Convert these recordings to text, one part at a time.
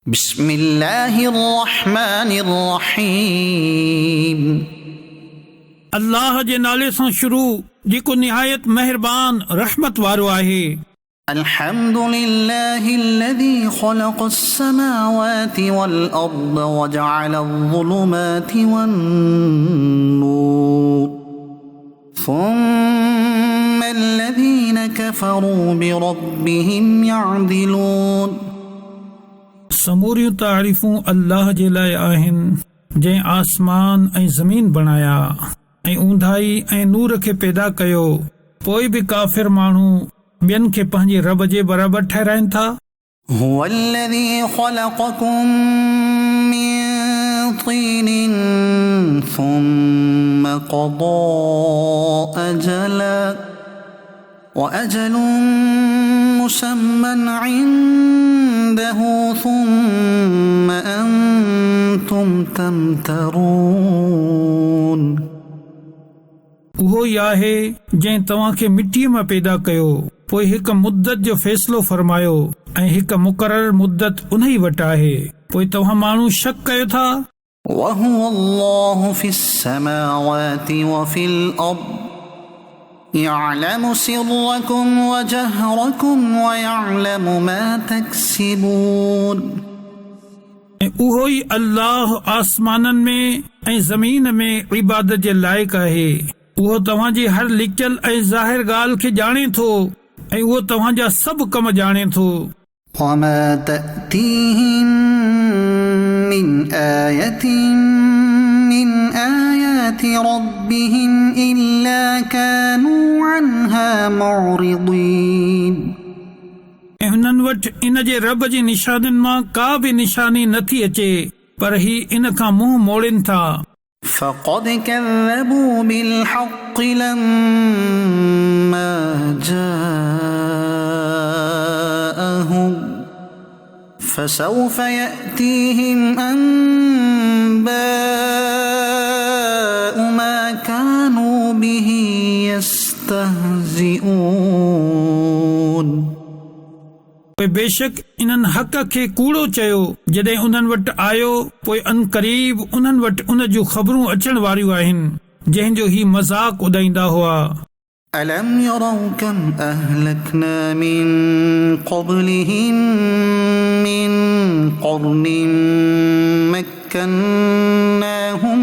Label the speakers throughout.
Speaker 1: بسم الله الرحمن الرحيم
Speaker 2: अल्लाह जे नाले सां शुरू जेको निहायत मेहरबान रहमत वारो आहे।
Speaker 1: الحمد لله الذي خلق السماوات والأرض وجعل الظلمات والنور ثم الذين كفروا بربهم يعدلون।
Speaker 2: समूरियूं तारीफ़ूं अल्लाह जे लाइ आहिनि जंहिं आसमान ऐं ज़मीन बणाया ऐं ऊंधाई ऐं नूर खे पैदा कयो। पोइ बि काफ़िर माण्हू ॿियनि खे पंहिंजे रब जे बराबरि ठहराइनि था।
Speaker 1: هو الذي خلقكم من طين ثم قضى أجلا وأجل مسمى عنده ثم أنتم تمترون।
Speaker 2: उहो ई आहे जंहिं तव्हां खे मिटीअ मां पैदा कयो, पोइ हिकु मुद्दत जो फ़ैसिलो फरमायो ऐं हिकु मुक़रर मुद्दत उन ई वटि आहे, पोइ तव्हां माण्हू शक कयो था।
Speaker 1: وهو الله في السماوات وفي الأرض يعلم سركم وجهركم ويعلم ما تكسبون।
Speaker 2: ऐं उहो ई अल्लाह आसमाननि में ऐं ज़मीन में इबादत जे लाइक़ु आहे। उहो तव्हांजी हर लिकियल ऐं ज़ाहिर ॻाल्हि खे ॼाणे थो ऐं उहो तव्हांजा सभु कम ॼाणे थो।
Speaker 1: وما تأتيهم من آية من آيات ربهم إلا كانوا عنها معرضين।
Speaker 2: ऐं हुननि वटि इन जे रब जी निशानियुनि मां का बि निशानी नथी अचे, पर ही इन खां मुंहुं मोड़नि था।
Speaker 1: فقد كذبوا بالحق لما جاءهم فسوف يأتيهم أنباء ما كانوا به يستهزئون।
Speaker 2: बेशक इन्हनि हक़ खे कूड़ो चयो जॾहिं उन्हनि वटि आयो, पोइ अन क़रीब उन्हनि वटि उन जूं ख़बरूं अचण वारियूं आहिनि जंहिंजो ही मज़ाक़ उॾाईंदा हुआ।
Speaker 1: ألم يروا كم أهلكنا من قبلهم من قرن مكناهم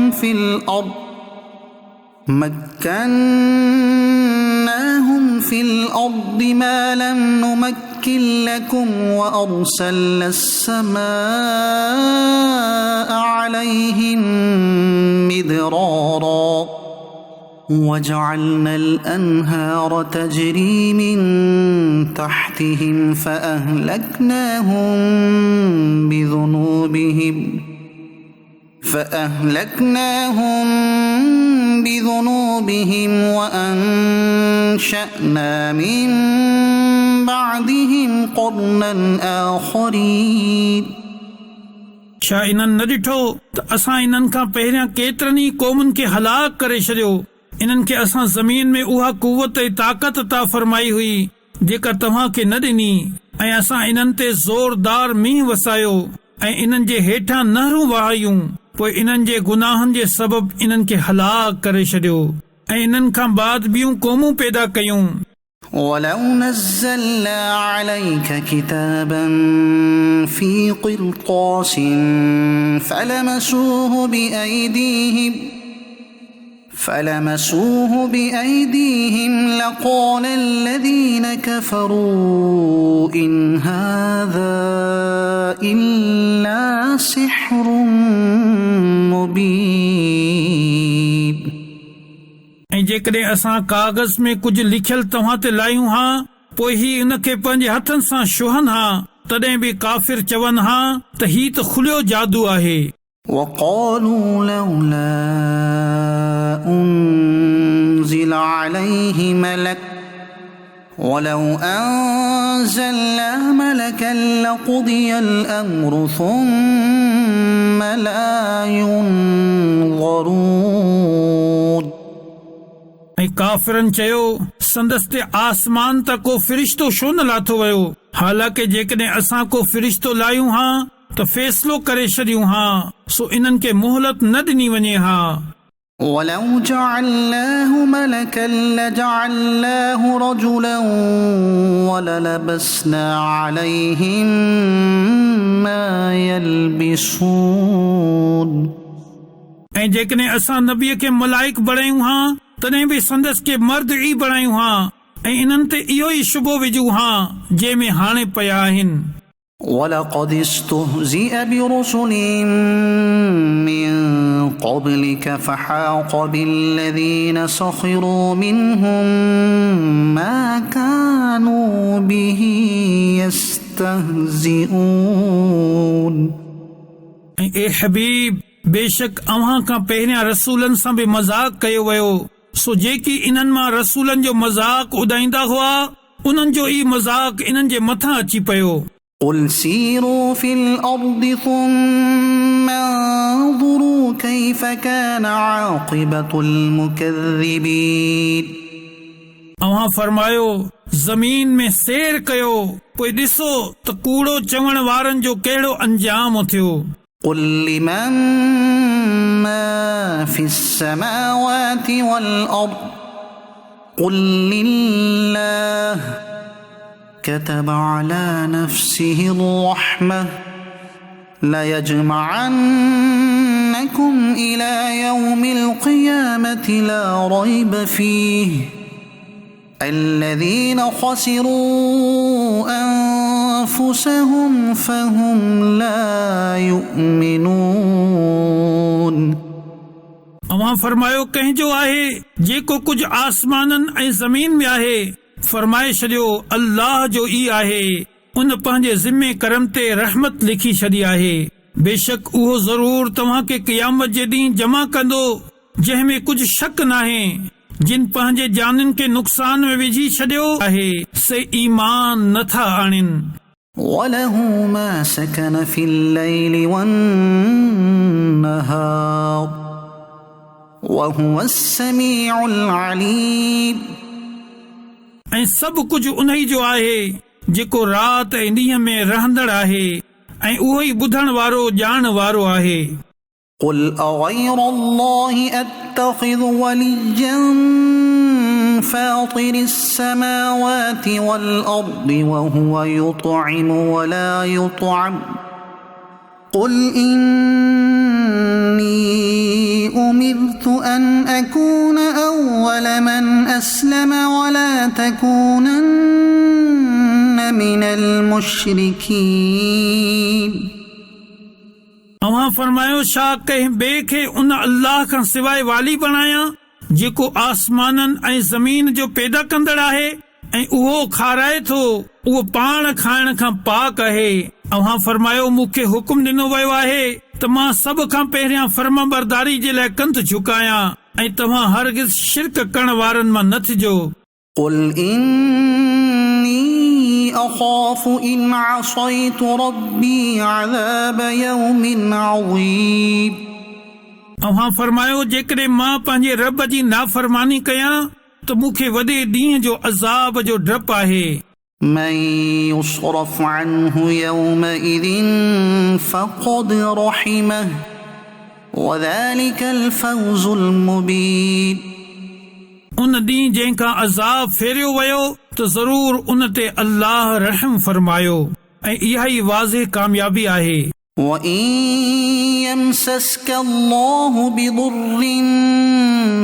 Speaker 1: في الأرض ما لم نمكن لكم وأرسلنا السماء عليهم مدرارا وجعلنا الأنهار تجري من تحتهم فأهلكناهم بذنوبهم وأنشأنا من بعدهم قرنا آخرين।
Speaker 2: छा इन्हनि न ॾिठो त असां इन्हनि खां पहिरियां केतिरनि ई क़ौमुनि खे हलाक करे छॾियो। इन्हनि खे असां ज़मीन में उहा कुवत ऐं ताक़त अता फरमाई हुई जेका तव्हां खे न ॾिनी, ऐं असां इन्हनि ते ज़ोरदार मींहुं वसायो ऐं इन्हनि जे हेठां नहरूं वहायूं। पोइ इन्हनि जे गुनाहनि जे सबबु इन्हनि खे हलाक करे छॾियो ऐं इन्हनि खां बाद ॿियूं क़ौमूं पैदा कयूं।
Speaker 1: ولو نزلنا عليك كتابا في قرطاس فلمسوه بأيديهم لقال الذين كفروا إن هذا إلا سحر مبين।
Speaker 2: ऐं जेकॾहिं असां कागज़ में कुझु लिखियल तव्हां ते लायूं हा, पोइ ही इन खे पंहिंजे हथनि सां छुहनि हा, तॾहिं बि काफ़िर चवनि हा त ही त खुलियो जादू आहे।
Speaker 1: وقالوا لولا أنزل عليه ملك ولو أنزلنا ملكا لقضي الأمر ثم لا ينظرون।
Speaker 2: ऐं काफ़िरनि चयो संदसि ते आसमान त को फ़रिश्तो छो न लाथो वियो, हालांकि जेकॾहिं असां को फ़रिश्तो लायूं हा त फ़ैसिलो करे छॾियूं हा, सो इन्हनि खे मोहलत न ॾिनी वञे हा।
Speaker 1: ولو جعلناه ملكا لجعلناه رجلا وللبسنا عليهم ما يلبسون।
Speaker 2: ऐं जेकॾहिं असां नबीअ खे मलाइक बणायूं हा तॾहिं बि संदसि खे मर्द ई बणायूं हा ऐं इन्हनि ते इहो ई शुबो विझूं हा जंहिंमें हाणे पिया आहिनि।
Speaker 1: ولقد استهزئ برسل من قبلك فحاق بالذين سخروا منهم ما كانوا به يستهزئون।
Speaker 2: ऐं ए हबीब, बेशक अव्हां खां पहिरियां रसूलनि सां बि मज़ाक कयो वियो, सो जेकी इन्हनि मां रसूलनि जो मज़ाक उॾाईंदा हुआ उन्हनि जो ई मज़ाक इन्हनि जे मथां अची पियो।
Speaker 1: قل سيروا في الأرض ثم انظروا كيف كان عاقبة المكذبين।
Speaker 2: अव्हां फरमायो ज़मीन में सैर कयो, पोइ ॾिसो त कूड़ो चवण वारनि जो कहिड़ो अंजाम थियो।
Speaker 1: قل لمن ما في السماوات والأرض قل لله كتب على نفسه الرحمة ليجمعنكم إلى يوم القيامة لا ريب فيه الذين خسروا أنفسهم فهم لا يؤمنون।
Speaker 2: अव्हां फरमायो कंहिंजो आहे जेको कुझु आसमाननि ऐं ज़मीन में आहे, फरमाए छॾियो अल्लाह जो ई आहे, उन पंहिंजे ज़िम्मे करम ते रहमत लिखी छॾी आहे। बेशक उहो ज़रूर तव्हां खे क़यामत जे ॾींहुं जमा कंदो जंहिं में कुझु शक नाहे। जिन पंहिंजे जाननि खे नुक़सान में विझी छॾियो आहे से ईमान नथा आणनि।
Speaker 1: وله ما سكن في الليل والنهار وهو السميع العليم।
Speaker 2: ऐं सभु कुझु उन ई जो आहे जेको राति ऐं ॾींहं में रहंदड़ आहे ऐं उहो ई ॿुधण वारो ॼाण वारो आहे।
Speaker 1: قل أغير الله أتخذ وليا فاطر السماوات والأرض وهو يطعم ولا يطعم قل إني أمرت أن أكون أول من أسلم ولا تكونن من المشركين।
Speaker 2: अव्हां फरमायो छा कंहिं ॿिए खे उन अल्लाह खां सवाइ वाली बणायां जेको आसमाननि ऐं ज़मीन जो पैदा कंदड़ आहे ऐं उहो खाराए थो, उहो पाण खाइण खां पाक आहे। अव्हां फरमायो मूंखे हुकुम ॾिनो वियो आहे त मां सभ खां पहिरियां फर्मा बरदारी जे लाइ कंध झुकायां ऐं तव्हां हरगिज़ शिरक करण वारनि मां न थिजो।
Speaker 1: قل إني أخاف إن عصيت ربي عذاب يوم عظيم।
Speaker 2: अव्हां फरमायो जेकॾहिं मां पंहिंजे रब जी नाफ़रमानी कयां त मूंखे वॾे ॾींहं जो अज़ाब जो डपु आहे।
Speaker 1: من يصرف عنه يومئذ فقد رحمه وذلك الفوز المبين।
Speaker 2: उन ॾींहुं जंहिंखां अज़ाब फेरियो वियो त ज़रूर उन ते अल्लाह रहम फरमायो ऐं इहा ई वाज़िह कामयाबी आहे।
Speaker 1: وإن يمسسك الله بضر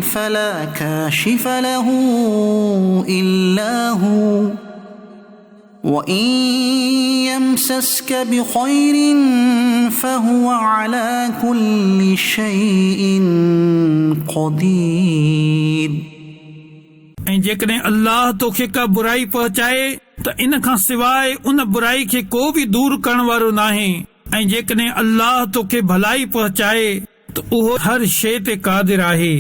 Speaker 1: فلا كاشف له إلا هو وإن يمسسك بخير فهو على كل شيء قدير।
Speaker 2: ऐं जेकॾहिं अल्लाह तोखे का बुराई पहुचाए त इन खां सवाइ उन बुराई खे को बि दूर करण वारो नाहे, ऐं जेकॾहिं अल्लाह तोखे भलाई पहुचाए त उहो हर शइ ते क़ादिर आहे।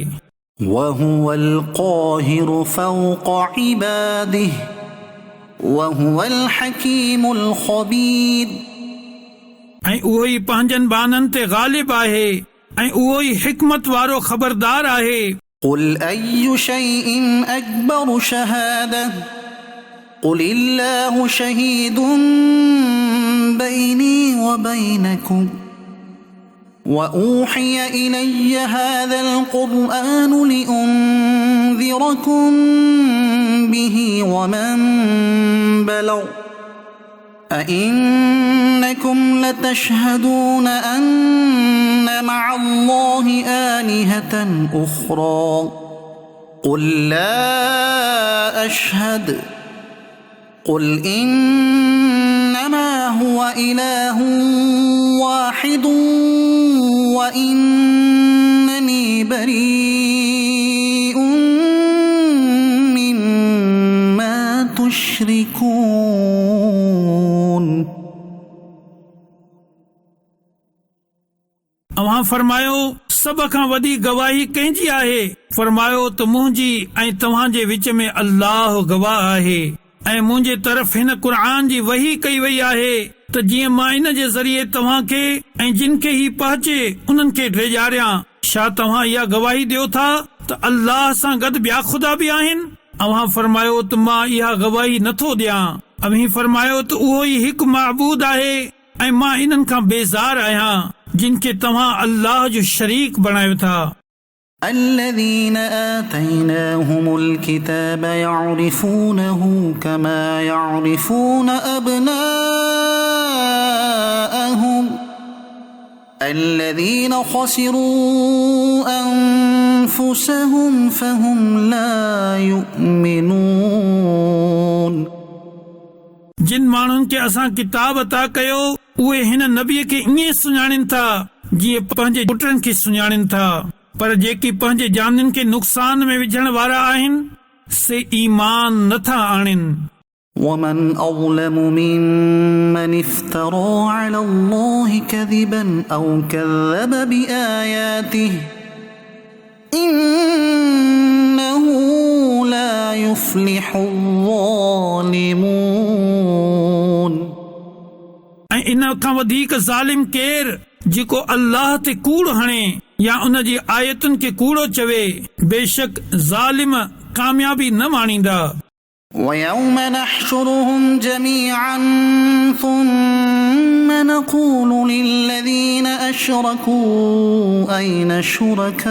Speaker 1: وهو القاهر فوق عباده وهو الحكيم الخبير।
Speaker 2: ऐं उहो ई पंहिंजनि बाननि ते ग़ालिब आहे ऐं उहो ई हिकमत वारो ख़बरदार आहे।
Speaker 1: قل أي شيء أكبر شهادة قل الله شهيد بيني وبينكم وأوحي إلي هذا القرآن لأنذركم به ومن بلغ أئنكم لتشهدون أن مع الله آلهة أخرى قل لا أشهد قل إنما هو إله واحد وإنني بريء مما تشركون.
Speaker 2: अवां फरमायो सब खां वॾी गवाही कंहिंजी आहे? फरमायो त मुंहिंजी ऐं तव्हांजे विच में अल्लाह गवाह आहे ऐं मुंहिंजे तरफ़ हिन क़ुर्आन जी वही कई वई आहे त जीअं मां इन जे ज़रिए तव्हांखे ऐं जिन खे ही पहुचे उन्हनि खे ॾेजारियां। छा तव्हां इहा गवाही ॾियो था त अल्लाह सां गॾु ॿिया ख़ुदा बि आहिनि? अवां फरमायो त मां इहा गवाही नथो ॾियां। अवीं फरमायो त उहो ई हिकु महबूद आहे ऐं मां इन्हनि खां बेज़ार आहियां जिन खे तव्हां अल्लाह जो शरीक बणायो था।
Speaker 1: الذين آتيناهم الكتاب يعرفونه كما يعرفون أبناءهم الذين خسروا أنفسهم فهم لا يؤمنون.
Speaker 2: जिन माण्हुनि खे असां किताब अता कयो उहे हिन नबीअ खे ईअं सुञाणनि था जीअं पंहिंजे पुटनि खे सुञाणनि था, पर जेकी पंहिंजे जाननि खे नुक़सान में विझण वारा आहिनि से ईमान नथा आणनि।
Speaker 1: ومن أظلم ممن افترى على الله كذبا أو كذب بآياته إنه لا يفلح الظالمون.
Speaker 2: ऐं इन खां वधीक ज़ालिम केरु जेको अल्लाह ते कूड़ हणे या उन जी आयतुनि खे कूड़ो चवे, बेशक ज़ालिम कामयाबी न माणींदा।
Speaker 1: ويوم نحشرهم جميعا ثم نقول للذين أشركوا أين شركاؤكم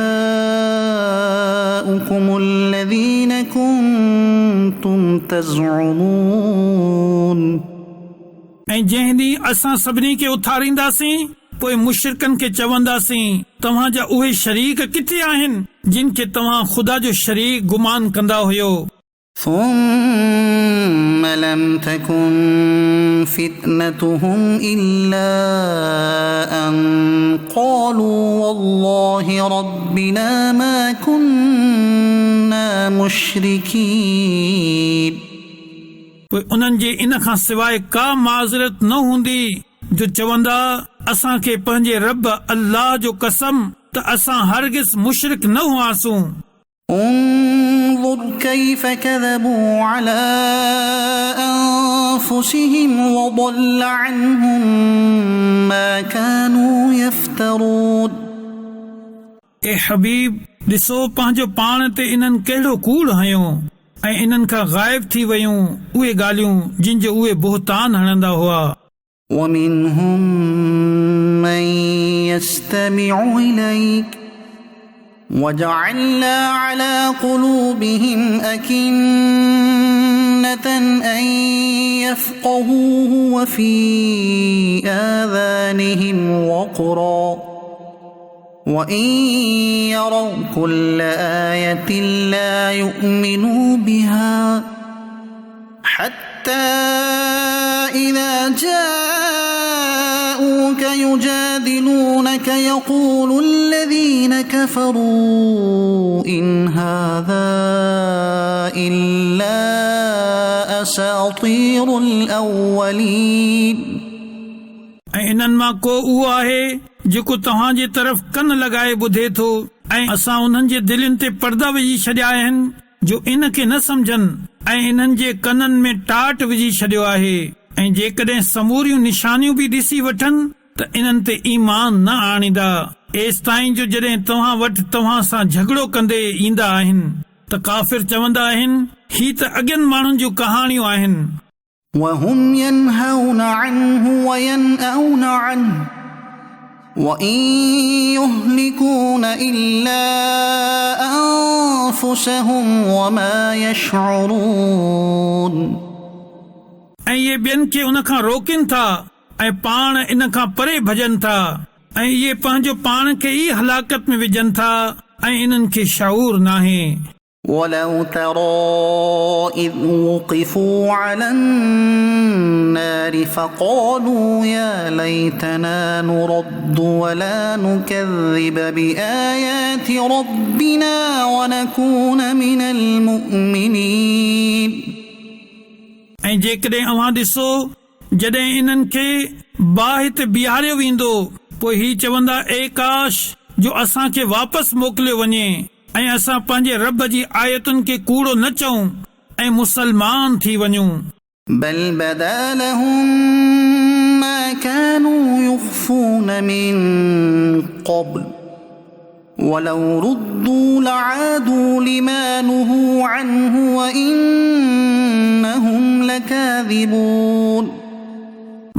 Speaker 1: الذين كنتم تزعمون.
Speaker 2: ऐं जंहिं ॾींहुं असां सभिनी खे उथारींदासीं पोइ मुशरिकनि खे चवंदासीं तव्हांजा उहे शरीक किथे आहिनि जिन खे तव्हां ख़ुदा जो शरीक गुमान कंदा हुयो।
Speaker 1: ثم لم تكن فتنتهم إلا أن قالوا والله ربنا ما كنا مشركين.
Speaker 2: उन्हनि जे इन खां सवाइ का माज़रत न हूंदी जो चवंदा असांखे पंहिंजे रब अल्लाह जो कसम त असां हरगिज़ मुशरिक न हुआसूं।
Speaker 1: انظر كيف كذبوا على أنفسهم وضل عنهم ما كانوا يفترون.
Speaker 2: ए हबीब ॾिसो पंहिंजो पाण ते इन्हनि कहिड़ो कूड़ हयो ऐं इन्हनि खां गायब थी वयूं उहे ॻाल्हियूं जिन जो उहे बोहतान हणंदा हुआ।
Speaker 1: ومنهم من يستمع إليك وجعلنا على قلوبهم أكنة أن يفقهوه وفي آذانهم وقرا وإن يروا كل آية لا يؤمنوا بها حتى إذا جاءوك يجادلونك يقول الذين كفروا إن هذا إلا أساطير الأولين.
Speaker 2: ऐं इन्हनि मां को उहो आहे जेको तव्हांजे तरफ़ कन लॻाए ॿुधे थो ऐं असां उन्हनि जे दिलनि ते पर्दा विझी छॾिया आहिनि जो इन खे न सम्झनि ऐं इन्हनि जे कननि में टाट विझी छॾियो आहे ऐं जेकॾहिं समूरियूं निशानियूं बि ॾिसी वठनि त इन्हनि ते ईमान न आणींदा एस ताईं जो जॾहिं तव्हां वटि तव्हां सां झगड़ो कंदे ईंदा आहिनि त काफ़िर चवंदा आहिनि ही त अॻियनि माण्हुनि जूं कहाणियूं आहिनि।
Speaker 1: وهم ينهون عنه وينأون عنه وإن يهلكون إلا أنفسهم وما يشعرون
Speaker 2: ऐं ये ॿियनि खे उन खां रोकनि था ऐं पाण इन खां परे भॼनि था ऐं इहे पंहिंजो पाण खे ई हलाकत में विझनि था ऐं इन्हनि खे शऊर नाहे
Speaker 1: ولو ترى إذ وقفوا على النار فقالوا يا ليتنا نرد ولا نكذب بآيات ربنا ونكون من المؤمنين
Speaker 2: ऐं जेकॾहिं अव्हां ॾिसो जॾहिं इन्हनि खे बाहि ते बीहारियो वेंदो पोइ ही चवंदा ए काश जो असांखे वापसि मोकिलियो वञे ऐं असां पंहिंजे रब जी आयतुनि खे कूड़ो न चऊं ऐं मुसलमान थी वञूं
Speaker 1: بل بدا لهم ما كانوا يخفون من قبل ولو ردوا لعادوا لما نهوا عنه وإنهم لكاذبون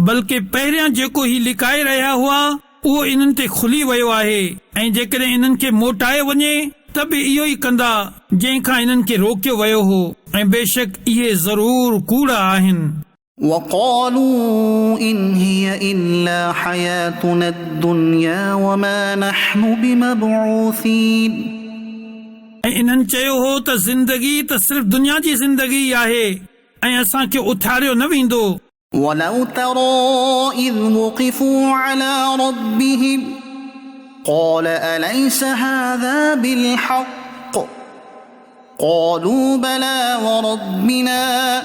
Speaker 2: बल्कि पहिरियां जेको ही लिकाए रहिया हुआ उहो इन्हनि ते खुली वियो आहे ऐं जेकॾहिं इन्हनि खे मोटाए वञे त बि इहो ई कंदा जंहिंखां इन्हनि खे रोकियो वियो हो ऐं बेशक इहे ज़रूर कूड़ा आहिनि
Speaker 1: وقالوا إن هي إلا حياتنا الدنيا وما نحن بمبعوثين
Speaker 2: ऐं इन्हनि चयो हो त ज़िंदगी त सिर्फ़ दुनिया जी ज़िंदगी आहे ऐं असांखे उथारियो न वेंदो
Speaker 1: ولو ترى إذ وقفوا على ربهم قال أليس هذا بالحق قالوا بلى وربنا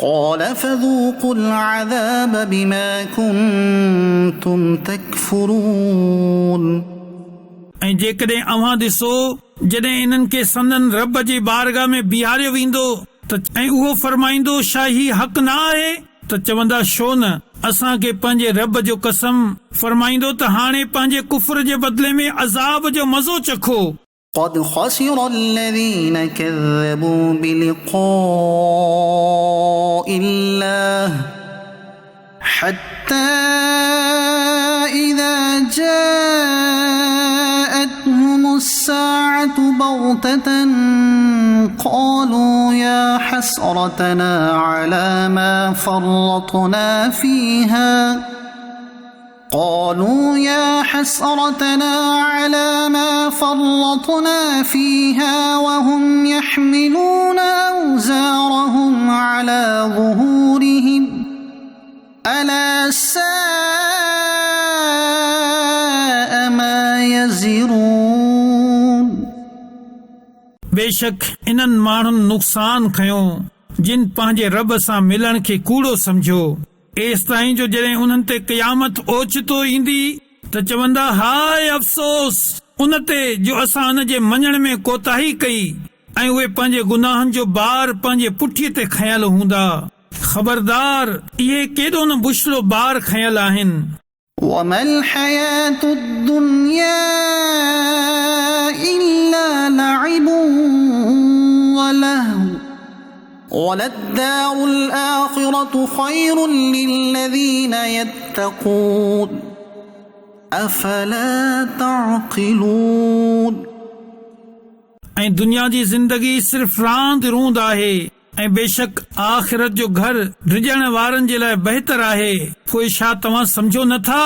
Speaker 1: قال فذوقوا العذاب بما كنتم تكفرون
Speaker 2: ऐं जेकॾहिं अव्हां ॾिसो जॾहिं इन्हनि खे संदन रब जी बारगाह में बीहारियो वेंदो त ऐं उहो फरमाईंदो छा ही हक़ न आहे त चवंदा छो न असांखे पंहिंजे रब जो कसम फरमाईंदो त हाणे पंहिंजे कुफ्र जे बदिले में अज़ाब जो मज़ो चखो
Speaker 1: قد خسر الذين كذبوا بلقاء الله حتى إذا جاءتهم الساعة بغتة قالوا يا حسرتنا على ما فرطنا فيها وهم يحملون أوزارهم على ظهورهم ألا ساء ما يزرون
Speaker 2: बेशक इन्हनि माण्हुनि नुक़सान खयो जिन पंहिंजे रब सां मिलण खे कूड़ो समझो एसि ताईं जो जॾहिं उन्हनि ते क़यामत ओचितो ईंदी त चवंदा हाय अफ़सोस उन ते जो असां उन जे मञण में कोताही कई ऐं उहे पंहिंजे गुनाहनि जो बार पंहिंजे पुठीअ ते खयल हूंदा ख़बरदार इहे केॾो न बुछड़ो बार खयल आहिनि
Speaker 1: وما الحياة الدنيا إلا لعب ولهو وللدار الآخرة خير للذين يتقون أفلا تعقلون
Speaker 2: ऐं दुनिया जी ज़िंदगी सिर्फ़ रांदि रूंद आहे ऐं बेशक आख़िरत जो घर रिजण वारनि जे लाइ बहितर आहे पोइ छा तव्हां समझो नथा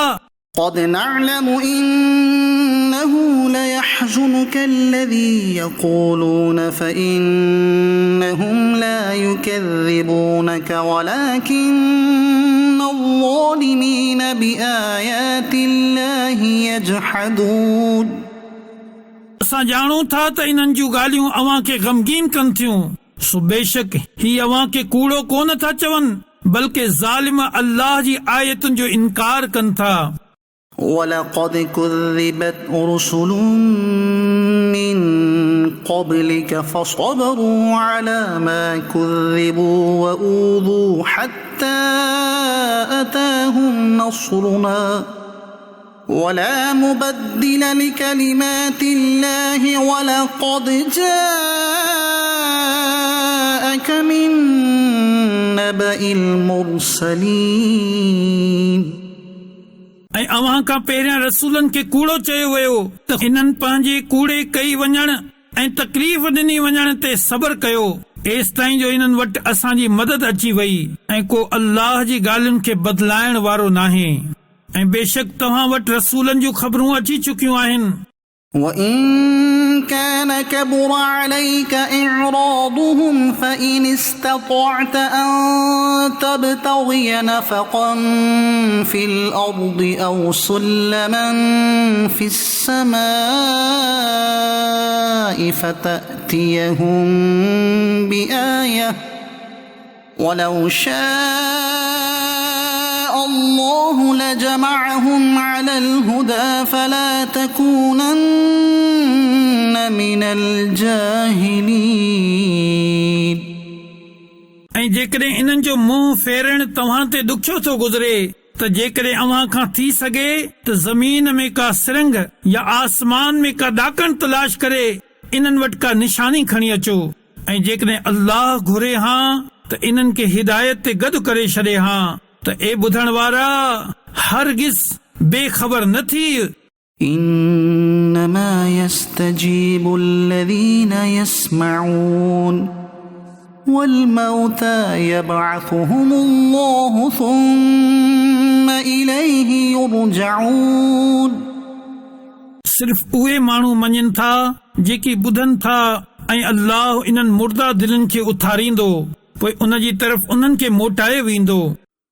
Speaker 1: قد نعلم إنه ليحزنك الذي يقولون فإنهم لا يكذبونك ولكن الظالمين بآيات الله يجحدون
Speaker 2: असां ॼाणूं था त इन्हनि जूं ॻाल्हियूं अव्हां खे ग़मगीन कनि थियूं सो बेशक ही अव्हां खे कूड़ो कोन था चवनि बल्कि ज़ालिम अल्लाह जी आयतुनि जो इनकार कनि था
Speaker 1: ولقد كذبت رسل من قبلك فصبروا على ما كذبوا وأوذوا حتى أتاهم نصرنا ولا مبدل لكلمات الله ولقد جاءك من النبأ المرسلين
Speaker 2: ऐं अव्हां खां पहिरियां रसूलनि खे कूड़ो चयो वियो त इन्हनि पंहिंजे कूड़े कई वञण ऐं तकलीफ़ ॾिनी वञण ते सबर कयो एसि ताईं जो इन्हनि वटि असांजी मदद अची वई ऐं को अल्लाह जी ॻाल्हियुनि खे बदिलाइण वारो नाहे ऐं बेशक तव्हां वटि रसूलनि जूं ख़बरूं अची चुकियूं आहिनि
Speaker 1: وإن كان كبر عليك إعراضهم فإن استطعت أن تبتغي نفقا في الأرض أو سلما في السماء فتأتيهم بآية ولو شاء الله لجمعهم على الهدى فلا تكونن من الجاهلين
Speaker 2: ऐं जेकॾहिं इन्हनि जो मुंहुं फेरण तव्हां ते ॾुखियो थो गुज़रे त जेकॾहिं अव्हां खां थी सघे त ज़मीन में का सिरंग या आसमान में का ॾाकण तलाश करे इन्हनि वटि का निशानी खणी अचो ऐं जेकॾहिं अल्लाह घुरे हा त इन्हनि खे हिदायत ते गॾु करे छॾे हा त ए ॿुधण वारा हरगिज़ बेख़बर न थी
Speaker 1: إنما يستجيب الذين يسمعون والموتى يبعثهم الله ثم إليه يرجعون
Speaker 2: सिर्फ़ उहे माण्हू मञनि था जेकी ॿुधनि था ऐं अल्लाह इन्हनि मुर्दा दिलनि खे उथारींदो पोइ उन जी तरफ़ उन्हनि खे मोटाए वेंदो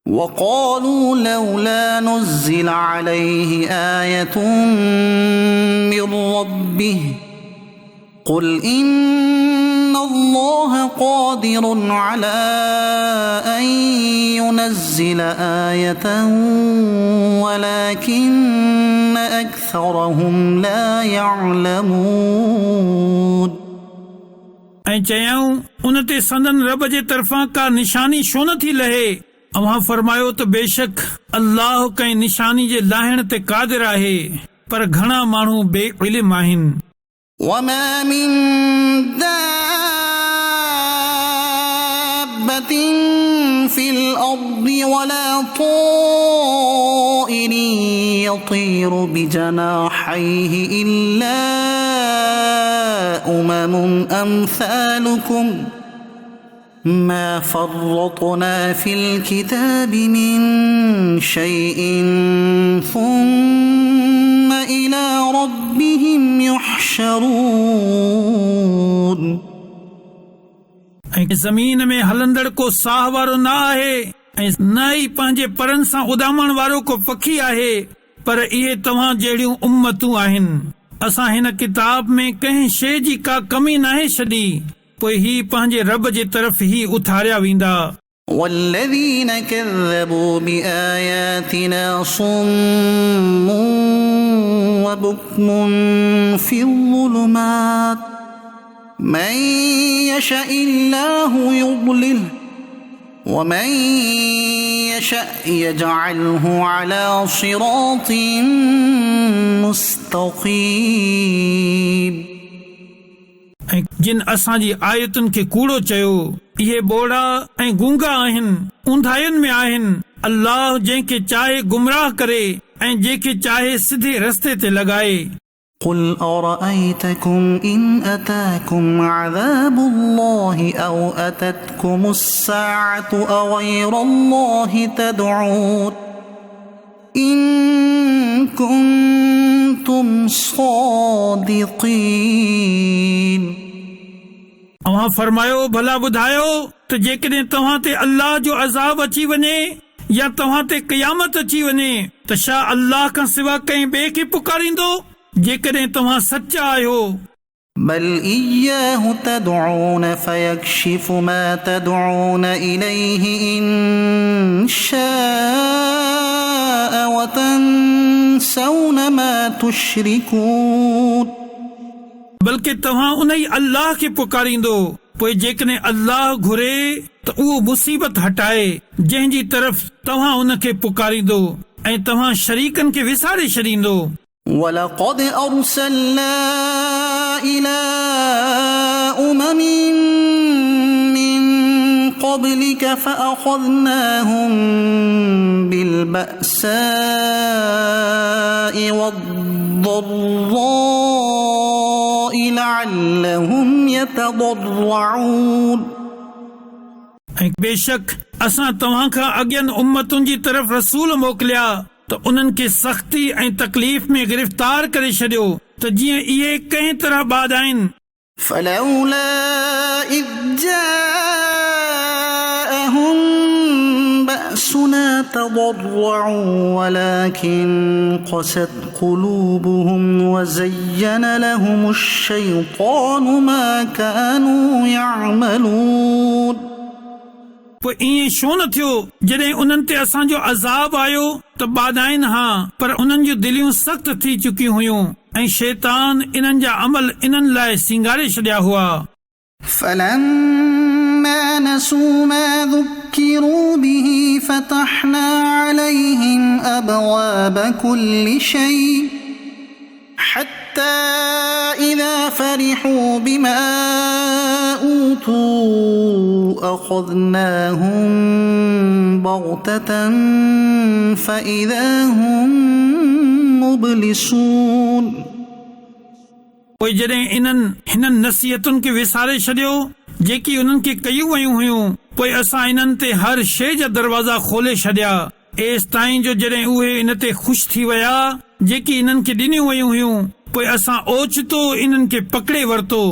Speaker 1: وقالوا لولا نزل عليه آية من ربه قل إن الله قادر على أن ينزل آية ولكن أكثرهم لا يعلمون
Speaker 2: ऐं चयऊं उन ते संदन रब जे तरफ़ां का निशानी छो न थी लहे अव्हां फरमायो त बेशक अल्लाह कंहिं निशानी जे लाहिण ते क़ादिर आहे पर घणा माण्हू बेइल्म आहिनि
Speaker 1: وما من دابة في الأرض ولا طائر يطير بجناحيه إلا أمثالكم ما فرطنا في الكتاب من شيء ثم إلى ربهم يحشرون
Speaker 2: ऐं ज़मीन में हलंदड़ को साह वारो न आहे ऐं न ई पंहिंजे परनि सां उॾामण वारो को पखी आहे पर इहे तव्हां जहिड़ियूं उम्मतूं आहिनि असां हिन किताब में कंहिं शइ जी का कमी नाहे छॾी पोइ ही पंहिंजे रब जे तरफ़ ई उथारिया वेंदा
Speaker 1: والذين كذبوا بآياتنا صم وبكم في الظلمات من يشاء الله يضلله ومن يشاء يجعله على صراط مستقيم
Speaker 2: ऐं जिन असांजी आयतुनि खे कूड़ो चयो इहे बोड़ा ऐं गूंगा आहिनि ऊंधायुनि में आहिनि अल्लाह जंहिंखे चाहे गुमराह करे ऐं जंहिंखे चाहे सिधे रस्ते ते लॻाए
Speaker 1: قل أرأيتكم إن أتاكم عذاب الله أو أتتكم الساعة أغير الله تدعون إن كنتم صادقين
Speaker 2: अव्हां फरमायो भला ॿुधायो त जेकॾहिं तव्हां ते अल्लाह जो अज़ाब अची वञे या तव्हां ते क़यामत अची वञे त छा अल्लाह खां सिवा कंहिं ॿिए खे पुकारींदो जेकॾहिं तव्हां सचा आहियो
Speaker 1: بل إياه تدعون فيكشف ما تدعون إليه إن شاء وتنسون ما تشركون
Speaker 2: बल्कि तव्हां उन ई अल्लाह खे पुकारींदो पोइ जेकॾहिं अल्लाह घुरे त उहो मुसीबत हटाए जंहिंजी तरफ़ तव्हां उन खे पुकारींदो ऐं तव्हां शरीकनि खे विसारे छॾींदो
Speaker 1: ولقد أرسلنا إلى أمم من قبلك فأخذناهم بالبأساء والضراء لعلهم يتضرعون
Speaker 2: बेशक असां तव्हां खां अॻियनि उम्मतुनि जी तरफ़ रसूल मोकिलिया त उन्हनि खे सख़्ती ऐं तकलीफ़ में गिरफ़्तार करे छॾियो त जीअं इहे कंहिं तरह बाद आहिनि
Speaker 1: فلولا إذ جاءهم بأسنا تضرعوا ولكن قست قلوبهم وزين لهم الشيطان ما كانوا يعملون
Speaker 2: पोइ ईअं छो न थियो जॾहिं उन्हनि ते असांजो अज़ाब आयो त बाधाइनि हा पर उन्हनि जूं दिलियूं सख़्त थी चुकियूं हुयूं ऐं शैतान इन्हनि जा अमल इन्हनि लाइ सिंगारे छॾिया हुआ
Speaker 1: فلما نسوا ما ذكروا به فتحنا عليهم أبواب كل شيء حتى إذا فرحوا بما أوتوا أخذناهم بغتة فإذا هم مبلسون
Speaker 2: पोइ जॾहिं हिननि नसीहतुनि खे विसारे छॾियो जेकी उन्हनि खे कयूं वयूं हुयूं पोइ असां इन्हनि ते हर शइ जा दरवाज़ा खोले छॾिया एस ताईं जो जॾहिं उहे इन ते ख़ुशि थी विया जेकी इन्हनि खे ॾिनियूं वयूं हुयूं पोइ असां ओचितो इन्हनि खे पकड़े वरितो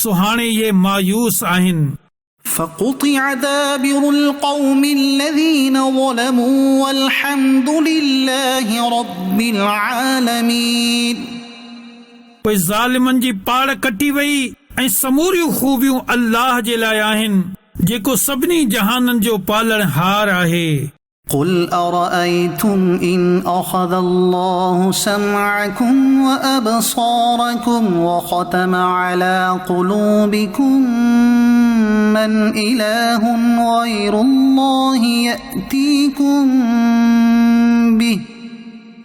Speaker 2: सो हाणे इहे मायूस आहिनि
Speaker 1: فقطع دابر القوم الذين ظلموا والحمد لله رب العالمين
Speaker 2: पोइ ज़ालिमनि जी पाड़ कटी वई ऐं समूरियूं खूबियूं अल्लाह जे लाइ आहिनि जेको सभिनी जहाननि जो पालणहार आहे
Speaker 1: قل أرأيتم إن أخذ الله سمعكم وأبصاركم وختم على قلوبكم من إله غير الله يأتيكم به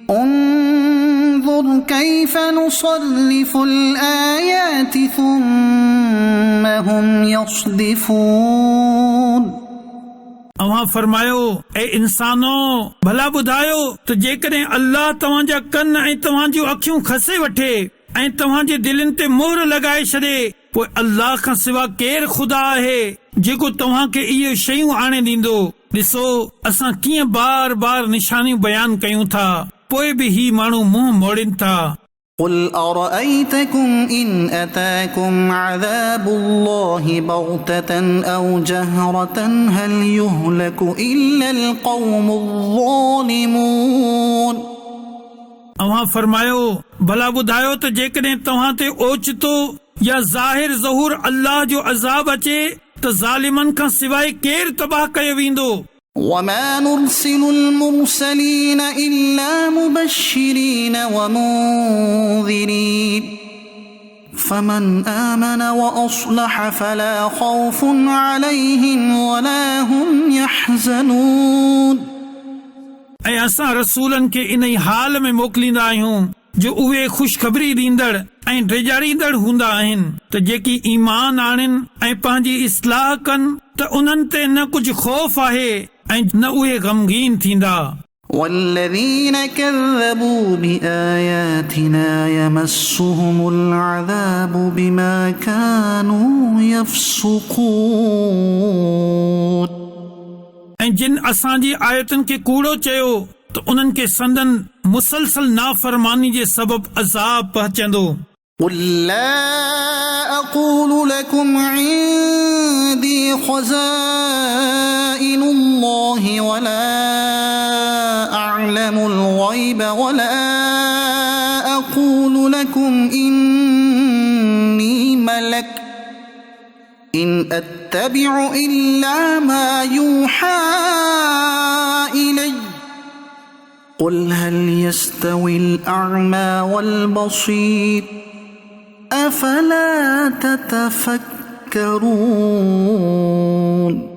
Speaker 1: انظر كيف نصرف الآيات ثم هم يصدفون
Speaker 2: अवां फरमायो ए इंसानो भला ॿुधायो त जेकॾहिं अल्लाह तव्हांजा कन ऐं तव्हांजूं अखियूं खसे वठे ऐं तव्हांजे दिलनि ते मोहर लॻाए छॾे पोइ अल्लाह खां सिवा केरु ख़ुदा आहे जेको तव्हांखे इहे शयूं आणे ॾींदो ॾिसो असां कीअं बार बार निशानियूं बयान कयूं था पोइ बि ही माण्हू मुंहुं मोड़ीनि था
Speaker 1: قل أرأيتكم إن أتاكم عذاب الله بغتة أو جهرة هل يهلك إلا القوم الظالمون
Speaker 2: अवां फरमायो भला ॿुधायो त जेकॾहिं तव्हां ते ओचितो या ज़ाहिर ज़हूर अल्लाह जो अज़ाब अचे त ज़ालिमनि खां सवाइ केरु तबाह कयो वेंदो
Speaker 1: وما نرسل المرسلين إلا مبشرين ومنذرين فمن آمن وأصلح فلا خوف عليهم ولا هم يحزنون
Speaker 2: ऐं असां रसूलनि खे इन ई हाल में मोकिलींदा आहियूं जो उहे ख़ुशख़बरी ॾींदड़ ऐं ड्रिजारींदड़ हूंदा आहिनि त जेकी ईमान आणनि ऐं पंहिंजी इस्लाह कनि त उन्हनि ते न कुझु ख़ौफ़ आहे ऐं न उहे गमगीन थींदा
Speaker 1: والذين كذبوا بآياتنا يمسهم العذاب بما كانوا يفسقون
Speaker 2: ऐं जिन असांजी आयतुनि खे कूड़ो चयो त उन्हनि खे संदन मुसलसल नाफ़रमानी जे सबब अज़ाब पहुचंदो
Speaker 1: قل لا أقول لكم عندي خزائن الله ولا أعلم الغيب ولا أقول لكم إني ملك إن أتبع إلا ما يوحى إلي قل هل يستوي الأعمى والبصير أفلا تتفكرون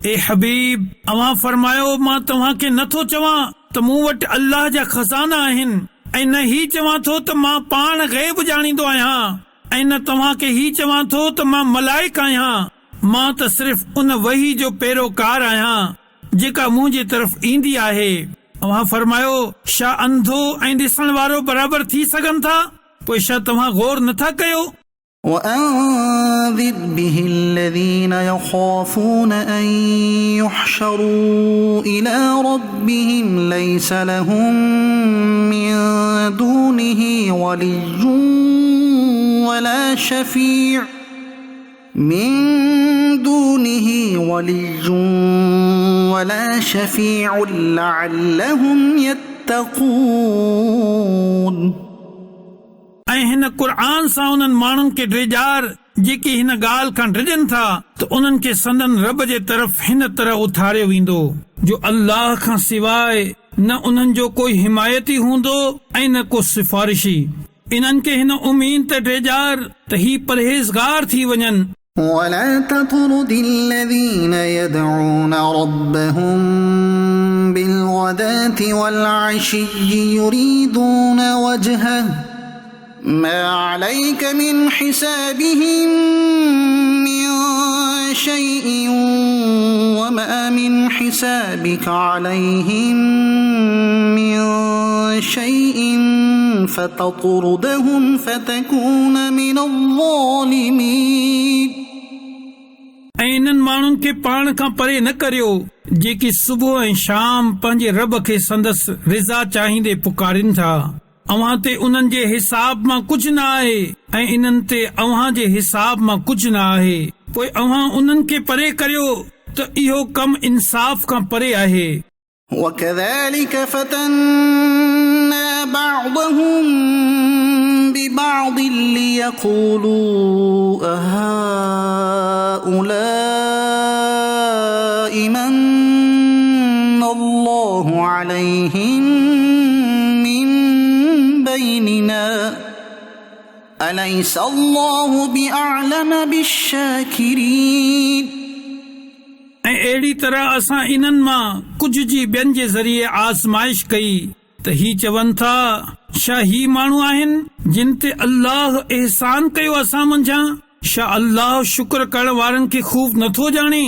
Speaker 2: ए हबीब अवां फरमायो मां तव्हांखे नथो चवां त मूं वटि अल्लाह जा खज़ाना आहिनि ऐं न ही चवां थो त मां पाण ग़ैब ॼाणींदो आहियां ऐं न तव्हांखे ही चवां थो त मां मलाइक आहियां मां त सिर्फ़ उन वही जो पैरोकार आहियां जेका मुंहिंजे तरफ़ ईंदी आहे। अव्हां फरमायो, छा अंधो ऐं ॾिसण वारो बराबर थी सघनि था? पोइ छा तव्हां गौर नथा कयो?
Speaker 1: وأنذر به الذين يخافون أن يحشروا إلى ربهم ليس لهم من دونه ولي ولا شفيع لعلهم يتقون।
Speaker 2: ऐं हिन क़ुर्आन सां उन्हनि माण्हुनि खे ड्रिजार जेके हिन ॻाल्हि खां ड्रिजनि था त उन्हनि खे संदन रब जे तरफ़ हिन तरह उथारियो वेंदो जो अल्लाह खां सवाइ न उन्हनि जो कोई हिमायती हूंदो ऐं न को सिफारिशी। इन्हनि खे हिन उम्मीद ते ड्रिजार त ही परहेज़गार थी वञनि।
Speaker 1: ولا تطرد الذين يدعون ربهم بالغداة والعشي يريدون وجهه ما عليك من حسابهم من شيء وما من حسابك عليهم من شيء فتطردهم فتكون من الظالمين।
Speaker 2: ऐं इन्हनि माण्हुनि खे पाण खां परे न करियो जेकी सुबुह ऐं शाम पंहिंजे रब खे संदसि रिज़ा चाहींदे पुकारिन था। अव्हां ते उन्हनि जे हिसाब मां कुझु न आहे ऐं इन्हनि ते अव्हां जे हिसाब मां कुझु न आहे। पोइ अव्हां उन्हनि खे परे करियो त इहो कमु इंसाफ़ खां परे आहे।
Speaker 1: وكذلك فتنا بعضهم ببعض ليقولوا أهؤلاء من الله عليهم من بيننا أليس الله بأعلم بالشاكرين।
Speaker 2: ऐं अहिड़ी तरह असां इन्हनि मां कुझु जी ॿियनि जे ज़रिए आज़माइश कई त ही चवनि था, छा ही माण्हू आहिनि जिन ते अल्लाह एहसान कयो असां मंझां? छा अल्लाह शुक्र करण वारनि खे खूब नथो ॼाणे?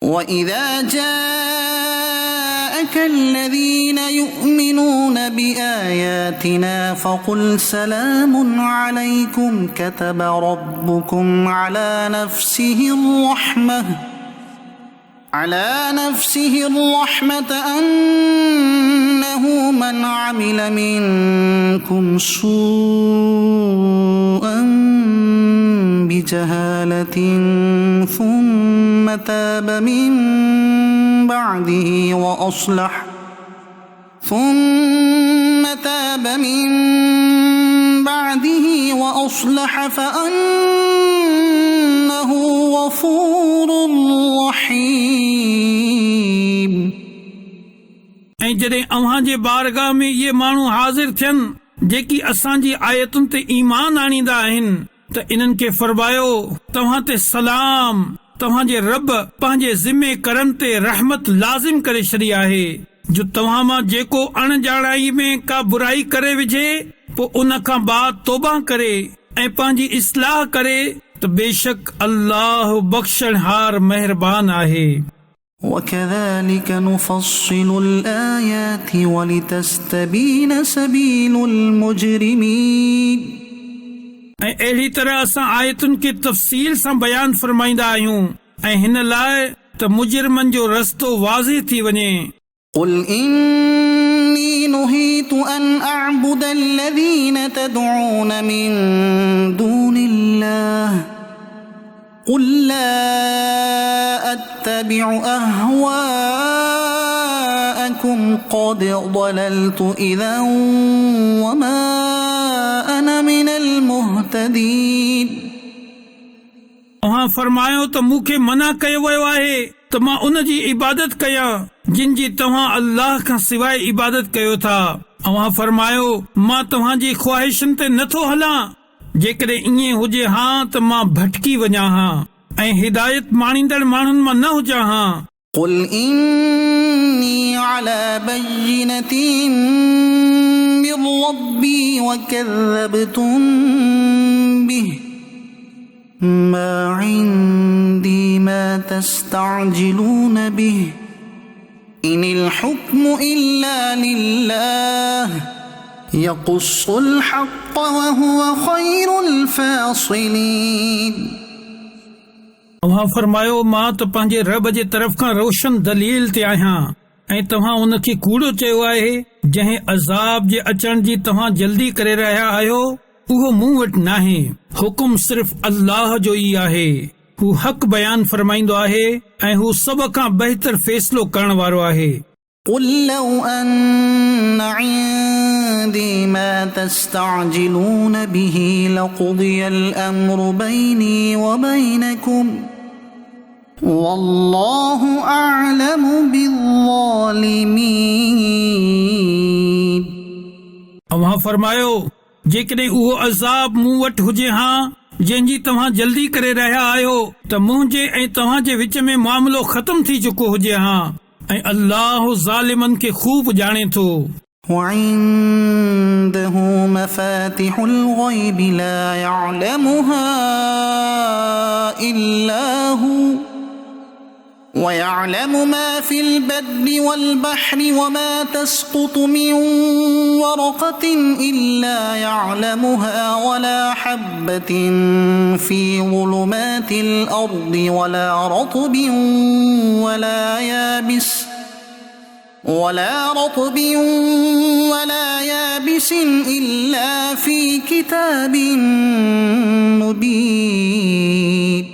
Speaker 1: وإذا جاءك الذين يؤمنون بآياتنا فقل سلام عليكم كتب ربكم على نفسه الرحمة أنه من عمل منكم سوءا بجهالة ثم تاب من بعده وأصلح فأنه غفور رحيم।
Speaker 2: ऐं जॾहिं अव्हां जे बारगाह में इहे माण्हू हाज़िर थियनि जेकी असांजी आयतुनि ते ईमान आणींदा आहिनि त इन्हनि खे फरमायो, तव्हां ते सलाम, तव्हां जे रब पंहिंजे ज़िम्मे करनि ते रहमत लाज़िम करे छॾी आहे जो तव्हां मां जेको अणॼाणाई में का बुराई करे विझे पोइ उन खां बाद तौबा करे ऐं पंहिंजी इस्लाह करे त बेशक अल्लाह बख़्शणहार महिरबान आहे।
Speaker 1: وكذلك نفصل الآيات ولتستبين سبيل المجرمين।
Speaker 2: ऐं अहिड़ी तरह असां आयतुनि खे तफ़सील सां बयान फरमाईंदा आहियूं ऐं हिन लाइ त मुजरिमनि जो रस्तो वाज़िह थी वञे।
Speaker 1: قل إني نهيت أن أعبد الذين تدعون من دون الله قل لا أتبع أهواءكم قد ضللت إذا وما أنا من المهتدين।
Speaker 2: अव्हां फरमायो त मूंखे मना कयो वियो आहे त मां उन जी इबादत कयां जिन जी तव्हां अल्लाह खां सवाइ इबादत कयो था। अव्हां फरमायो मां तव्हांजी ख्वाहिशुनि ते नथो हलां, जेकॾहिं ईअं हुजे हा त मां भटकी वञा हा ऐं हिदायत माणींदड़ माण्हुनि मां न हुजां हा।
Speaker 1: قل إني على بينة من ربي وكذبتم به ما عندي تستعجلون به إن الحكم إلا لله يقص الحق وهو خير الفاصلين.
Speaker 2: तव्हां फरमायो मां त पंहिंजे रब जे तरफ़ खां रोशन दलील ते आहियां ऐं तव्हां उन खे कूड़ो चयो आहे जंहिं अज़ाब जे अचण जी तव्हां जल्दी करे रहिया आहियो उहो मूं वटि नाहे. हुकुम सिर्फ़ अल्लाह जो ई आहे. हू हक़ बयान फरमाईंदो आहे ऐं हू सभ खां बहितर फ़ैसिलो करण वारो आहे.
Speaker 1: قل لو أن عندي ما تستعجلون به لقضي الأمر بيني وبينكم والله أعلم بالظالمين.
Speaker 2: अव्हां फरमायो जेकॾहिं उहो अज़ाब मूं वटि हुजे हा जंहिंजी तव्हां जल्दी करे रहिया आहियो त मुंहिंजे ऐं तव्हांजे विच में मामिलो ख़तम थी चुको हुजे हा ऐं अल्लाह ज़ालिमनि खे खूब ॼाणे थो.
Speaker 1: وعنده مفاتح الغيب لا يعلمها إلا هو ويعلم ما في البر والبحر وما تسقط من ورقة إلا يعلمها ولا حبة في ظلمات الأرض ولا رطب ولا يابس إلا في كتاب مبين.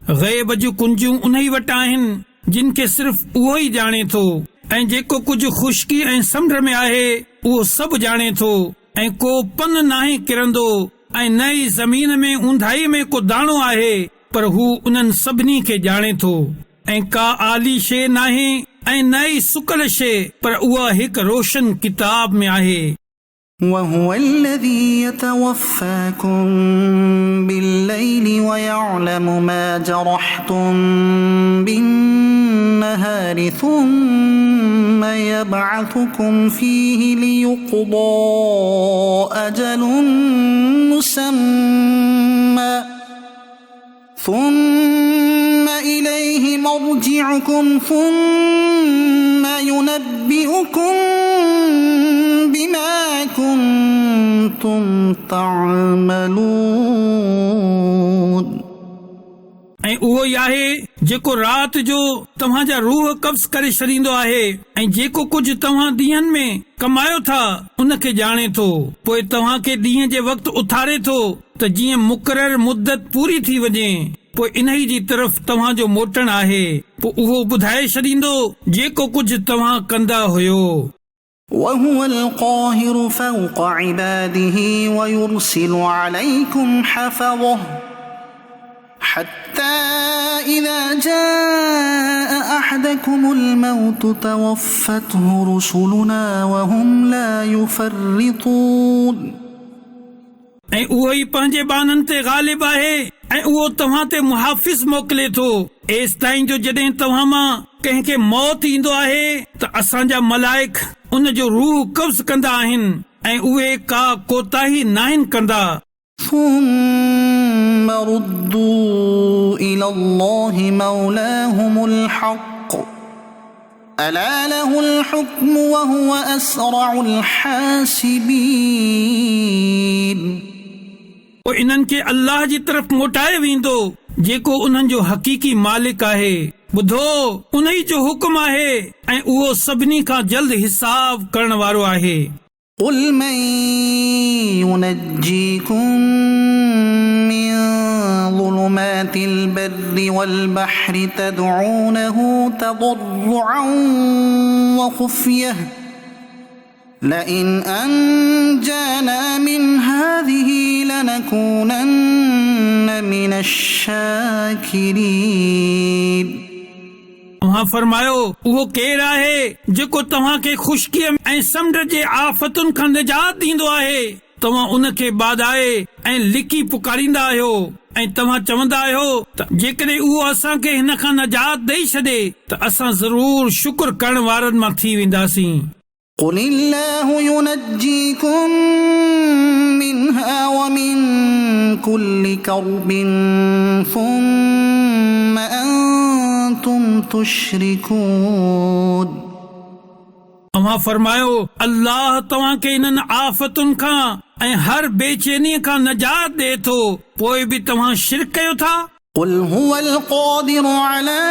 Speaker 2: ग़ैब जूं कुंजियूं उन ई वटि आहिनि जिन खे सिर्फ़ उहो ई ॼाणे थो ऐं जेको कुझु ख़ुश्की ऐं समुंड में आहे उहो सभु ॼाणे थो ऐं को पन नाहे किरंदो ऐं न ई ज़मीन में ऊंधाई में को दाणो आहे पर हू उन्हनि सभिनी खे ॼाणे थो ऐं का आली शइ नाहे ऐं न ई सुकल शइ पर उहा हिकु रोशन किताब में आहे.
Speaker 1: وهو الذي يتوفاكم بالليل ويعلم ما جرحتم بالنهار ثم يبعثكم فيه ليقضى أجل مسمى ثم إليه مرجعكم ثم ينبئكم بما كنتم تعملون.
Speaker 2: ऐं उहो ई आहे जेको राति जो तव्हांजा रूह कब्ज़ करे छॾींदो आहे ऐं जेको कुझु तव्हां ॾींहंनि में कमायो था उन खे ॼाणे थो पोइ तव्हां खे ॾींहं जे वक़्तु उथारे थो त जीअं मुक़ररु मुद्दत पूरी थी वञे पोइ इन ई जी तरफ़ तव्हांजो मोटण आहे पोइ उहो ॿुधाए छॾींदो जेको कुझु तव्हां कंदा हुयो.
Speaker 1: وهو القاهر فوق عباده ويرسل عليكم حفظه حتى إذا جاء أحدكم الموت توفته رسلنا وهم لا يفرطون.
Speaker 2: ऐं उहो ई पंहिंजे बाननि ते ग़ालिब आहे ऐं उहो तव्हां ते मुहाफ़िज़ मोकिले थो एसि ताईं जो जॾहिं तव्हां मां कंहिंखे मौत ईंदो आहे त असांजा मलाइक उन जो रूह कब्ज़ कंदा आहिनि ऐं उहे का कोताही नाहिनि कंदा.
Speaker 1: ثم ردوا إلى الله مولاهم الحق ألا له الحكم وهو أسرع الحاسبين.
Speaker 2: पोइ इन्हनि खे अल्लाह जी तरफ़ मोटाए वेंदो जेको उन्हनि जो हक़ीक़ी मालिक आहे. ॿुधो उन ई जो हुकुम आहे ऐं उहो सभिनी खां जल्द हिसाब करण वारो आहे.
Speaker 1: قل من ينجيكم من ظلمات البر والبحر تدعونه تضرعا وخفية لئن أنجانا من هذه لنكونن من الشاكرين.
Speaker 2: तव्हां फरमायो उहो केरु आहे जेको तव्हां खे ख़ुश्कीअ ऐं समुंड जे आफ़तुनि खां निजात ॾींदो आहे. तव्हां उन खे बादाए ऐं लिकी पुकारींदा आहियो ऐं तव्हां चवंदा आहियो त जेकॾहिं उहो असां खे हिन खां निजात ॾेई छॾे त असां ज़रूर शुक्र करण वारनि मां थी वेंदासीं.
Speaker 1: قل الله ينجيكم منها ومن كل كرب ثم تشركون
Speaker 2: अवां फरमायो अल्लाह तव्हां खे इन्हनि आफ़तुनि खां ऐं हर बेचैनीअ खां नजात ॾे थो, पोइ बि तव्हां शिरक कयो था।
Speaker 1: قل هو القادر على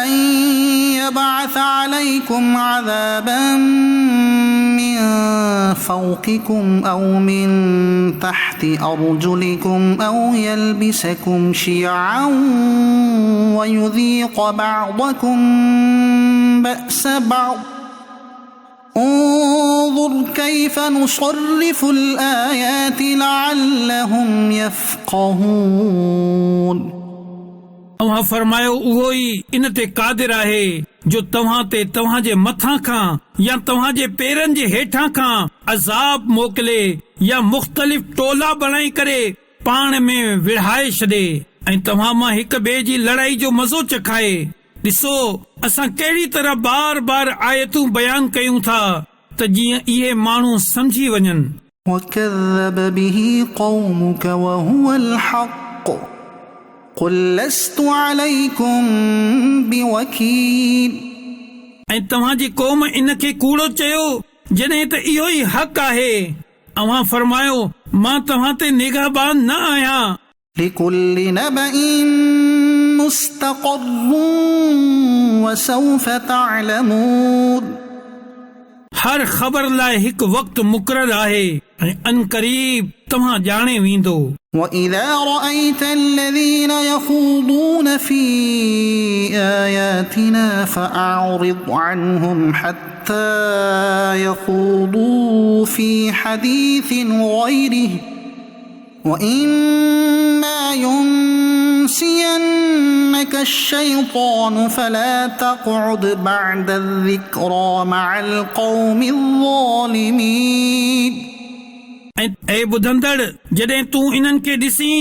Speaker 1: أن يبعث عليكم عذابا من فوقكم أو من تحت أرجلكم أو يلبسكم شيعا ويذيق بعضكم بأس بعض انظر كيف نصرف الآيات لعلهم يفقهون
Speaker 2: अवां फरमायो उहो ई इन ते क़ादिर आहे जो तव्हां ते तव्हां जे मथां खां या तव्हां जे पेरनि जे हेठां खां अज़ाब मोकिले या मुख़्तलिफ़ टोला बणाए करे पाण में विढ़ाए छॾे ऐं तव्हां मां हिक ॿिए जी लड़ाई जो मज़ो चखाए। ॾिसो असां कहिड़ी तरह बार बार आयतूं बयान कयूं था त जीअं इहे माण्हू समझी वञनि।
Speaker 1: وكذب به قومك وهو الحق قل لست عليكم بوكيل
Speaker 2: ऐं तव्हां जी क़ौम इन खे कूड़ो चयो जॾहिं त इहो ई हक़ आहे। अवां फरमायो मां तव्हां ते निगहबान न आहियां।
Speaker 1: لكل نبأ مستقر وسوف تعلمون
Speaker 2: हर ख़बर लाइ हिकु वक़्तु मुक़ररु आहे ऐं अनक़रीब तव्हां ॼाणे वेंदो।
Speaker 1: وإذا رأيت الذين يخوضون في آياتنا فأعرض عنهم حتى يخوضوا في حديث غيره وإما ينسينك الشيطان فلا تقعد بعد الذكرى مع القوم الظالمين
Speaker 2: ऐं ॿुधंदड़ जॾहिं तूं इन्हनि खे ॾिसी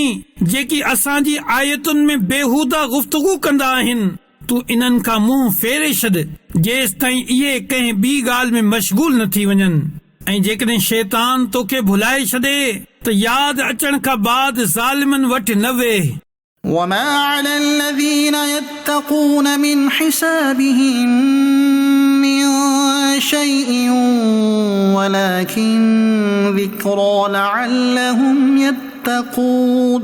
Speaker 2: जेकी असांजी आयतुनि में बेहूदा गुफ़्तगू कंदा आहिनि तूं इन्हनि खां मुंहुं फेरे छॾ जेसि ताईं इहे कंहिं ॿी ॻाल्हि में मशगूल न थी वञनि। ऐं जेकॾहिं शैतान तोखे भुलाए छॾे त यादि अचण खां बाद ज़ालिमनि वटि न वेह।
Speaker 1: وما على الذين يتقون من حسابهم من شيء ولكن ذكرى لعلهم يتقون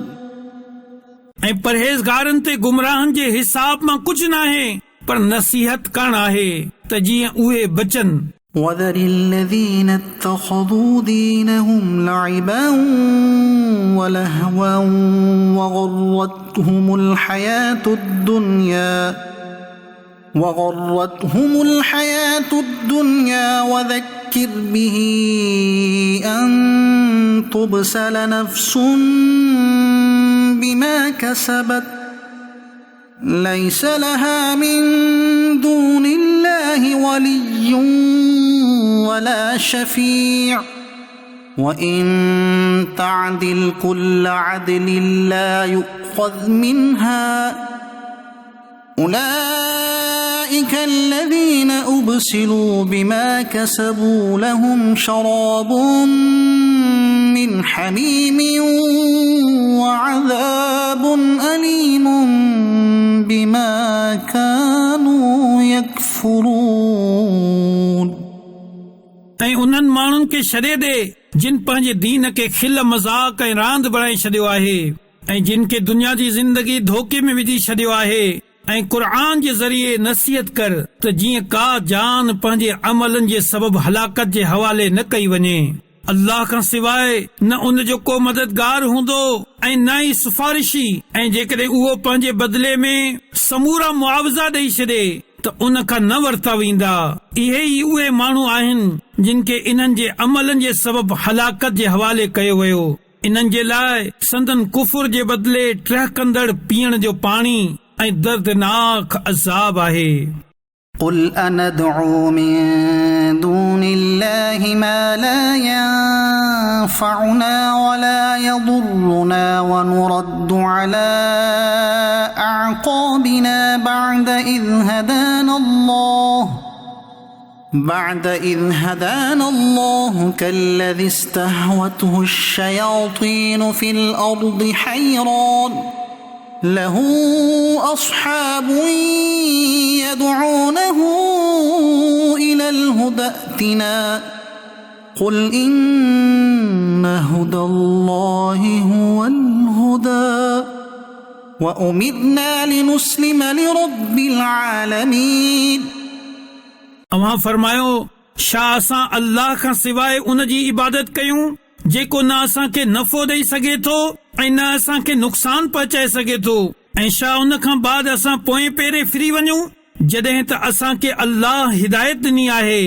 Speaker 2: ऐं परहेज़गारनि ते गुमराहनि जे हिसाब मां कुझु न आहे पर नसीहत करण आहे त जीअं उहे बचनि।
Speaker 1: وذر الذين اتخذوا دينهم لعبا ولهوا وغرتهم الحياة الدنيا وذكر به أن تبسل نفس بما كسبت ليس لها من دون الله ولي ولا شفيع وإن تعدل كل عدل لا يؤخذ منها أولئك الذين أبسلوا بما كسبوا لهم شراب من حميم وعذاب أليم بما كانوا يكفرون
Speaker 2: ऐं उन्हनि माण्हुनि खे छॾे ॾे जिन पंहिंजे दीन खे खिल मज़ाक ऐं रांद बणाए छॾियो आहे ऐं जिन खे दुनिया जी ज़िंदगी धोखे में विझी छॾियो आहे ऐं क़ुर जे ज़रिए नसीहत कर त जीअं का जान पंहिंजे अमलनि जे सबबु हलाकत जे हवाले न कई वञे। अल्लाह खां सवाइ न उन जो को मददगार हूंदो ऐं न ई सिफारिशी ऐं जेकॾहिं उहो पंहिंजे बदिले में समूरा मुआवज़ा ॾेई छॾे त उन खां न वरिता वेंदा। इहे ई उहे माण्हू आहिनि जिन खे इन्हनि जे अमलनि जे सबबु हलाकत जे हवाले कयो वियो। इन्हनि जे लाइ संदन कुफुर जे बदिले टहिकंदड़ पीअण जो पाणी ऐं दर्दनाक अज़ाब आहे।
Speaker 1: قل أندعو من دون الله ما لا ينفعنا ولا يضرنا ونرد على أعقابنا بعد إذ هدانا الله كالذي استهوته الشياطين في الأرض له أصحاب يدعونه إلى الهدى ائتنا قل إن هدى الله هو الهدى وأمرنا لنسلم لرب العالمين.
Speaker 2: अवां फरमायो छा असां अल्लाह खां सवाइ उन जी इबादत कयूं जेको न असांखे नफ़ो ॾेई सघे थो ऐं न असांखे नुक़सान पहुचाए सघे थो, ऐं छा उन खां बाद असां पोएं पहिरें फिरी वञूं जॾहिं त असांखे अल्लाह हिदायत ॾिनी आहे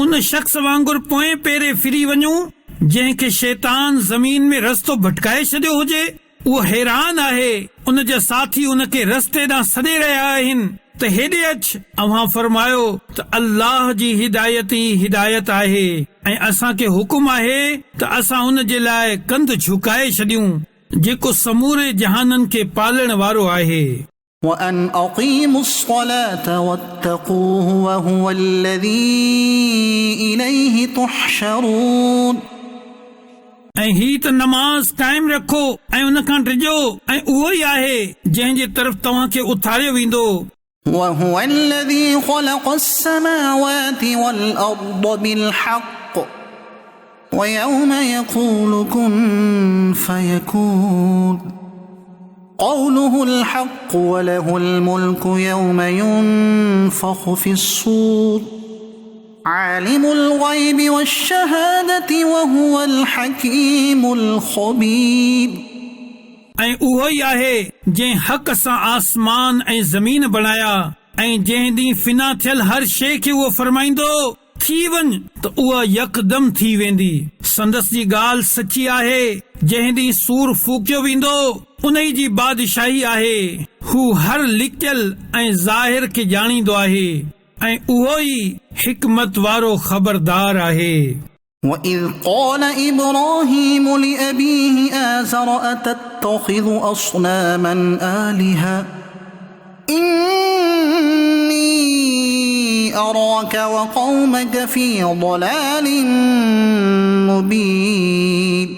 Speaker 2: उन शख़्स वांगुरु पोएं पहिरें फिरी वञूं जंहिंखे शैतान ज़मीन में रस्तो भटकाए छॾियो हुजे। उहो हैरान आहे, उन जा साथी उनखे रस्ते ॾांहुं सॾे रहिया आहिनि त हेॾे अच। अव्हां फरमायो त अल्लाह जी हिदायत ई हिदायत आहे ऐं असांखे हुकुम आहे त असां उन जे लाइ कंध झुकाए छॾियूं जेको समूरे जहाननि खे पालण वारो आहे।
Speaker 1: وأن أقيموا الصلاة واتقوه وهو الذي إليه تحشرون.
Speaker 2: ऐं ही त नमाज़ कायम रखो ऐं उन खां डिॼो ऐं उहो ई आहे जंहिं जे तरफ़ तव्हांखे उथारियो वेंदो।
Speaker 1: وهو الذي خلق السماوات والأرض بالحق ويوم يقول كن فيكون قوله الحق وله الملك يوم ينفخ في الصور عالم الغيب والشهادة وهو الحكيم الخبير.
Speaker 2: ऐं उहो ई आहे जंहिं हक़ सां आसमान ऐं ज़मीन बणाया ऐं जंहिं ॾींहुं फिना थियल हर शइ खे उहो फरमाईंदो थी वञ त उहा यकदम थी वेंदी। संदसि जी ॻाल्हि सची आहे। जंहिं ॾींहुं सूर फूकियो वेंदो उन जी बादशाही आहे। हू हर लिकियल ऐं ज़ाहिर खे ॼाणींदो आहे ऐं उहो ई हिकमत वारो ख़बरदार आहे।
Speaker 1: وَإِذْ قَالَ إِبْرَاهِيمُ لِأَبِيهِ آزَرَ أَتَتَّخِذُ أَصْنَامًا آلِهَةً إِنِّي أَرَاكَ وَقَوْمَكَ فِي ضَلَالٍ مُبِينٍ.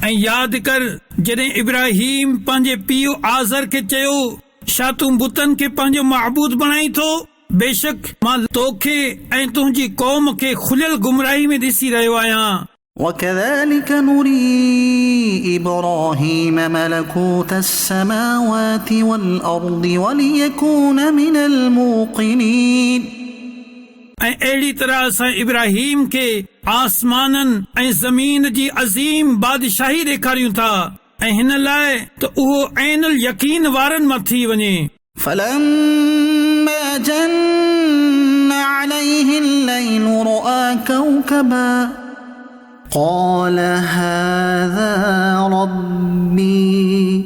Speaker 2: ऐं यादि कर जॾहिं इब्राहिम पंहिंजे पीउ आज़र खे चयो छा तूं बुतनि खे पंहिंजो महबूद बणाई थो? बेशक मां तोखे ऐं तुंहिंजी क़ौम खे खुलियल गुमराही में ॾिसी रहियो आहियां।
Speaker 1: وَكَذَلِكَ نُرِي إِبْرَاهِيمَ مَلَكُوتَ السَّمَاوَاتِ وَالْأَرْضِ وَلِيَكُونَ مِنَ الْمُوقِنِينَ. ऐं अहिड़ी तरह असां इब्राहिम खे आसमाननि ऐं ज़मीन जी अज़ीम बादशाही ॾेखारियूं था ऐं हिन लाइ त उहो ऐनल यकीन वारनि मां थी वञे। فلما جن عليه الليل رأى كوكبا قال هذا ربي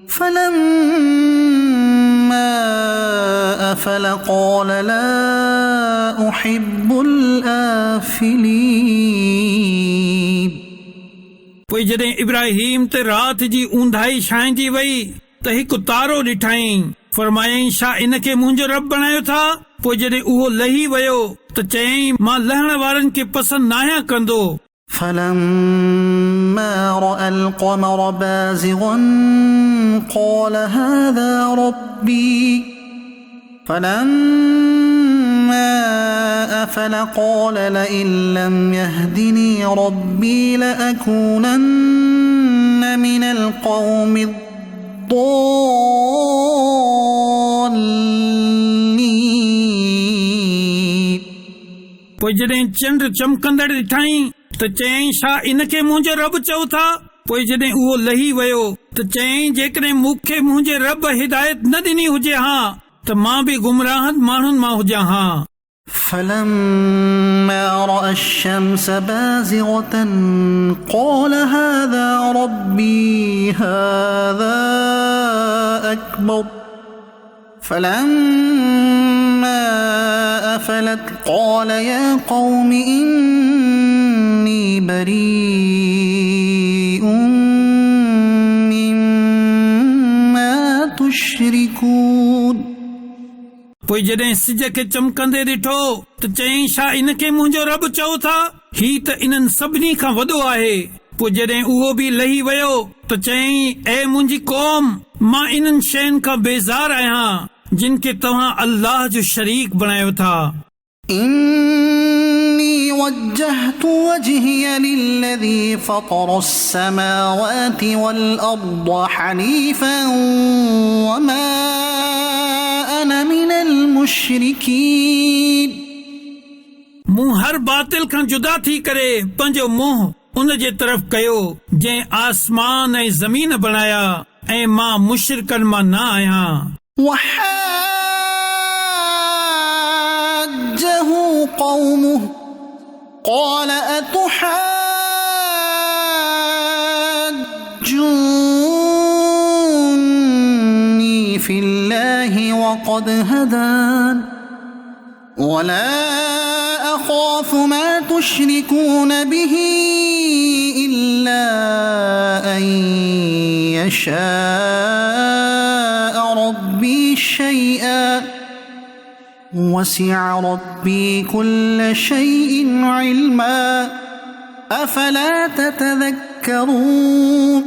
Speaker 1: فلما أفل قال لا أحب الآفلين.
Speaker 2: पोइ जॾहिं इब्राहिम ते राति जी ऊंधाई छांइजी वई त हिकु तारो ॾिठाई फरमायई छा इनखे मुंहिंजो रब बणायो था? पोइ जॾहिं उहो लही वियो त चयईं मां लहण वारनि खे पसंदि नाहियां कंदो।
Speaker 1: فلما رأى القمر بازغا قال هذا ربي فلما أفل قال لئن لم يهدني ربي لأكونن من القوم الضالين.
Speaker 2: पोइ जॾहिं चंड चमकंदड़ ॾिठाई त चयईं छा इनखे मुंहिंजो रब चओ था? पोइ जॾहिं उहो लही वियो त चयईं जेकॾहिं मूंखे मुंहिंजे रब हिदायत न ॾिनी हुजे हा त मां बि गुमराहनि माण्हुनि मां हुजां हा।
Speaker 1: فلما رأى الشمس بازغة قال هذا ربي هذا أكبر فلما أفلت قال يا قوم إني بريء مما تشركون.
Speaker 2: पोइ जॾहिं सिज खे चमकंदे ॾिठो त चयईं छा इनखे मुंहिंजो रब चओ था? ही त इन्हनि सभिनी खां वॾो आहे। पोइ जॾहिं उहो बि लही वियो त चयईं ऐ मुंहिंजी क़ौम मां इन्हनि शयुनि खां बेज़ार आहियां जिन खे तव्हां अल्लाह जो शरीक बणायो था।
Speaker 1: إني وجهت وجهي للذي فطر السماوات والأرض حنيفا وما أنا من المشركين
Speaker 2: मूं हर बातिल खां जुदा थी करे पंहिंजो मुंहुं उन जे तरफ़ कयो जंहिं आसमान ऐं ज़मीन बणाया ऐं मां मुशरिकनि मां न आहियां।
Speaker 1: وحاجه قومه قال أتحاجوني في الله وقد هدان ولا أخاف ما تشركون به إلا أن يشاء ربي شيئا وسع ربي كل شيء علما أفلا تتذكرون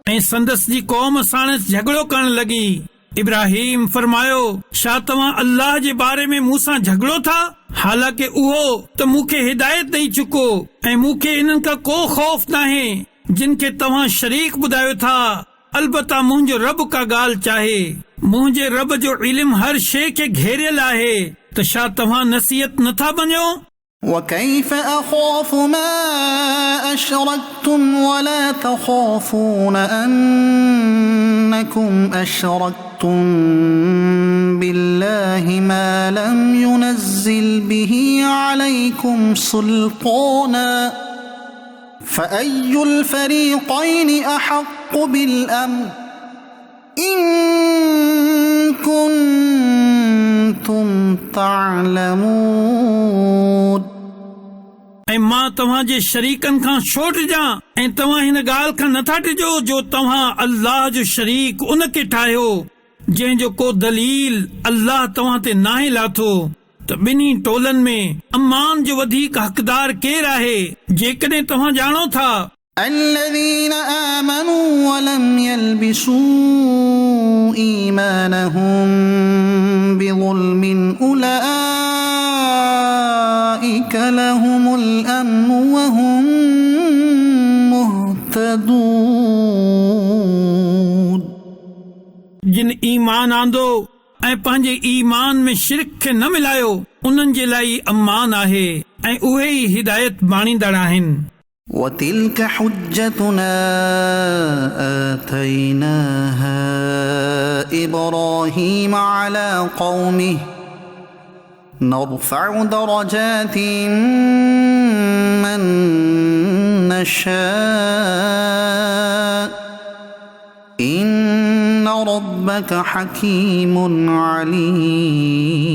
Speaker 2: ऐं संदसि जी क़ौम साणसि झगड़ो करण लॻी। इब्राहिम फरमायो, छा तव्हां अल्लाह जे बारे में मूंसां झगड़ो था, हालांकि उहो त मूंखे हिदायत ॾेई चुको ऐं मूंखे इन्हनि खां को ख़ौफ़ नाहे जिन खे तव्हां शरीक ॿुधायो था। अलबत्ता मुंहिंजो रब का ॻाल्हि चाहे, मुंहिंजे रब जो इल्म हर शइ खे घेरियल आहे, त छा तव्हां नसीहत नथा बणियो।
Speaker 1: وكيف أخاف ما أشركتم ولا تخافون أنكم أشركتم بالله ما لم ينزل به عليكم سلطانا فأي الفريقين أحق بالأمن إن كنتم تعلمون
Speaker 2: ऐं मां तव्हां जे शरीकनि खां छो टिजां ऐं तव्हां हिन ॻाल्हि खां नथा टिजो जो तव्हां अल्लाह जो शरीक उन खे ठाहियो जंहिंजो को दलील अल्लाह तव्हां ते नाहे लाथो। त ॿिन्ही टोलनि में अमान जो वधीक हक़दार केरु आहे जेकॾहिं तव्हां ॼाणो था।
Speaker 1: الذين آمنوا ولم يلبسوا إيمانهم بظلم أولئك لهم الأمن وهم مهتدون
Speaker 2: जिन ईमान आंदो ऐं पंहिंजे ईमान में शिरक खे न मिलायो उन्हनि जे लाइ अमान आहे ऐं उहे ई हिदायत बाणींदड़ आहिनि।
Speaker 1: وتلك حجتنا آتيناها إبراهيم على قومه نرفع درجات من نشاء إن ربك حكيم عليم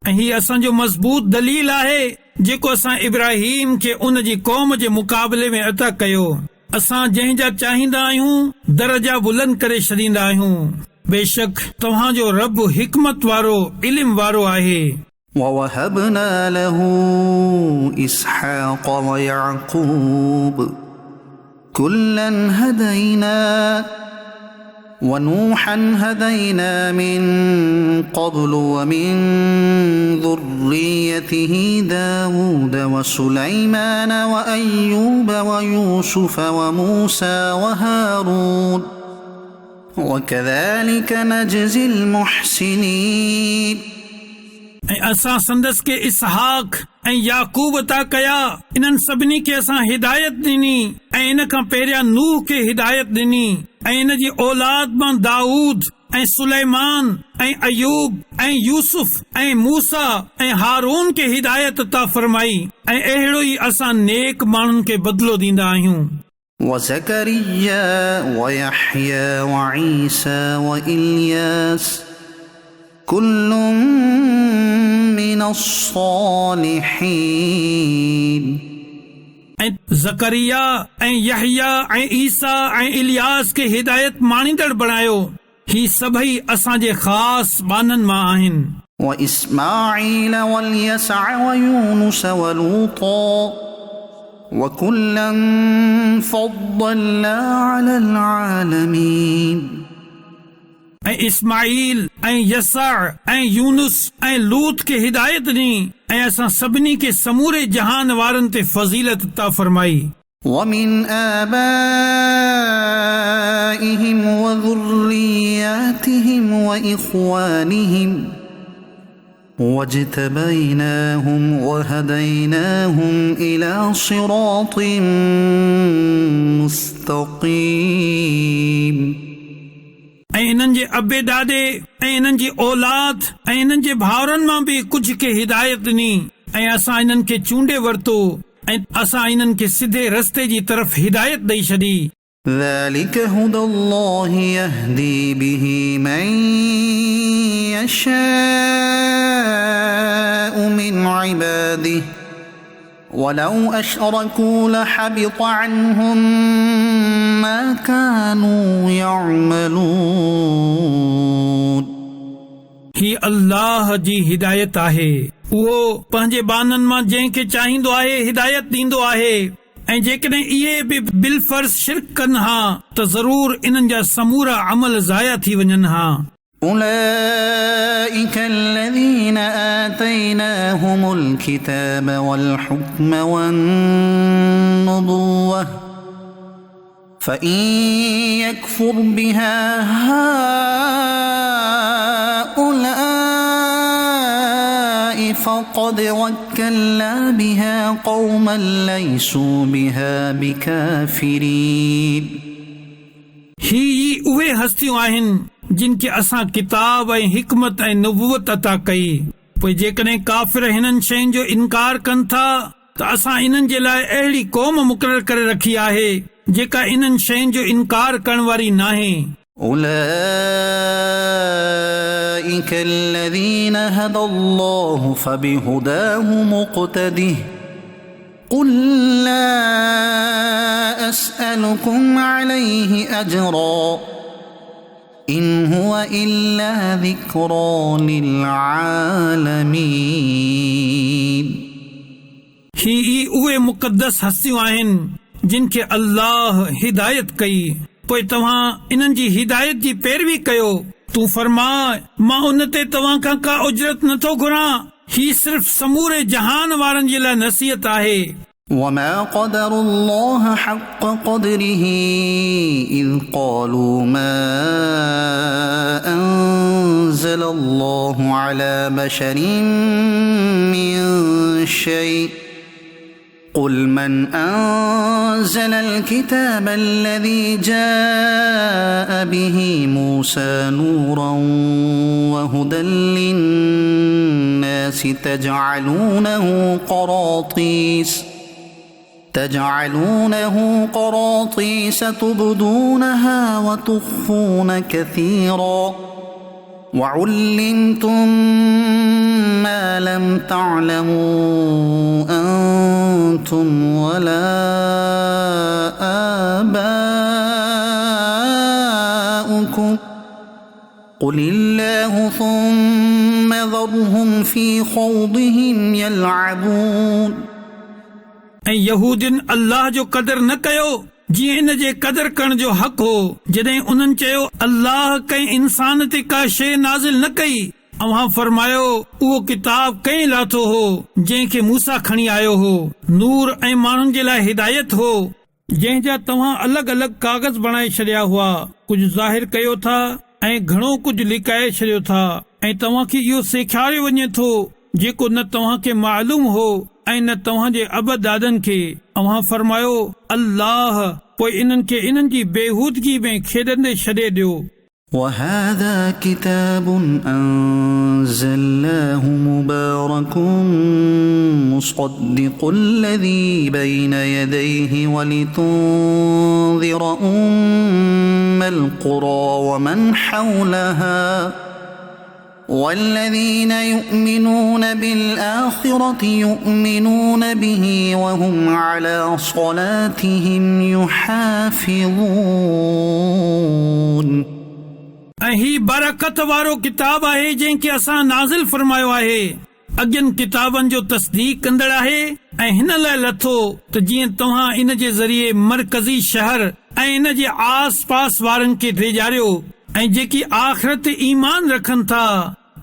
Speaker 2: ऐं हीअ असांजो मज़बूत दलील आहे जेको असां इब्राहिम खे उन जी क़ौम जे मुक़ाबले में अता कयो। असां जंहिंजा चाहींदा आहियूं दरजा बुलंद करे छॾींदा आहियूं। बेशक तव्हांजो रब हिकमत वारो इल्म वारो आहे।
Speaker 1: ووهبنا له إسحاق ويعقوب كلا هدينا ونوحا هدينا من قبل ومن ذريته داود وسليمان وأيوب ويوسف وموسى وهارون وكذلك نجزي المحسنين
Speaker 2: ऐं असां संदसि खे इसहाक ऐं याकूब अता कया। इन्हनि सभिनी खे असां हिदायत ॾिनी ऐं इन खां पहिरियां नूह खे हिदायत ॾिनी ऐं इन जी औलाद मां दाऊद ऐं सुलेमान ऐं अयूब ऐं यूसुफ ऐं मूसा ऐं हारून खे हिदायत अता फरमाई ऐं अहिड़ो ई असां नेक माण्हुनि खे बदिलो ॾींदा आहियूं।
Speaker 1: وزكريا ويحيى وعيسى وإلياس كل من الصالحين
Speaker 2: ऐं ज़करिया ऐं यहया ऐं ईसा ऐं इलियास खे हिदायत माणींदड़ बणायो। ही सभई असांजे ख़ासि बाननि मां आहिनि।
Speaker 1: وإسماعيل واليسع ويونس ولوطا وكلا فضلنا على العالمين
Speaker 2: ऐं इस्माइल ऐं यसा ऐं यूनुस ऐं लूत खे हिदायत ॾिनी ऐं असां सभिनी खे समूरे जहान वारनि ते फज़ीलत अता फरमाई
Speaker 1: ومن آبائهم وذرياتهم وإخوانهم واجتبيناهم وهديناهم إلى صراط مستقيم
Speaker 2: ऐं इन्हनि जे अबे ॾाॾे ऐं इन्हनि जी औलाद ऐं इन्हनि जे भाउरनि मां बि कुझु खे हिदायत ॾिनी ऐं असां इन्हनि खे चूंडे वरितो ऐं असां इन्हनि खे सिधे रस्ते जी तरफ़ हिदायत ॾेई छॾी
Speaker 1: ذلك هدى الله يهدي به من يشاء من عباده ولو أشركوا لحبط عنهم ما كانوا يعملون
Speaker 2: ही अल्लाह जी हिदायत आहे उहो पंहिंजे बाननि मां जंहिंखे चाहींदो आहे हिदायत ॾींदो आहे ऐं जेकॾहिं इहे बि बिलफर्ज़ शिरक कनि हा त ज़रूर इन्हनि जा समूरा अमल ज़ाया थी वञनि हा
Speaker 1: أولئك الذين آتيناهم الكتاب والحكم والنبوة فإن يكفر بها هؤلاء فقد وكلنا بها قوما ليسوا بها بكافرين
Speaker 2: ही उहे हस्तियूं आहिनि जिन खे असां किताब ऐं हिकमत ऐं नबूवत अता कई पोइ जेकॾहिं काफ़िर हिननि शयुनि जो इनकार कनि था त असां इन्हनि जे लाइ अहिड़ी क़ौम मुक़ररु करे रखी आहे जेका इन्हनि शयुनि जो इनकार करण वारी नाहे
Speaker 1: أولئك الذين هدى الله فبهداه مقتده قل لا أسألكم عليه أجرا إن هو إلا ذكرى للعالمين
Speaker 2: ही उहे मुक़द्दस हस्तियूं आहिनि जिन खे अल्लाह हिदायत कई पोइ तव्हां इन्हनि जी हिदायत जी पैरवी कयो तूं फरमा मां उन ते तव्हां खां का उजरत नथो घुरां ही सिर्फ़ समूरे जहान वारनि जे लाइ नसीहत आहे
Speaker 1: وما قدر الله حق قدره إذ قالوا ما أنزل الله على بشر من شيء قل من أنزل الكتاب الذي جاء به موسى نورا وهدى للناس تجعلونه قراطيس تبدونها وتخفون كثيرا وعلمتم ما لم تعلموا أنتم ولا آباؤكم قل الله ثم ذرهم في خوضهم يلعبون
Speaker 2: ऐं यहूदियुनि अल्लाह जो क़दर न कयो जीअं इन जे क़दर करण जो हक़ हो जॾहिं उन्हनि चयो अल्लाह कंहिं इंसान ते का शइ नाज़िल न कई अव्हां फरमायो उहो किताब कंहिं लाथो हो जंहिंखे मूसा खणी आयो हो नूर ऐं माण्हुनि जे लाइ हिदायत हो जंहिंजा तव्हां अलॻि अलॻि कागज़ बणाए छॾिया हुआ कुझु ज़ाहिर कयो था ऐं घणो कुझु लिकाए छॾियो था ऐं तव्हां खे इहो सेखारियो वञे थो जेको न तव्हां खे मालूम हो ऐं न तव्हां जे अब दादनि खे अव्हां फरमायो अल्लाह पोइ इन्हनि खे इन्हनि जी बेहूदगी में खेॾंदे छॾे ॾियो
Speaker 1: وهذا كتاب أنزلناه مبارك مصدق الذي بين يديه ولتنذر القرى ومن حولها والذين يؤمنون بالآخرة يؤمنون به وهم على صلاتهم يحافظون
Speaker 2: ऐं ही बरकत वारो किताब आहे जंहिंखे असां नाज़िल फरमायो आहे अॻियनि किताबनि जो तस्दीक कंदड़ आहे ऐं हिन लाइ लथो त जीअं तव्हां इन जे ज़रिए मरकज़ी शहर ऐं इन जे आस पास वारनि खे ड्रेजारियो ऐं जेकी आख़िरत ईमान रखनि था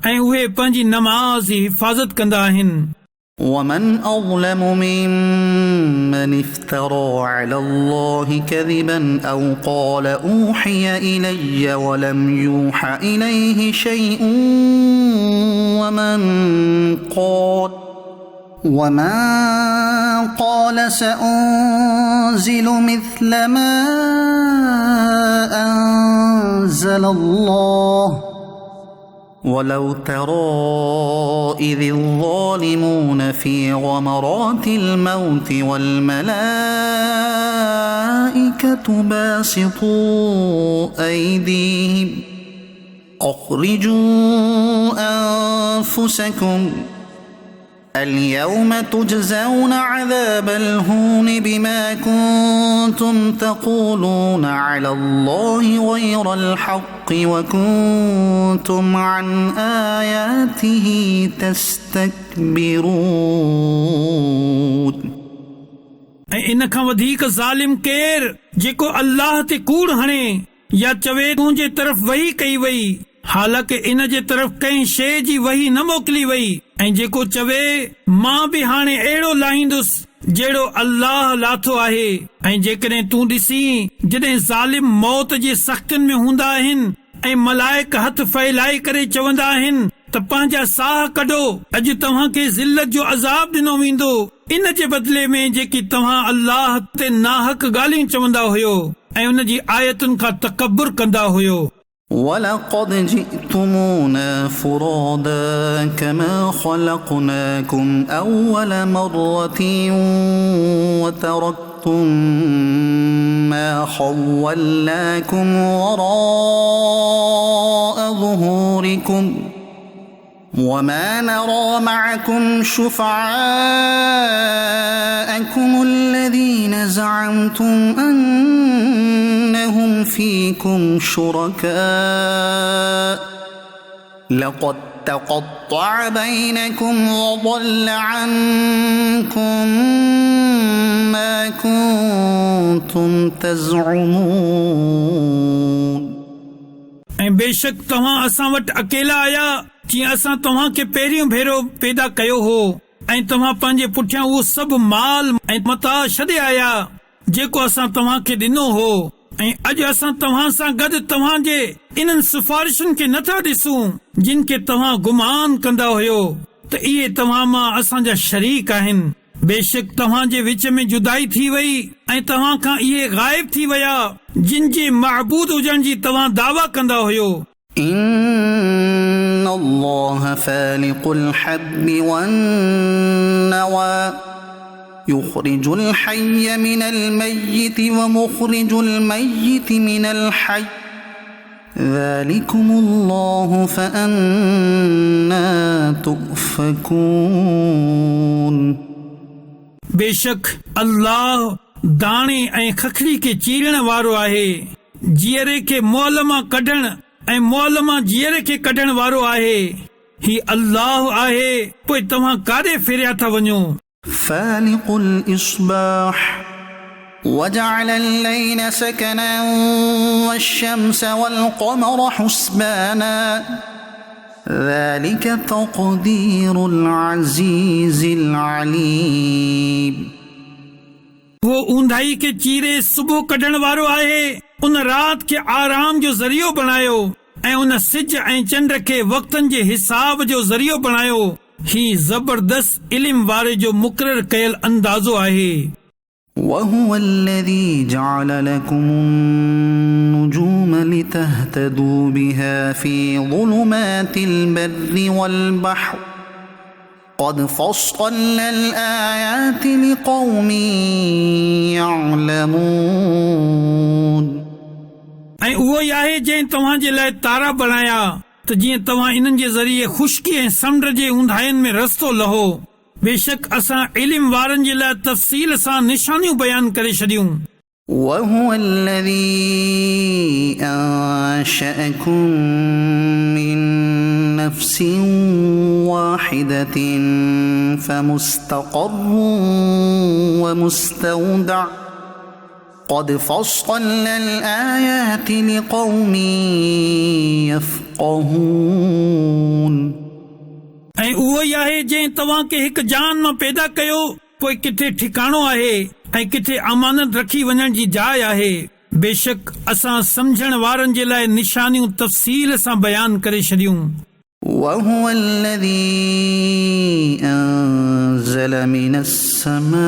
Speaker 2: ऐं उहे पंहिंजी नमाज़ जी हिफ़ाज़त कंदा आहिनि।
Speaker 1: ومن أظلم ممن افترى على الله كذبا أو قال أوحي إلي ولم يوح إليه شيء ومن قال سأنزل مثل ما أنزل الله ولو ترى إذ الظالمون في غمرات الموت والملائكة باسطوا أيديهم أخرجوا أنفسكم اليوم تجزون عذاب الهون بما كنتم تقولون على الله غير الحق وكنتم عن آياته تستكبرون
Speaker 2: इन खां वधीक ज़ालिम केर जेको अल्लाह ते कूड़ हणे या चवे तुंहिंजे तरफ़ वही कई वई हालांकि इन जे तरफ़ कंहिं शइ जी वही न मोकिली वई ऐं जेको चवे मां बि हाणे अहिड़ो लाहींदुसि जहिड़ो अल्लाह लाथो आहे ऐं जेकॾहिं तूं ॾिसी जॾहिं ज़ालिम मौत जे सख़्तियुनि में हूंदा आहिनि ऐं मलाइक हथ फहिलाए करे चवंदा आहिनि त पंहिंजा साह कढो अॼु तव्हां खे ज़िल्लत जो अज़ाब ॾिनो वेंदो इन जे बदिले में जेकी तव्हां अल्लाह ते नाहक ॻाल्हियूं चवंदा हुयो ऐं उन जी आयतुनि खां तकब्बुर कंदा हुयो।
Speaker 1: ولقد جئتمونا فرادا كما خلقناكم أول مرة وتركتم ما خولناكم وراء ظهوركم وما نرى معكم شفعاءكم الذين زعمتم أنهم فيكم شركاء لقد تقطع بينكم وضل عنكم ما كنتم تزعمون
Speaker 2: ऐं बेशक तव्हां असां वटि अकेला आया जीअं असां तव्हां खे पहिरियों भेरो पैदा कयो हो ऐं तव्हां पंहिंजे पुठियां उहो सभु माल ऐं मता छॾे आया जेको असां तव्हां खे ॾिनो हो ऐं अॼु असां तव्हां सां गॾु तव्हां जे इन्हनि सिफारिशुनि खे नथा ॾिसूं जिन खे तव्हां गुमान कंदा हुयो त इहे तव्हां मां असांजा शरीक आहिनि। बेशक तव्हां जे विच में जुदाई थी वई ऐं तव्हां खां इहे गायब थी विया जिन जे महबूद हुजण जी तव्हां दावा कंदा हुयो।
Speaker 1: إن الله فالق الحب والنوى يخرج الحي من الميت ومخرج الميت من الحي ذلكم الله فأنا تؤفكون
Speaker 2: बेशक अल्लाह दाणे ऐं खखड़ी खे चीरण वारो आहे जीअरे खे मोल मां कढण ऐं मोल मां जीअरे खे कढण वारो आहे ही अल्लाह आहे पोइ तव्हां काॾे फिरिया था वञो।
Speaker 1: فالق الإصباح وجعل الليل سكنا والشمس والقمر حسبانا ذلك تقدير العزيز العليم
Speaker 2: वो ऊंधाई खे चीरे सुबुह कढण वारो आहे उन रात खे आराम जो ज़रियो बणायो ऐं उन सिज ऐं चंड खे वक़्तनि जे हिसाब जो ज़रियो बणायो ही ज़बरदस्त इल्म वारे जो मुक़रर कयल अंदाज़ो आहे।
Speaker 1: وهو الذي جعل لكم النجوم لتهتدوا بها في ظلمات البر والبحر قد فصلنا الآيات لقوم يعلمون
Speaker 2: ऐं उहो ई आहे जंहिं तव्हां जे लाइ तारा बणाया त जीअं तव्हां इन्हनि जे ज़रिए ख़ुश्की ऐं समुंड जे ऊंधाइनि में रस्तो लहो। बेशक असां इल्म वारनि जे लाइ तफ़सील सां निशानियूं बयान करे छॾियूं।
Speaker 1: وهو الذي أنشأكم من نفس واحدة فمستقر ومستودع قد فصلنا الآيات لقوم يفقهون
Speaker 2: ऐं उहो ई आहे जंहिं तव्हां खे हिकु जान मां पैदा कयो पोइ किथे ठिकाणो आहे ऐं किथे अमानत रखी वञण जी जाइ आहे बेशक असां सम्झण वारनि जे लाइ निशानियूं तफ़सील सां बयान करे छॾियूं
Speaker 1: وهو الذي أنزل من السماء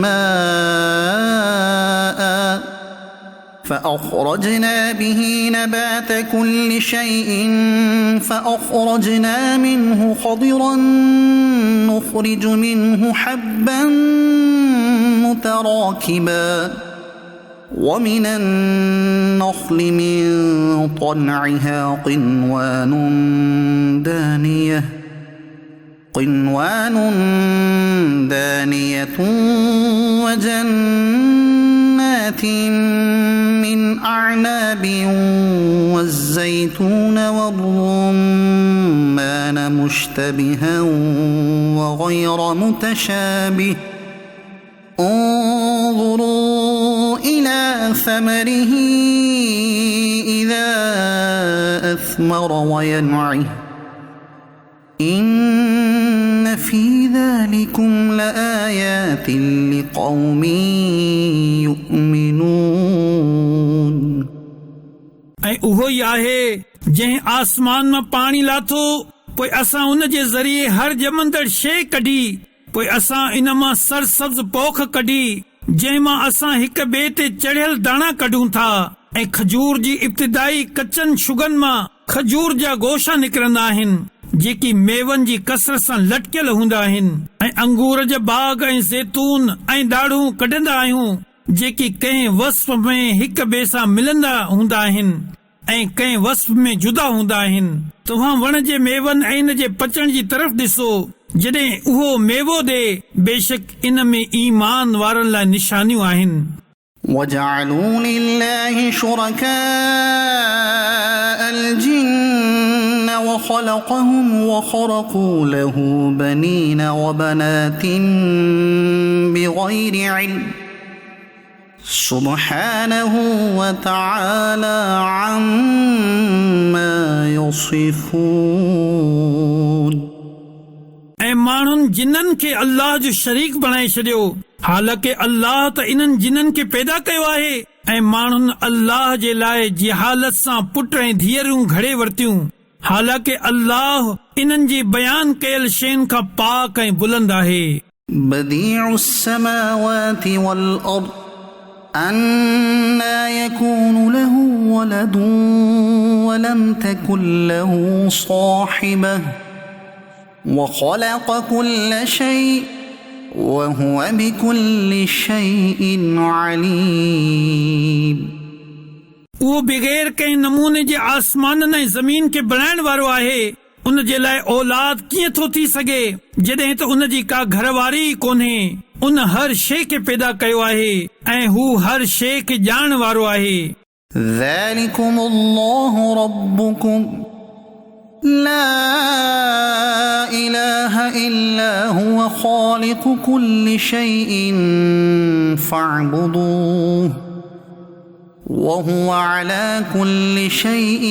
Speaker 1: ماء فأخرجنا به نبات كل شيء فأخرجنا منه خضرا نخرج منه حبا متراكبا ومن النخل من طلعها قنوان دانية وجنات من أعناب والزيتون والرمان مشتبها وغير متشابه انظروا إلى ثمره إذا أثمر وينعه إن في ذلكم لآيات لقوم يؤمنون
Speaker 2: ऐं उहो ई आहे जंहिं आसमान मां पाणी लाथो पोइ असां उन जे ज़रिए हर ॼमंदड़ शइ कढी पोइ असां इन मां सरसब्ज़ पोख कढी जंहिं मां असां हिक ॿिए ते चढ़ियल दाणा कढूं था ऐं खजूर जी इब्तिदाई कचनि शुगनि मां खजूर जा गोशा निकिरंदा आहिनि जेकी मेवनि जी कसरत सां लटकियल हूंदा आहिनि ऐं अंगूर जा बाग ऐं ज़ैतून ऐं ॾाढ़ूं कढंदा आहियूं जेकी कंहिं वस्फ़ में हिक ॿिए सां मिलंदा हूंदा आहिनि ऐं कंहिं वस्फ़ में जुदा हूंदा आहिनि तव्हां वण जे मेवनि ऐं इन जे पचण जी तरफ़ ॾिसो जॾहिं उहो मेवो ॾे बेशक इन में ईमान वारनि लाइ निशानियूं आहिनि
Speaker 1: وجعلوا لله شركاء الجن وخلقهم وخرقوا له بنين وبنات بغير علم سبحانه وتعالى عما يصفون
Speaker 2: ऐं माण्हुनि जिन्हनि खे अल्लाह जो शरीक बणाए छॾियो हालांकि अल्लाह त इन्हनि जिन्हनि खे पैदा कयो आहे ऐं माण्हुनि अल्लाह जे लाइ जिहालत सां पुट ऐं धीअरूं घड़े वरितियूं हालांकि अल्लाह इन्हनि जी बयान कयल शयुनि खां पाक ऐं बुलंद आहे
Speaker 1: بديع السماوات والأرض أنى يكون له ولد ولم تكن له صاحبة وخلق كل شيء وهو بكل شيء عليم
Speaker 2: उहो बग़ैर कंहिं नमूने जे आसमाननि ऐं ज़मीन खे बणाइण वारो आहे उन जे लाइ औलाद कीअं थो थी सघे जॾहिं त उन जी का घरवारी कोन्हे उन हर शइ खे पैदा कयो आहे ऐं हू हर शइ खे ॼाणण वारो आहे
Speaker 1: ذلكم الله ربكم لا إله إلا هو خالق كل شيء فاعبدوه وهو على كل شيء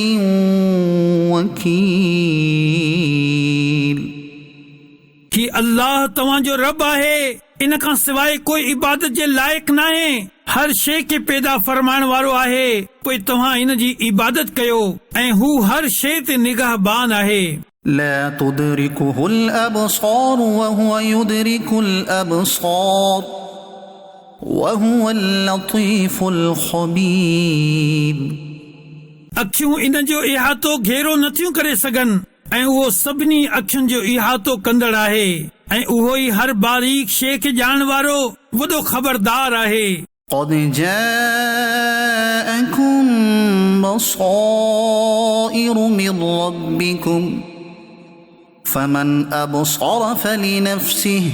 Speaker 1: وكيل
Speaker 2: कि अल्लाह तव्हांजो रब आहे इन खां सवाइ कोई इबादत जे लाइक़ नाहे हर शइ खे पैदा फरमाइण वारो आहे पोइ तव्हां इन जी इबादत कयो ऐं हू हर शइ ते निगाहबान आहे
Speaker 1: لا تدركه الأبصار وهو يدرك الأبصار وهو اللطيف الخبير
Speaker 2: अखियूं इन जो इहातो घेरो नथियूं करे सघनि ऐं उहो सभिनी अखियुनि जो इहातो कंदड़ आहे ऐं उहो ई हर बारीक शइ खे ॼाणण वारो वॾो ख़बरदार आहे
Speaker 1: قد جاءكم بصائر من ربكم فمن أبصر فلنفسه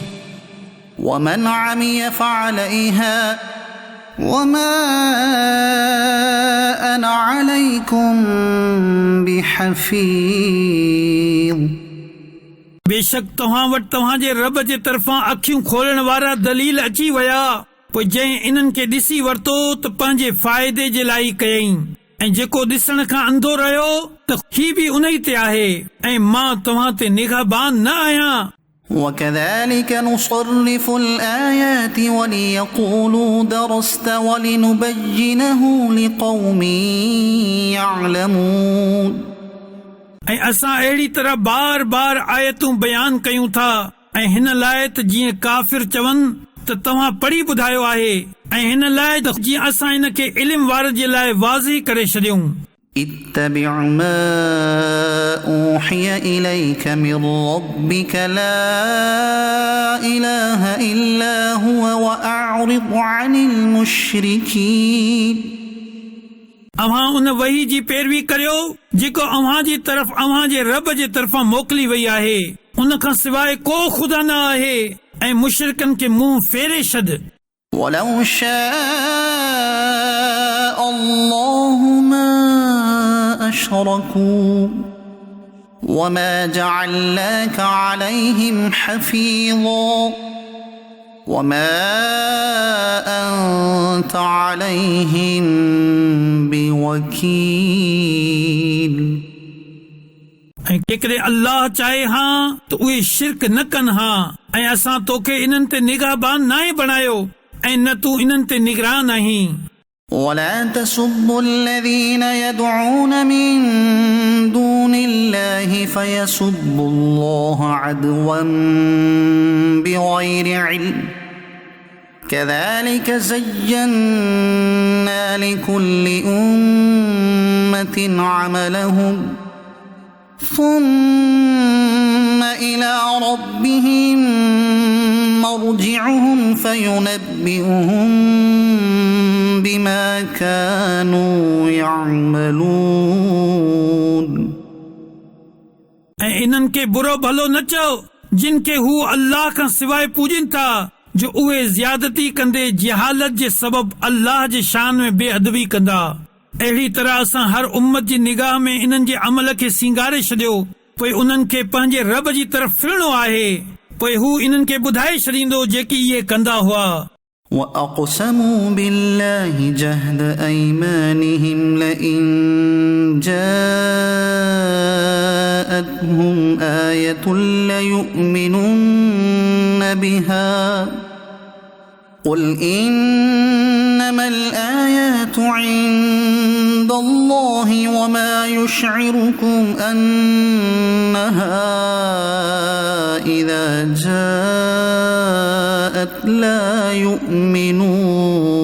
Speaker 1: ومن عمي فعليها وما أنا عليكم بحفيظ
Speaker 2: बेशक तव्हां वटि तव्हांजे रब जे तरफ़ां अखियूं खोलण वारा दलील अची विया, पोइ जंहिं इन्हनि खे ॾिसी वरितो त पंहिंजे फ़ाइदे जे लाइ कयईं, ऐं जेको ॾिसण खां अंधो रहियो त ही बि उन ई ते आहे, ऐं मां तव्हां ते निगहबान न आहियां।
Speaker 1: وكذلك نصرف الآيات وليقولوا درست ولنبينه لقوم يعلمون
Speaker 2: ऐं असां अहिड़ी तरह बार बार आयतूं बयान कयूं था, ऐं हिन लाइ त जीअं काफ़िर चवनि त तव्हां पढ़ी ॿुधायो आहे, ऐं हिन लाइ त जीअं असां हिन खे इल्म वार जे लाइ वाज़ी करे छॾियूं।
Speaker 1: اتبع ما أوحي إليك من ربك لا إله إلا هو وأعرض عن المشركين
Speaker 2: अव्हां उन वही जी पैरवी करियो जेको अव्हां जी तरफ़ अव्हां जे रब जे तरफ़ां मोकिली वई आहे, उन खां सवाइ को ख़ुदा न आहे, ऐं मुशरिकनि खे मुंहुं फेरे छॾ।
Speaker 1: ولو شاء الله ما أشركوا وما جعلناك عليهم حفيظا وما أنت عليهم بوكيل
Speaker 2: ऐं केकरे अल्लाह चाहे हा त उहे शिरक न कनि हा, ऐं असां तोखे इन्हनि ते निगहबान नाहे बणायो, ऐं न तूं इन्हनि ते निगरान आहीं।
Speaker 1: ولا تسبوا الذين يدعون من دون الله فيسبوا الله عدوا بغير علم كذلك زينا لكل أمة عملهم ثم إلى ربهم مرجعهم فينبئهم بما كانوا يعملون
Speaker 2: ऐं इन्हनि खे बुरो भलो न चओ जिन खे हू अल्लाह खां सवाइ पूॼनि था, जो उहे ज़्यादती कंदे जहालत जे सबब अल्लाह जे शान में बेअदबी कंदा। अहिड़ी तरह असां हर उम्मत जी निगाह में इन्हनि जे अमल खे सींगारे छॾियो, पोइ उन्हनि खे पंहिंजे रब जी तरफ़ फिरणो आहे, पोइ हू इन्हनि खे ॿुधाए छॾींदो जेकी इहे कंदा हुआ।
Speaker 1: وأقسموا بالله جهد أيمانهم لئن جاءتهم آية ليؤمنن بها قل إنما الآيات عند الله وما يشعركم أنها إذا جاءت لا يؤمنون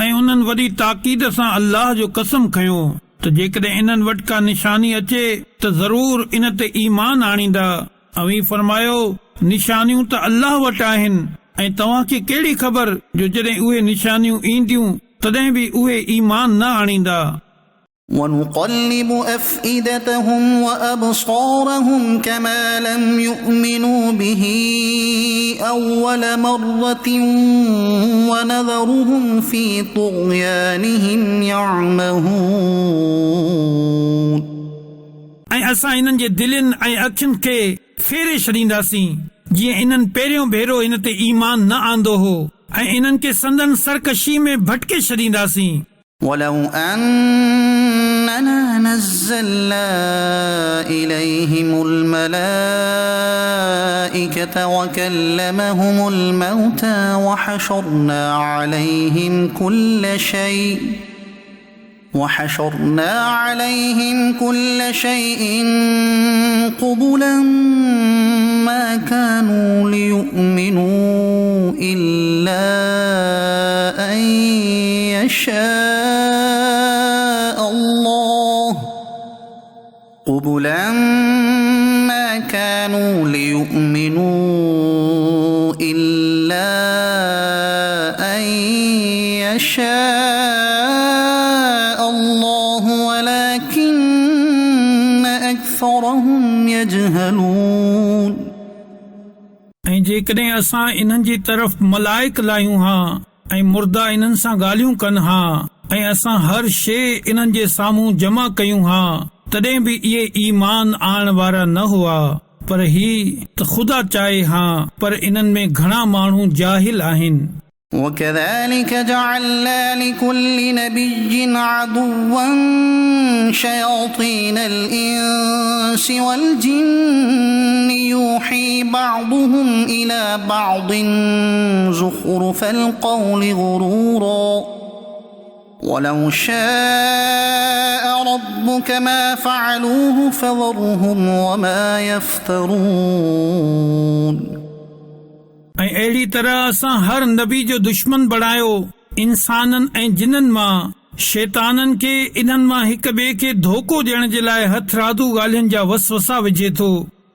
Speaker 2: ऐं उन्हनि वॾी ताक़ीद सां अल्लाह जो कसम खयो त जेकॾहिं इन्हनि वटि का निशानी अचे त ज़रूर इन ते ईमान आणींदा। अवी फरमायो निशानियूं त अल्लाह वटि आहिनि, ऐं तव्हां खे कहिड़ी ख़बर जो जॾहिं उहे निशानियूं ईंदियूं तॾहिं बि उहे ईमान न आणींदा।
Speaker 1: ونقلب أفئدتهم وأبصارهم كما لم يؤمنوا به أول مرة ونذرهم في طغيانهم يعمهون
Speaker 2: ऐं असां इन्हनि जे दिलनि ऐं अखियुनि खे फेरे छॾींदासीं जीअं इन्हनि पहिरियों भेरो इन ते ईमान न आंदो हो, ऐं इन्हनि खे संदन सरकशी में भटके छॾींदासीं।
Speaker 1: ولو أننا نزلنا إليهم الملائكة وكلمهم الموتى وحشرنا عليهم كل شيء قبلا ما كانوا ليؤمنوا إلا أن يشاء الله قبلا ما كانوا ليؤمنوا إلا أن يشاء الله ولكن أكثرهم يجهلون
Speaker 2: जेकॾहिं असां इन्हनि जी तरफ़ मलाइक लायूं हा ऐं मुर्दा इन्हनि सां ॻाल्हियूं कनि हा ऐं असां हर शइ इन्हनि जे साम्हूं जमा कयूं हा तॾहिं बि इहे ईमान आणण वारा न हुआ पर ही त ख़ुदा चाहे हा पर इन्हनि में घणा माण्हू जाहिल आहिनि
Speaker 1: وكذلك جعلنا لكل نبي عدوا شياطين الإنس والجن يوحي بعضهم إلى بعض زخرف القول غرورا ولو شاء ربك ما فعلوه فذرهم وما يفترون
Speaker 2: ऐं अहिड़ी तरह असां हर नबी जो दुश्मन बणायो इंसाननि ऐं जिन्हनि मां शैताननि खे इन्हनि मां हिक ॿिए खे धोखो ॾियण जे लाइ हथरादू ॻाल्हियुनि जा वसवसा विझे थो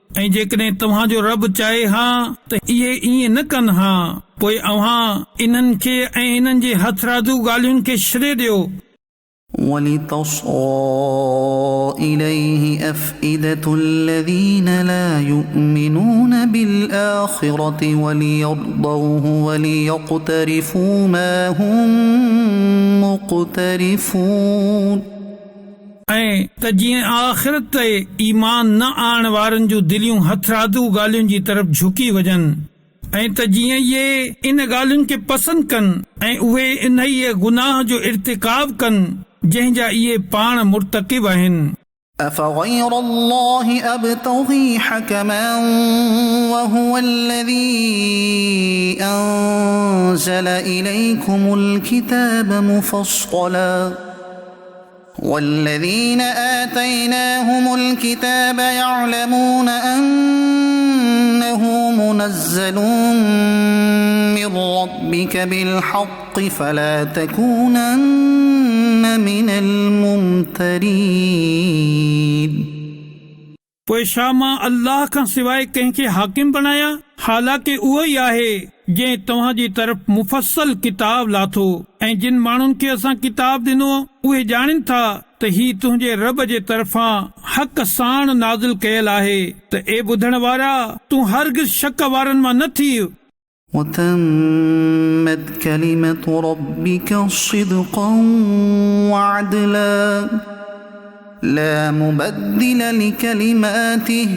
Speaker 2: ऐं जेकॾहिं तव्हांजो रब चाहे हा त इहे ईअं न कनि हा पोइ अव्हां इन्हनि खे ऐं इन्हनि जे हथरादू ॻाल्हियुनि खे छॾे ॾियो
Speaker 1: وَلِتَصْغَى إِلَيْهِ أَفْئِدَةُ الَّذِينَ لَا يُؤْمِنُونَ بِالْآخِرَةِ وَلِيَرْضَوْهُ وَلِيَقْتَرِفُوا مَا هُمْ مُقْتَرِفُونَ
Speaker 2: ऐं त जीअं आख़िरत ते ईमान न आणण वारनि जूं दिलियूं हथरादू ॻाल्हियुनि जी तरफ़ झुकी वञनि ऐं त जीअं इहे इन ॻाल्हियुनि खे पसंदि कनि ऐं उहे इन ई गुनाह जो इर्तिकाब कनि जंहिंजा इहे पाण मुर्तकिब आहिनि
Speaker 1: أفغير الله أبتغي حكما وهو الذي أنزل إليكم الكتاب مفصلا والذين آتيناهم الكتاب يعلمون أنه منزل من ربك بالحق فلا تكونن من الممترين
Speaker 2: पोइ छा मां अल्लाह खां सवाइ कंहिंखे हाकिम बणाया हालांकि उहो ई आहे जंहिं तव्हांजी तरफ़ मुफ़स्सल किताब लाथो ऐं जिन माण्हुनि खे असां किताब ॾिनो उहे ॼाणनि था त ही तुंहिंजे रब जे तरफ़ां हक़ साण नाज़िल कयल आहे त ए ॿुधण वारा तूं हरगिज़ शक वारनि मां न थी
Speaker 1: وتمت كلمة ربك صدقا وعدلا لا مبدل لكلماته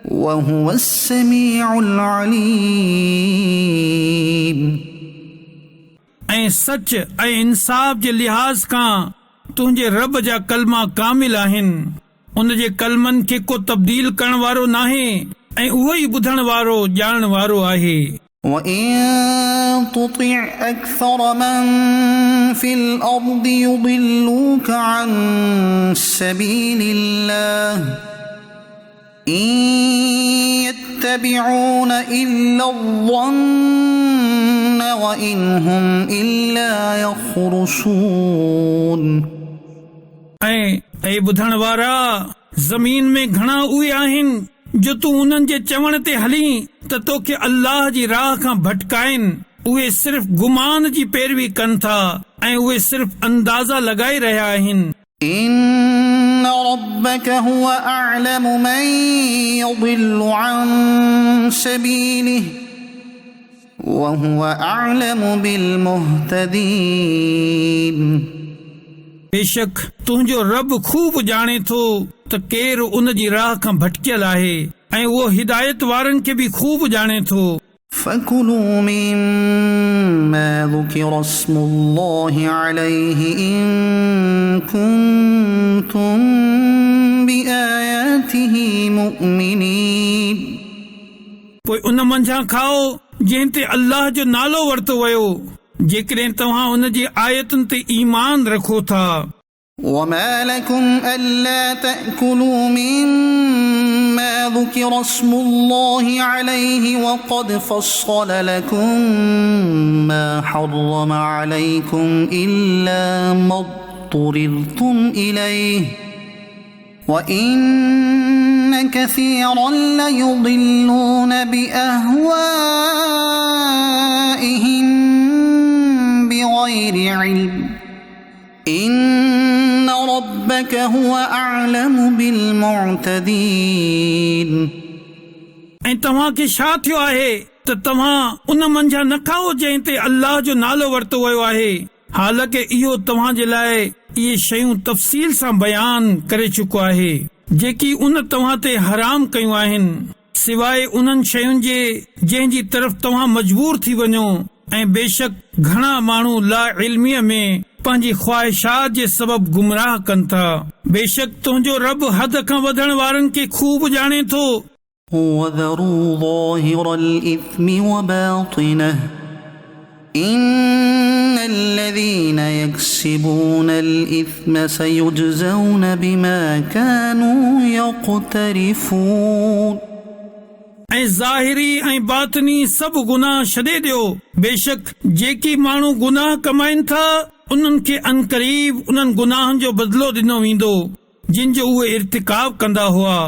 Speaker 1: وهو السميع العليم
Speaker 2: ऐं सच ऐं इंसाफ़ जे लिहाज़ खां तुंहिंजे रब जा कलमा कामिल आहिनि उन जे कलमनि खे को तब्दील करण वारो नाहे ऐं उहो ई ॿुधण वारो ॼाणण वारो आहे
Speaker 1: وَإِن تُطِعْ أَكْثَرَ مَن فِي الْأَرْضِ يُضِلُّوكَ عَن سَبِيلِ اللَّهِ إِن يَتَّبِعُونَ إِلَّا الظَّنَّ وَإِنْ هُمْ إِلَّا يَخْرُصُونَ
Speaker 2: ऐं ॿुधण वारा ज़मीन में घणा उहे आहिनि जो तूं उन्हनि जे चवण ते हली त तोखे अल्लाह जी राह खां भटकाइनि उहे सिर्फ़ गुमान जी पैरवी कनि था ऐं उहे सिर्फ़ अंदाज़ा लॻाए रहिया आहिनि
Speaker 1: إن ربك هو أعلم من يضل عن سبيله وهو أعلم بالمهتدين
Speaker 2: बेशक तुंहिंजो रब खूब ॼाणे थो त केरु उन जी राह खां भटकियल आहे ऐं उहो हिदायत वारनि खे बि खूब ॼाणे थो
Speaker 1: فكلوا مما ذكر اسم الله عليه إن كنتم بآياته مؤمنين
Speaker 2: पोइ उन मंझां खाओ जंहिं ते अल्लाह जो नालो वरितो वियो जेकॾहिं तव्हां उन जी आयतुनि ते ईमान रखो था
Speaker 1: وما لكم ألا تأكلوا مما ذكر اسم الله عليه وقد فصل لكم ما حرم عليكم إلا ما اضطررتم إليه وإن كثيرا ليضلون بأهوائهم بغير علم إن ربك هو أعلم بالمعتدين
Speaker 2: ऐं तव्हां खे छा थियो आहे त तव्हां उन मंझां न खाओ जंहिं ते अल्लाह जो नालो वरितो वियो आहे, हालांकि इहो तव्हां जे लाइ इहे शयूं तफ़सील सां बयान करे चुको आहे जेकी उन तव्हां ते हराम कयूं आहिनि, सिवाय उन्हनि शयुनि जे जंहिंजी तरफ़ तव्हां मजबूर थी वञो। ऐं बेशक घणा माण्हू ला इल्मीअ में पंहिंजी ख्वाहिशात जे सबब गुमराह कनि था। बेशक तुंहिंजो रब हद खां वधण वारनि खे खूब ॼाणे थो।
Speaker 1: وَذَرُوا ظَاهِرَ الْإِثْمِ وَبَاطِنَهُ إِنَّ الَّذِينَ يَكْسِبُونَ الْإِثْمَ سَيُجْزَوْنَ بِمَا كَانُوا يَقْتَرِفُونَ
Speaker 2: ऐं ज़ाहिरी ऐं बातिनी सभु गुनाह छॾे ॾियो। बेशक जेकी माण्हू गुनाह कमाइनि था उन्हनि खे अनकरीब उन्हनि गुनाहनि जो बदिलो ॾिनो वेंदो जिन जो उहे इर्तिकाब कंदा हुआ।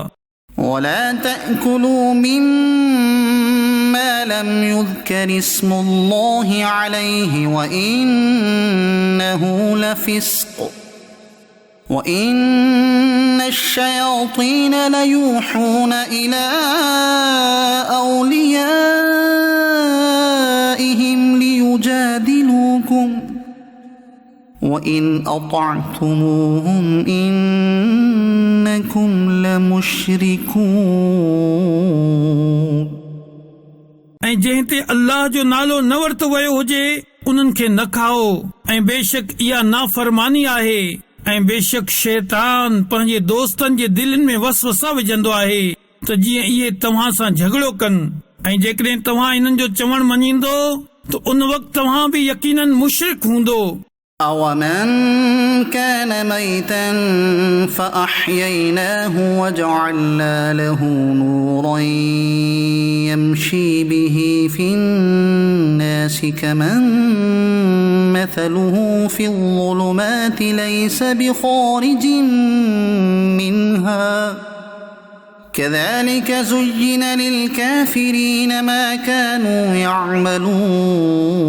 Speaker 1: ولا تأكلوا مما لم يذكر اسم الله عليه وإنه لفسق وإن الشياطين ليوحون إلى أوليائهم ليجادلوكم وإن أطعتموهم إنكم لمشركون
Speaker 2: ऐं जंहिं ते अल्लाह जो नालो न वरितो वियो हुजे उन्हनि खे न खाओ ऐं बेशक इहा नाफरमानी आहे। ऐं बेशक शैतान पंहिंजे दोस्तनि जे दिलनि में वसवसा विझंदो आहे त जीअं इहे तव्हां सां झगड़ो कनि, ऐं जेकॾहिं तव्हां इन्हनि जो चवण मञींदो त उन वक़्तु तव्हां बि यकीनन मुशरिक हूंदो।
Speaker 1: أَوَمَنْ كَانَ مَيْتًا فَأَحْيَيْنَاهُ وَجَعَلْنَا لَهُ نُورًا يَمْشِي بِهِ فِي النَّاسِ كَمَنْ مَثَلُهُ فِي الظُّلُمَاتِ لَيْسَ بِخَارِجٍ مِنْهَا كَذَلِكَ زُيِّنَ لِلْكَافِرِينَ مَا كَانُوا يَعْمَلُونَ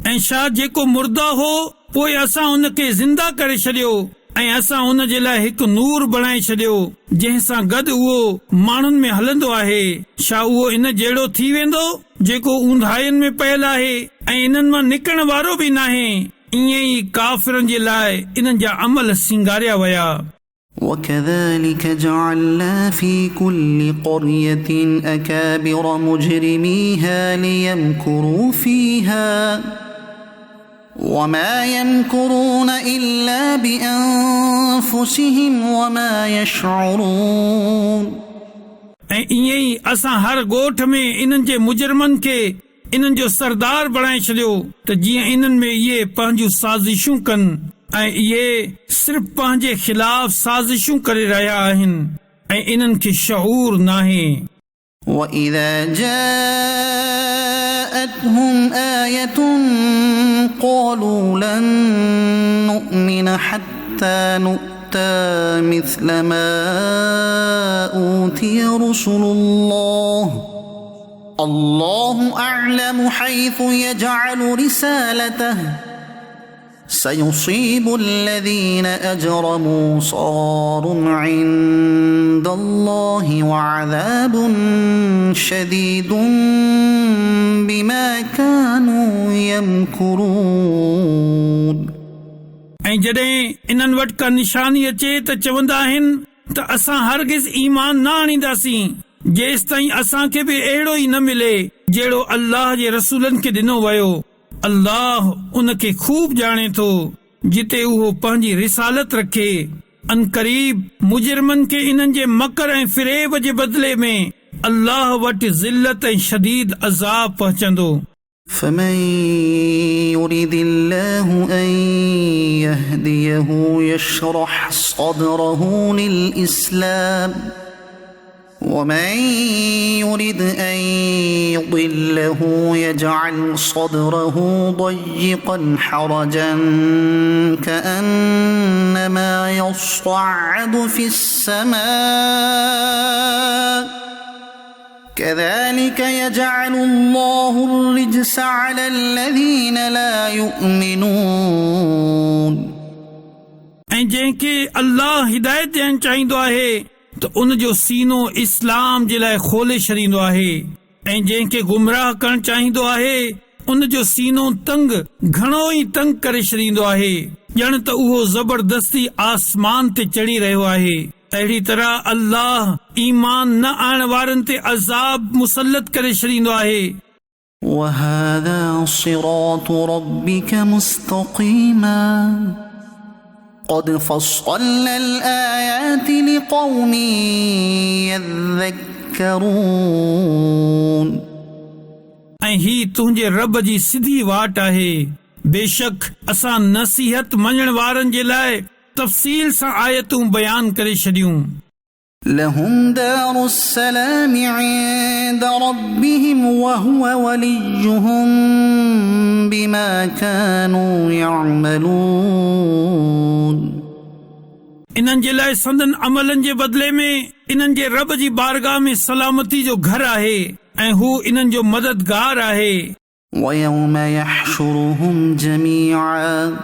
Speaker 2: ऐं छा जेको मुर्दा हो पोइ असां उन खे ज़िंदा करे छॾियो ऐं असां उन जे लाइ हिकु नूर बणाए छॾियो जंहिं सां गॾु उहो माण्हुनि में हलंदो आहे। छा उहो इन जहिड़ो थी वेंदो जेको ऊंधाइनि में पयल आहे ऐं इन्हनि मां निकिरण वारो बि नाहे। ईअं ई काफ़िरनि जे लाइ इन्हनि जा अमल सिंगारिया विया।
Speaker 1: وَكَذَلِكَ جَعَلْنَا فِي كُلِّ قَرْيَةٍ أَكَابِرَ مُجْرِمِيهَا لِيَمْكُرُوا فِيهَا وَمَا يَمْكُرُونَ إِلَّا بِأَنفُسِهِمْ وَمَا يَشْعُرُونَ
Speaker 2: ऐं ईअं ई असां हर ॻोठ में इन्हनि जे मुजरमनि खे इन्हनि जो सरदार बणाए छॾियो त जीअं इन्हनि में इहे पंहिंजूं साज़िशूं कनि ऐं इहे सिर्फ़ पंहिंजे ख़िलाफ़ साज़िशूं करे रहिया आहिनि ऐं इन्हनि खे शऊर नाहे।
Speaker 1: وَإِذَا جَاءَتْهُمْ آيَةٌ قَالُوا لَن نُّؤْمِنَ حَتَّى نُؤْتَى مِثْلَ مَا أُوتِيَ رُسُلُ اللَّهُ أَعْلَمُ حَيْثُ يَجْعَلُ رِسَالَتَهُ سيصيب الذين أجرموا صغار عند الله وعذاب شديد بما كانوا يمكرون
Speaker 2: ऐं जॾहिं इन्हनि वटि का निशानी अचे त चवंदा आहिनि त असां हरगिज़ ईमान न आणींदासीं जेसि ताईं असांखे बि अहिड़ो ई न मिले जहिड़ो अल्लाह जे रसूलनि खे ॾिनो वियो। अल्लाह उन खे खूब ॼाणे थो जिते उहो पंहिंजी रिसालत रखे। अनकरीब मुजरमनि खे इन्हनि जे मकर ऐं फिरेब जे बदिले में अल्लाह वटि ज़िल्लत ऐं शदीद अज़ाब पहुचंदो।
Speaker 1: فمن يريد الله أن يهديه يشرح صدره للإسلام ومن يرد أن يضله يجعل صدره ضيقا حرجا كأنما يصعد في السماء كذلك يجعل الله الرجس على الذين لا يؤمنون
Speaker 2: ऐं जंहिंखे अल्लाह हिदायत ॾियणु चाहींदो आहे त उन जो सीनो इस्लाम जे लाइ खोले छॾींदो आहे ऐं जंहिंखे गुमराह करणु चाहींदो आहे उन जो सीनो तंग घणो ई तंग करे छॾींदो आहे, ॼण त उहो ज़बरदस्ती आसमान ते चढ़ी रहियो आहे। अहिड़ी तरह अल्लाह ईमान न आणण वारनि ते अज़ाब मुसलत करे छॾींदो आहे।
Speaker 1: وهذا صراط ربك مستقيما قد فصلنا الآيات لقوم يذكرون
Speaker 2: ऐं ही तुंहिंजे रब जी सिधी वाट आहे। बेशक असां नसीहत मञण वारनि जे लाइ तफ़सील सां आयतूं बयान करे छॾियूं।
Speaker 1: لهم دار السلام عند ربهم وهو وليهم بما كانوا يعملون
Speaker 2: इन्हनि जे लाइ संदन अमलनि जे बदिले में इन्हनि जे रब जी बारगाह में सलामती जो घर आहे ऐं हू इन्हनि जो मददगार आहे।
Speaker 1: ويوم يحشرهم جميعا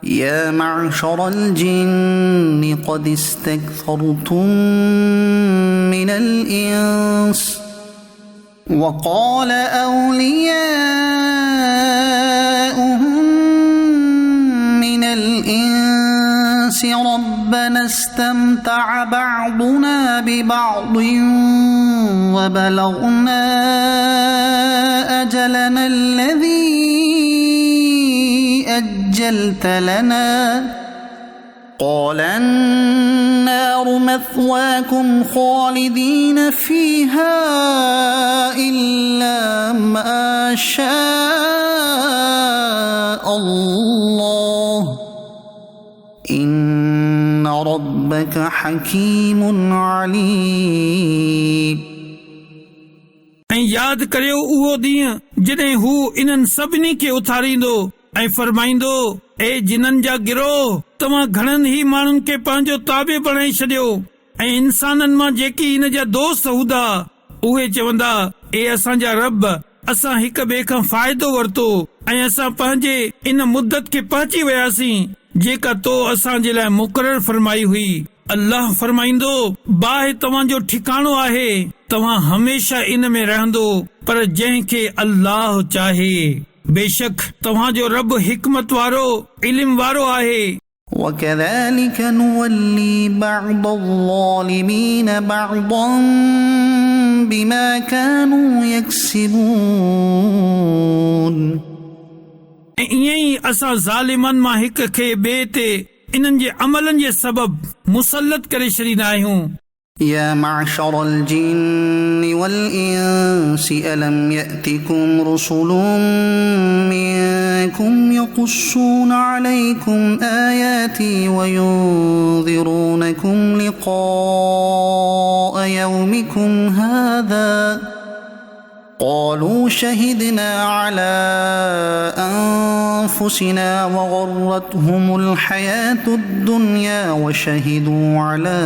Speaker 1: يا معشر الجن قد استكثرتم من الإنس وقال أولياؤهم من الإنس ربنا استمتع بعضنا ببعض وبلغنا أجلنا الذي أجلت لنا قال النار مثواكم خالدين فيها إلا ما شاء الله إن ربك حكيم عليم
Speaker 2: ऐं यादि करियो उहो ॾींहुं जॾहिं हू इन्हनि सभिनी खे उथारींदो ऐं फरमाईंदो, ए जिन्हनि जा गिरोह, तव्हां घणनि ई माण्हुनि खे पंहिंजो ताबे बणाए छॾियो ऐं इंसाननि मां जेकी इन जा दोस्त हूंदा उहे चवंदा, ए असांजा रब, असां हिक ॿिए खां फ़ाइदो वरितो ऐं असां पंहिंजे इन मुद्दत खे पहुची वियासीं जेका तो असांजे लाइ मुक़ररु फरमाई हुई। अल्लाह फरमाईंदो, बाहि तव्हांजो ठिकाणो आहे, तव्हां हमेशा इन में रहंदो, पर जंहिंखे अल्लाह चाहे। बेशक तव्हांजो रब हिकमत वारो, इल्म वारो आहे।
Speaker 1: وكذلك نولي بعض الظالمين بعضا بما كانوا يكسبون
Speaker 2: ऐं ईअं ई असां ज़ालिमनि मां हिक खे ॿिए ते इन्हनि जे अमलनि जे सबब मुसलत करे छॾींदा आहियूं।
Speaker 1: يا معشر الجن والإنس ألم يأتكم رسل منكم يقصون عليكم آياتي وينذرونكم لقاء يومكم هذا قالوا شهدنا على أنفسنا وغرتهم الحياة الدنيا وشهدوا على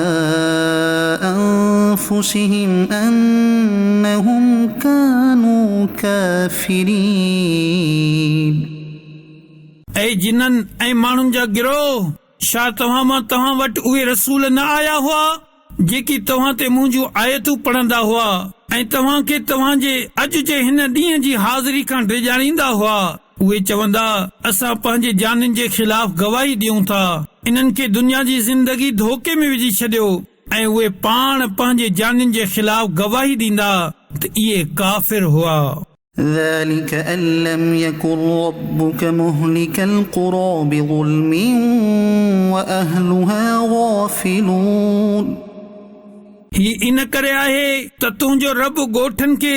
Speaker 1: أنفسهم أنهم كانوا كافرين
Speaker 2: ऐं जिन्हनि ऐं माण्हुनि जा गिरोह, छा तव्हां मां तव्हां वटि उहे रसूल न आया हुआ जेकी तव्हां ते मुंहिंजूं आयतूं पढ़ंदा हुआ ऐं तव्हां खे तव्हांजे अॼु जे हिन ॾींहं जी हाज़िरी खां डिॼाणींदा हुआ? उहे चवंदा, असां पंहिंजे जाननि जे ख़िलाफ़ गवाही ॾियूं था। इन्हनि खे दुनिया जी ज़िंदगी धोखे में विझी छॾियो ऐं उहे पाण पंहिंजे जाननि जे ख़िलाफ़ गवाही ॾींदा त इहे काफ़िर हुआ।
Speaker 1: ذلك أن لم يكن ربك مهلك القرى بظلم وأهلها غافلون
Speaker 2: ही इन करे आहे त तुंहिंजो रब ॻोठनि खे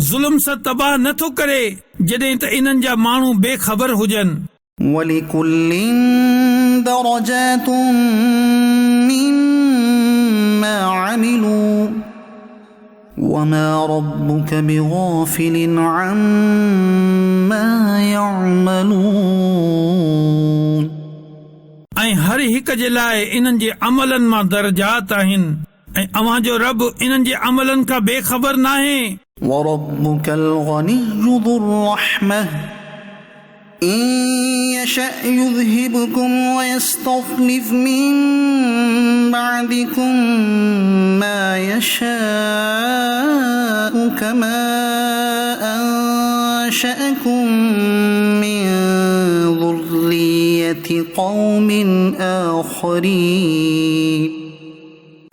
Speaker 2: ज़ुल्म सां तबाह नथो करे जॾहिं त इन्हनि जा माण्हू बेख़बर हुजनि।
Speaker 1: ولكل درجات مما عملوا وما ربك بغافل عما يعملون
Speaker 2: ऐं हर हिक जे लाइ इन्हनि जे अमलनि मां दर्जात आहिनि ऐं अव्हां जो रब इन्हनि जे अमलनि खां बेख़बर नाहे।
Speaker 1: وربك الغني ذو الرحمة إن يشأ يذهبكم ويستخلف من بعدكم ما يشاء كما أنشأكم من ذرية قوم آخرين.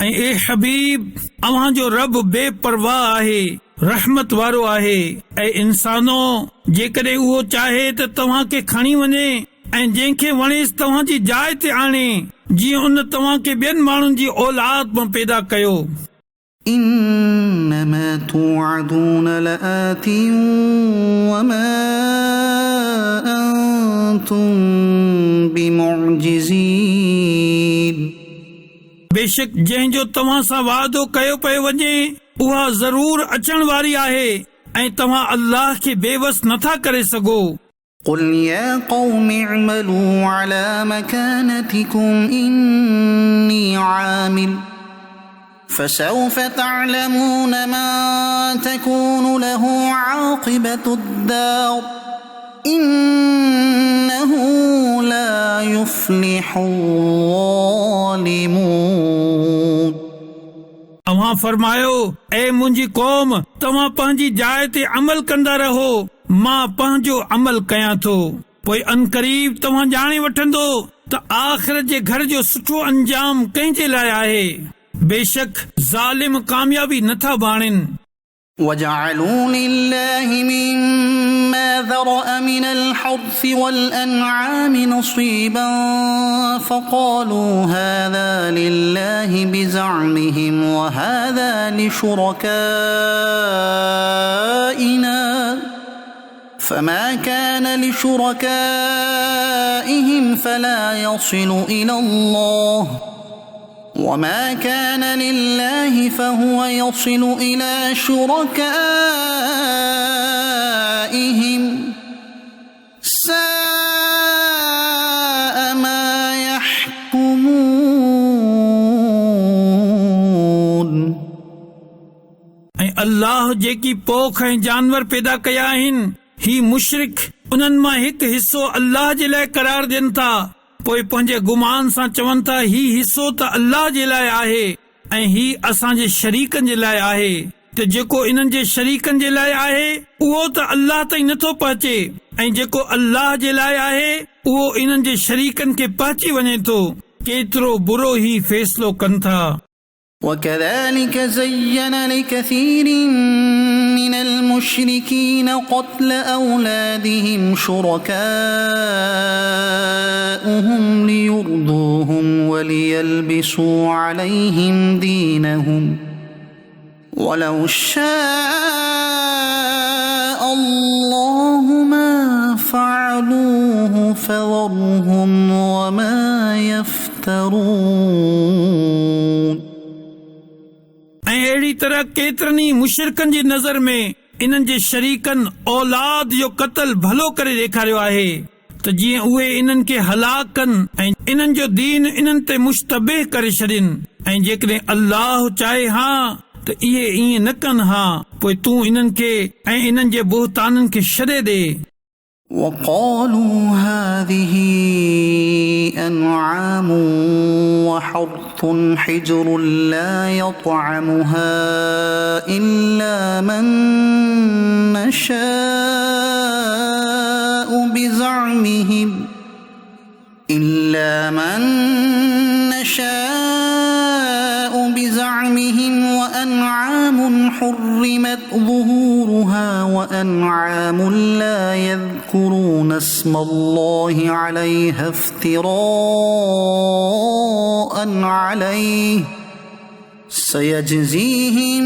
Speaker 2: ए हबीब, अव्हां जो रब बेपरवाह आहे, रहमत वारो आहे। ऐं इंसानो, जेकॾहिं उहो चाहे त तव्हां खे खणी वञे ऐं जंहिंखे वणेसि तव्हां जी जाइ ते आणे, जीअं उन तव्हां खे ॿियनि माण्हुनि जी औलाद मां पैदा कयो।
Speaker 1: إنما توعدون لآت وما أنتم بمعجزين.
Speaker 2: बेशक जंहिंजो तव्हां सां वादो कयो पियो वञे उहा ज़रूर अचण वारी आहे ऐं तव्हां अल्लाह खे बेवस नथा करे सघो।
Speaker 1: قل يا قوم اعملوا على مكانتكم إني عامل فسوف تعلمون من تكون له عاقبة الدار إنه لا يفلح الظالمون.
Speaker 2: अव्हां फरमायो, ए मुंहिंजी क़ौम, तव्हां पंहिंजी जाइ ते अमल कंदा रहो, मां पंहिंजो अमल कयां थो। पोइ अनकरीब तव्हां ॼाणे वठंदो त आख़िरत जे घर जो सुठो अंजाम कंहिंजे लाइ आहे। बेशक ज़ालिम कामयाबी नथा बाणिन।
Speaker 1: وجعلوا لله مما ذرأ من الحرث والأنعام نصيبا فقالوا هذا لله بزعمهم وهذا لشركائنا فما كان لشركائهم فلا يصل إلى الله وما كان لله فهو يصل إلى شركائهم ساء ما يحكمون.
Speaker 2: ऐं अल्लाह जेकी पोख ऐं जानवर पैदा कया आहिनि, ही मुशरिक उन्हनि मां हिकु हिस्सो अल्लाह जे लाइ करार ॾियनि था। पोइ पंहिंजे गुमान सां चवनि था ही हिस्सो त अल्लाह जे लाइ आहे ऐं ही असांजे शरीकनि जे लाइ आहे, त जेको इन्हनि जे शरीकनि जे लाइ आहे उहो त अल्लाह ताईं नथो पहुचे ऐं जेको अल्लाह जे लाइ आहे उहो इन्हनि जे शरीकनि खे पहुची वञे थो। केतिरो बुरो ही फ़ैसिलो कनि था।
Speaker 1: وكذلك زين لكثير من المشركين قتل أولادهم شركاؤهم ليرضوهم وليلبسوا عليهم دينهم ولو شاء الله ما فعلوه فذرهم وما يفترون.
Speaker 2: ऐं अहिड़ी तरह केतिरनि ई मुशरिकनि जी नज़र में इन्हनि जे शरीकनि औलाद जो क़त्ल भलो करे ॾेखारियो आहे त जीअं उहे इन्हनि खे हलाक कनि ऐं इन्हनि जो दीन इन्हनि ते मुश्तबिह करे छॾनि। ऐं जेकॾहिं अल्लाह चाहे हा त इहे ईअं न कनि हा, पोइ तूं इन्हनि खे ऐं इन्हनि जे बुहताननि खे छॾे ॾे।
Speaker 1: وقالوا هذه أنعام وحرث حجر لا يطعمها إلا من نشاء بزعمهم وأنعام حرمت ظهورها وأنعام لا يذكرون اسم الله عليها افتراء عليه سيجزيهم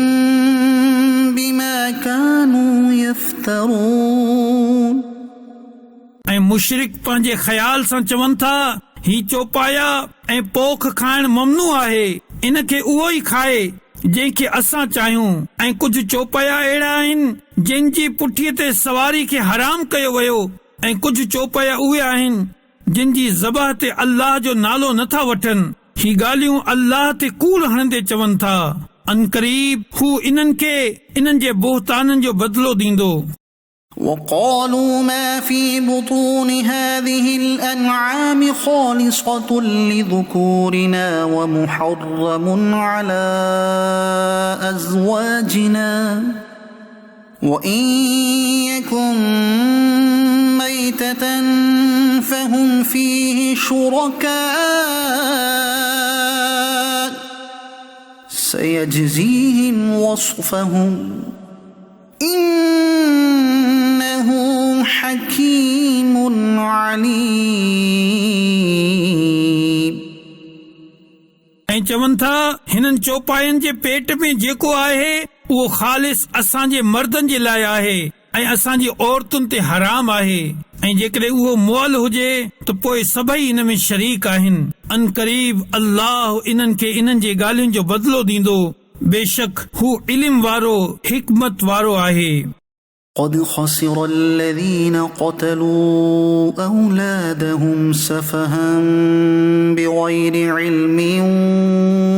Speaker 1: بما كانوا يفترون.
Speaker 2: ऐं मुशरिक पंहिंजे ख़्याल सां चवनि था ही चौपाया ऐं पोख खाइण ममनू आहे, इन खे उहो ई खाए जंहिंखे असां चाहियूं। ऐं कुझु चौपाया अहिड़ा आहिनि जंहिंजी पुठीअ ते सवारी खे हराम कयो वियो ऐं कुझु चौपाया उहे आहिनि जिनजी ज़बाह ते अल्लाह जो नालो नथा वठनि। ही ॻाल्हियूं अल्लाह ते कूड़ हणंदे चवनि था। अनकरीब हू इन्हनि खे इन्हनि जे बोहताननि जो बदिलो ॾींदो।
Speaker 1: وقالوا ما في بطون هذه الأنعام خالصة لذكورنا ومحرم على أزواجنا وإن يكن ميتة فهم فيه شركاء سيجزيهم وصفهم إنه حكيم عليم.
Speaker 2: ऐं चवनि था हिननि चौपायनि जे पेट में जेको आहे उहो ख़ालिस असांजे मर्दनि जे लाइ आहे ऐं असांजी औरतुनि ते हराम आहे ऐं जेकॾहिं उहो मुअल हुजे त पोइ सभई इन में शरीक आहिनि. अनकरीब अल्लाह इन्हनि खे इन्हनि जे ॻाल्हियुनि जो बदिलो ॾींदो. बेशक हू इल्म वारो हिकमत वारो आहे.
Speaker 1: قد خسر الذين قتلوا أولادهم سفها بغير علم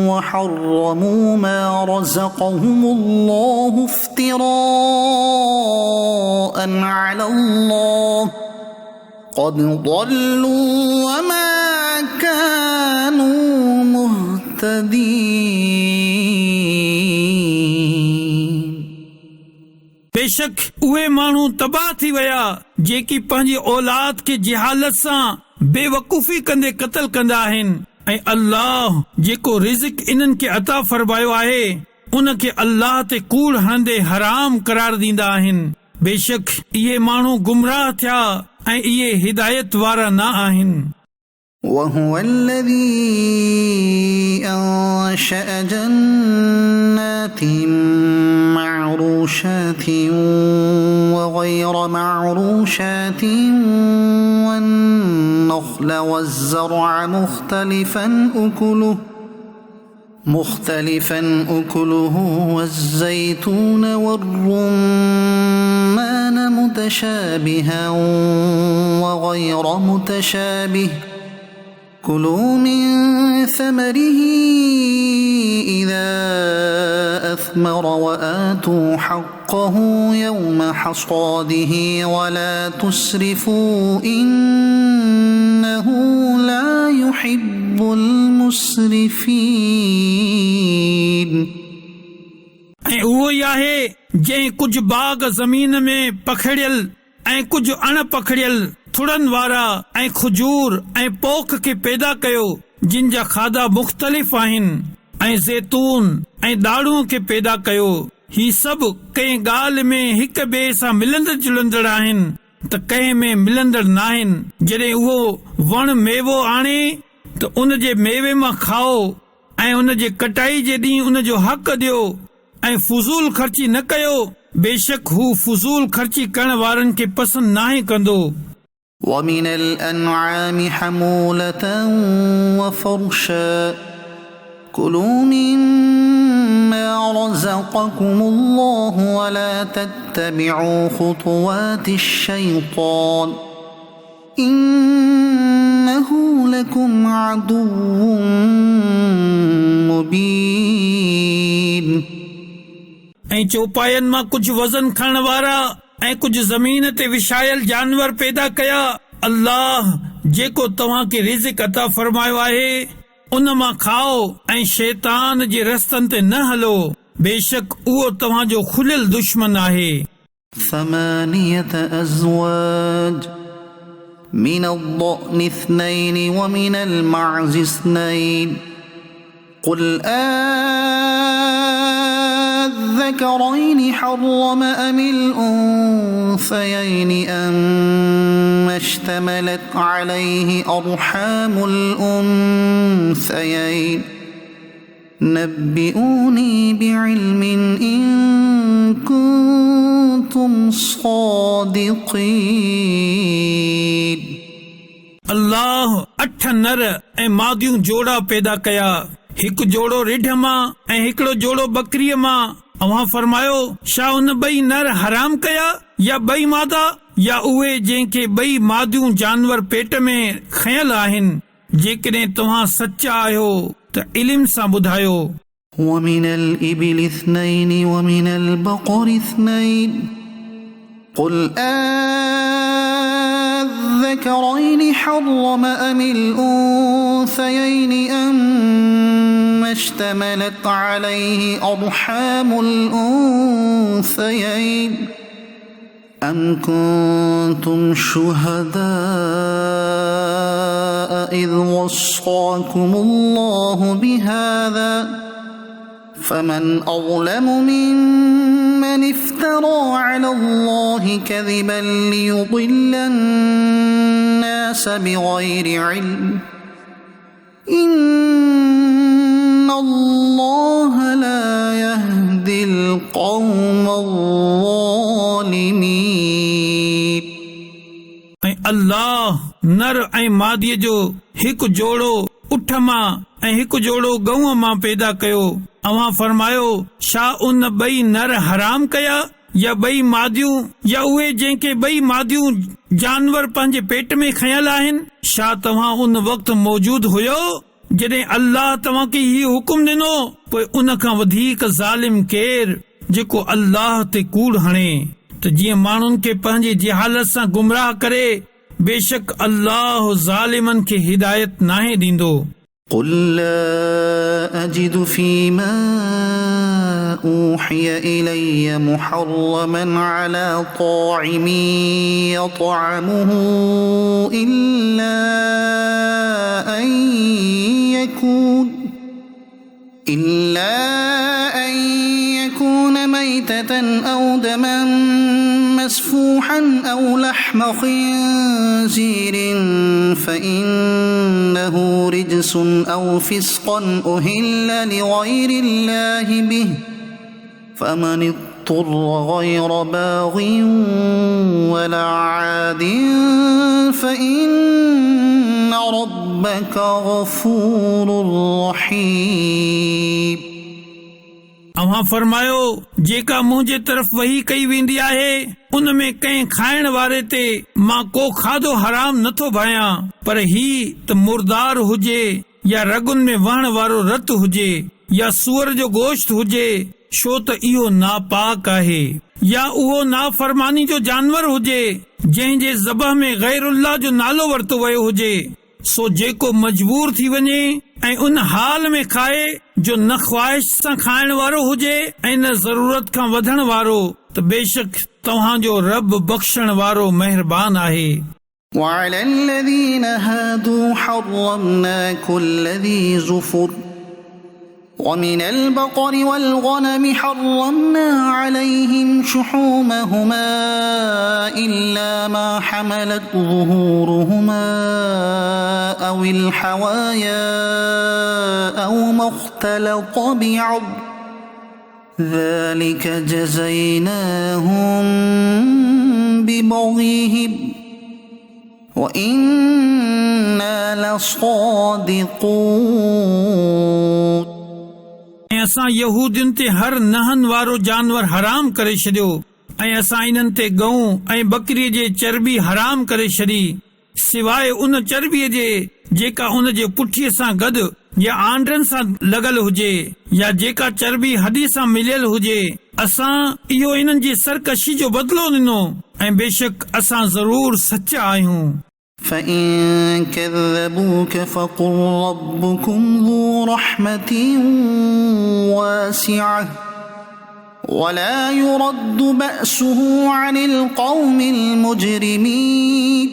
Speaker 1: وحرموا ما رزقهم الله افتراء على الله قد ضلوا وما كانوا مهتدين.
Speaker 2: बेशक उहे माण्हू तबाह थी विया जेकी पंहिंजी औलाद खे जिहालत सां बेवकूफ़ी कंदे क़त्ल कंदा आहिनि ऐं अल्लाह जेको रिज़्क़ इन्हनि खे अता फरमायो आहे उन खे अल्लाह ते कूड़ हणंदे हराम करार ॾींदा आहिनि. बेशक इहे माण्हू गुमराह थिया ऐं इहे हिदायत वारा न आहिनि.
Speaker 1: وهو الذي أنشأ جنات معروشات وغير معروشات والنخل والزرع مختلفا أكله والزيتون والرمان متشابها وغير متشابه كلوا من ثمره إذا أثمر وآتوا حقه يوم حصاده ولا تسرفوا إنه لا يحب المسرفين.
Speaker 2: ऐं उहो ई आहे जंहिं कुझु बाग ज़मीन में पखड़ियल ऐं कुझु अण पखड़ियल थुड़नि वारा ऐं खजूर ऐं पोख खे पैदा कयो जिन जा खाधा मुख़्तलिफ़ आहिनि ऐं ज़ैतून ऐं ॾाढ़ूअ खे पैदा कयो. ही सभु कंहिं ॻाल्हि में हिक ॿिए सां मिलंदड़ जुलंदड़ आहिनि त कंहिं में मिलंदड़ न आहिनि. जॾहिं उहो वण मेवो आणे त उन जे मेवे मां खाओ ऐं उन जे कटाई जे ॾींहुं उन जो हक़ ॾियो ऐं फुज़ूल ख़र्ची न कयो. बेशक हू फुज़ूल ख़र्ची करण वारनि खे पसंदि नाहे कंदो.
Speaker 1: ومن الأنعام حمولة وفرشا كلوا مما رزقكم الله ولا تتبعوا خطوات الشيطان إنه لكم عدو مبين.
Speaker 2: ऐं चौपायनि मां कुझु वज़न खणण वारा ऐं कुझु ज़मीन ते विछायल जानवर पैदा कया. अल्लाह जेको तव्हां खे रिज़्क़ अता फरमायो आहे उन मां खाओ ऐं शैतान जे रस्तनि ते न हलो. बेशक उहो तव्हांजो खुलियल दुश्मन आहे.
Speaker 1: 8 أزواج من الضأن 2 ومن المعز 2 قل الذكرين حرم أم الأنثيين أما اشتملت عليه أرحام الأنثيين نبئوني بعلم إن كنتم صادقين.
Speaker 2: अल्लाह 8 नर ऐं मादियूं जोड़ा पैदा कया, हिकु जोड़ो रिढ मां ऐं हिकिड़ो जोड़ो बकरीअ मां. अव्हां फरमायो छा उन ॿई नर हराम कया या ॿई मादा या उहे जंहिंखे ॿई मादियूं जानवर पेट में खयल आहिनि. जेकॾहिं तव्हां सचा आहियो त इल्म सां ॿुधायो.
Speaker 1: ومن الإبل 2 ومن البقر 2 قل أذكرين حرم أم الأنثيين أما اشتملت عليه أرحام الأنثيين أم كنتم شهداء إذ وصاكم الله بهذا فمن أظلم ممن افترى على الله كذبا ليضل الناس بغير علم إن الله لا يهدي القوم الظالمين.
Speaker 2: अल्लाह नर ऐं मादीअ जो हिकु जोड़ो उठ मां ऐं हिकु जोड़ो गऊं मां पैदा कयो। अवां फरमायो छा उन ॿई नर हराम कया या ॿई मादियूं या उहे जंहिंखे ॿई मादियूं जानवर पंहिंजे पेट में खयल आहिनि? छा तव्हां उन वक़्तु मौजूद हुयो जॾहिं अल्लाह तव्हां खे हीउ हुकुम ॾिनो? पोइ उन खां वधीक ज़ालिम केर जेको अल्लाह ते कूड़ हणे त जीअं माण्हुनि खे पंहिंजी जहालत सां गुमराह करे, बेशक अल्लाह ज़ालिमनि खे हिदायत नाहे ॾींदो।
Speaker 1: قل لا أجد فيما أوحي إلي محرما على طاعم يطعمه إلا أن يكون ميتة أو دما مسفوحا أو لحم خنزير فإنه رجس أو فسقا أهل لغير الله به فمن اضطر غير باغ ولا عاد فإن ربك غفور رحيم.
Speaker 2: अवां फरमायो जेका मुंहिंजे तरफ़ वही कई वेंदी आहे उन में कंहिं खाइण वारे ते मां को खाधो हराम नथो भायां, पर ही त मुर्दार हुजे या रगुन में वहण वारो रत हुजे या सूअर जो गोश्त हुजे, छो त इहो नापाक आहे, या उहो नाफरमानी जो जानवर हुजे जंहिं जे ज़बह में गैरुल्लाह जो नालो वरतो वियो हुजे। सो जेको मजबूर थी वञे ऐं उन हाल में खाए जो न ख्वाहिश सां खाइण वारो हुजे ऐं न ज़रूरत खां वधण वारो, त बेशक तव्हांजो रब बख़्शण वारो महिरबान आहे।
Speaker 1: وعلى الذين هادوا حرمنا كل ذي ظفر ومن البقر والغنم حرمنا عليهم شحومهما إلا ما حملت ظهورهما أو الحوايا أو ما اختلط بعظم ذلك جزيناهم ببغيهم وإنا لصادقون.
Speaker 2: असां यहूदियुनि ते हर नहन वारो जानवर हराम करे छॾियो ऐं असां इन्हनि ते गऊं ऐं बकरीअ जे चर्बी हराम करे छॾी, सिवाय उन चर्बीअ जे जेका उन जे पुठीअ सां गॾु या आंडरनि सां लॻल हुजे या जेका चर्बी हॾी सां मिलियल हुजे। असां इहो इन्हनि जी सरकशी जो बदिलो ॾिनो ऐं बेशक असां ज़रूर सचा आहियूं।
Speaker 1: فإن كذبوك فقل ربكم ذو رحمة واسعة ولا يرد بأسه عن القوم المجرمين.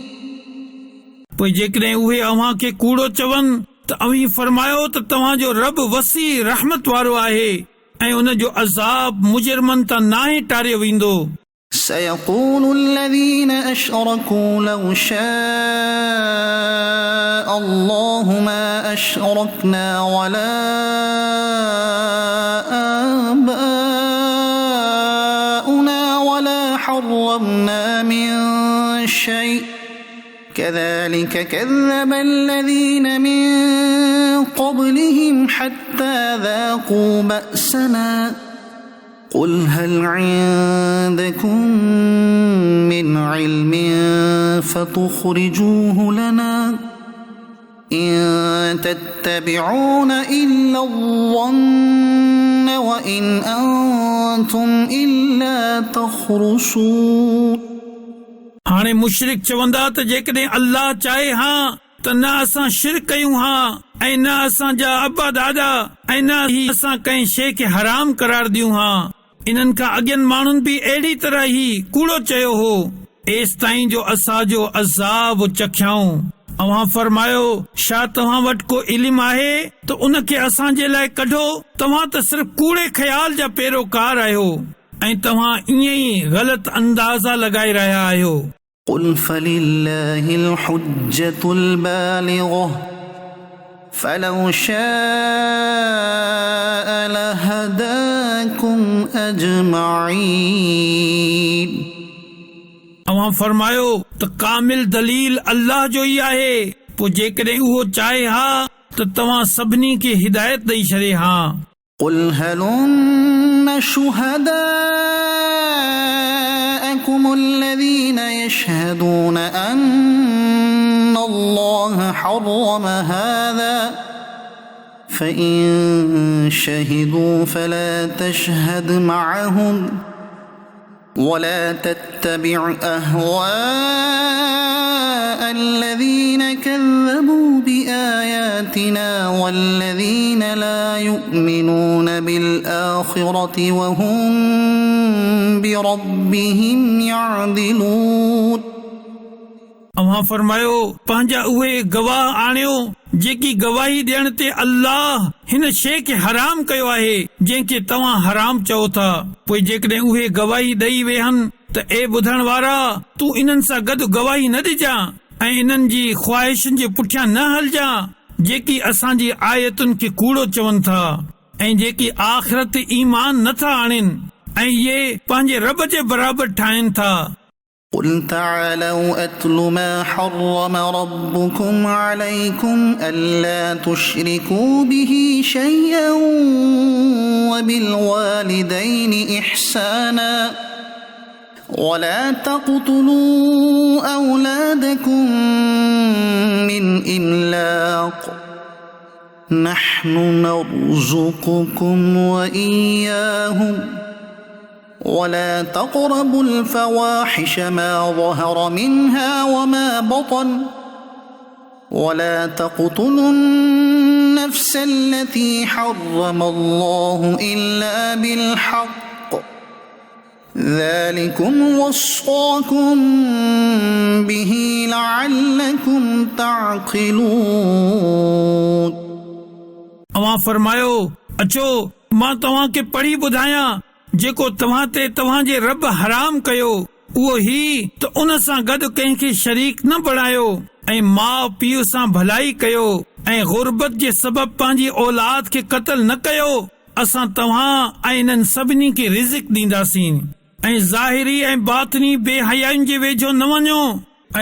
Speaker 2: पोइ जेकॾहिं उहे अव्हां खे कूड़ो चवनि त अव्हीं फरमायो त तव्हांजो रब वसी रहमत वारो आहे ऐं उन जो अज़ाब मुजरमनि तां नाहे टारियो वेंदो।
Speaker 1: سيقول الذين أشركوا لو شاء الله ما أشركنا ولا آباؤنا ولا حرمنا من شيء كذلك كذب الذين من قبلهم حتى ذاقوا بأسنا قل هل عندكم من علم فتخرجوه لنا إن تتبعون إلا الظن وإن أنتم إلا تخرصون.
Speaker 2: हाणे मुशरिक चवंदा त जेकॾहिं अल्लाह चाहे हा त न असां शिरक कयूं हा ऐं न असांजा अबा दादा ऐं न ही असां कंहिं शइ खे हराम करार ॾियूं हा। इन्हनि खां अॻियनि माण्हुनि बि अहिड़ी तरह ई कूड़ो चयो हो एसि ताईं जो असांजो अज़ाब चखियाऊं। अव्हां फरमायो छा तव्हां वटि को इल्मु आहे त उनखे असांजे लाइ कढो। तव्हां त सिर्फ़ कूड़े ख़्याल जा पैरोकार आहियो ऐं तव्हां ईअं ई ग़लति अंदाज़ा लॻाए रहिया आहियो।
Speaker 1: قل فلله الحجة البالغة فلو شاء لهداكم أجمعين।
Speaker 2: अव्हां फरमायो त कामिल दलील अल्लाह जो ई आहे, पोइ जेकॾहिं उहो चाहे हा त तव्हां सभिनी खे हिदायत ॾेई छॾे हा।
Speaker 1: قل هلم شهداءكم الذين يشهدون أن الله حرم هذا فإن شهدوا فلا تشهد معهم ولا تتبع أهواء الذين كذبوا بآياتنا والذين لا يؤمنون بالآخرة وهم بربهم يعدلون।
Speaker 2: अव्हां फरमायो पंहिंजा उहे गवाह आणियो जेकी गवाही ॾियण ते अल्लाह हिन शइ खे हराम कयो आहे जंहिंखे तव्हां हराम चओ था। पोइ जेकॾहिं उहे गवाही ॾेई वेहनि त ए ॿुधण वारा तूं इन्हनि सां गॾु गवाही न ॾिजां ऐं इन्हनि जी ख़्वाहिशुनि जे पुठियां न हलजां जेकी असांजी आयतुनि खे कूड़ो चवनि था ऐं जेकी आख़िरत ईमान नथा आणनि ऐं इहे पंहिंजे रब जे बराबरि ठाहिनि था।
Speaker 1: قل تعالوا أتل ما حرم ربكم عليكم ألا تشركوا به شيئا وبالوالدين إحسانا ولا تقتلوا أولادكم من إملاق نحن نرزقكم وإياهم ولا تقربوا الفواحش ما ظهر منها وما بطن ولا تقتلوا النفس التي حرم الله إلا بالحق ذلكم وصاكم به لعلكم تعقلون।
Speaker 2: अव्हां फरमायो अचो मां तव्हां खे पढ़ी ॿुधायां जेको तव्हां ते तव्हांजे रब हराम कयो उहो ही त उन सां गॾु कंहिंखे शरीक न बणायो ऐं माउ पीउ सां भलाई कयो ऐं गुरबत जे सबब पंहिंजी औलाद खे क़त्ल न कयो। असां तव्हां ऐं इन्हनि सभिनी खे रिज़िक ॾींदासीं ऐं ज़ाहिरी ऐं बातिनी बेहयायुनि जे वेझो न वञो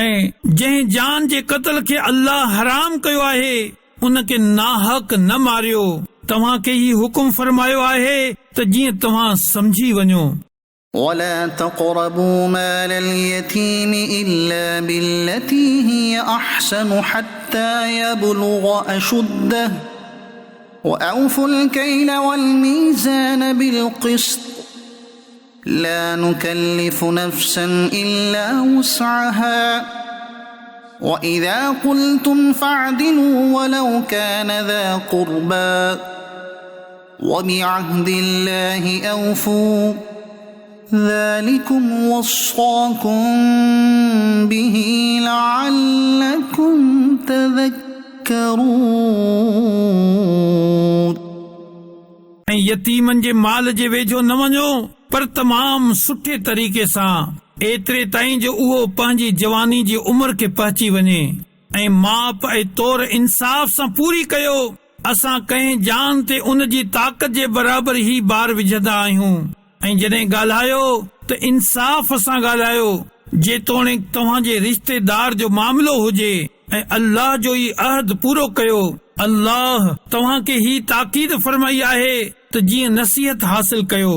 Speaker 2: ऐं जंहिं जान जे क़त्ल खे अल्लाह हराम कयो आहे उनखे नाहक न मारियो। तव्हां खे ही हुकुम फरमायो आहे त जीअं तव्हां समझी वञो।
Speaker 1: ولا تقربوا مال اليتيم إلا بالتي هي أحسن حتى يبلغ أشده وأوفوا الكيل والميزان بالقسط لا نكلف نفسا إلا وسعها وإذا قلتم فاعدلوا ولو كان ذا قربى وبعهد الله أوفوا ذلكم وصاكم به لعلكم تذكرون।
Speaker 2: ऐं यतीमनि जे माल जे वेझो न वञो पर तमाम सुठे तरीक़े सां एतिरे ताईं जो उहो पंहिंजी जवानी जी उमिरि खे पहुची वञे ऐं माप ऐं तौर इंसाफ़ सां पूरी कयो। असां कंहिं जान ते उन जी ताक़त जे बराबरि ई ॿार विझंदा आहियूं ऐं जॾहिं ॻाल्हायो त इंसाफ़ सां ॻाल्हायो जेतोणीकि तव्हांजे रिश्तेदार जो मामिलो हुजे ऐं अल्लाह जो ई अहद पूरो कयो। अल्लाह तव्हां खे ही ताकीद फरमाई आहे त जीअं नसीहत हासिल कयो।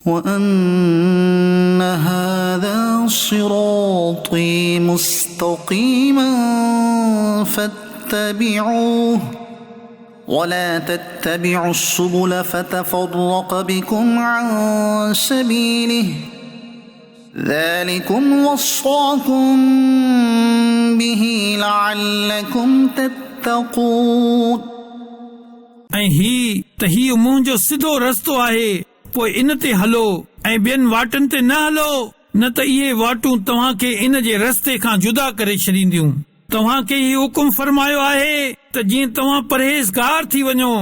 Speaker 1: وأن هذا صراطي مستقيما فاتبعوه ولا تتبعوا السبل فتفرق بكم عن سبيله ذلكم وصاكم به لعلكم تتقون
Speaker 2: ऐं हीउ मुंहिंजो सिधो रस्तो आहे, पोइ इन ते हलो ऐं ॿियनि वाटनि ते न हलो, न त इहे वाटूं तव्हां खे इन जे रस्ते खां जुदा करे छॾींदियूं। तव्हां खे ही हुकुम फरमायो आहे त जीअं तव्हां परहेज़गार थी वञो।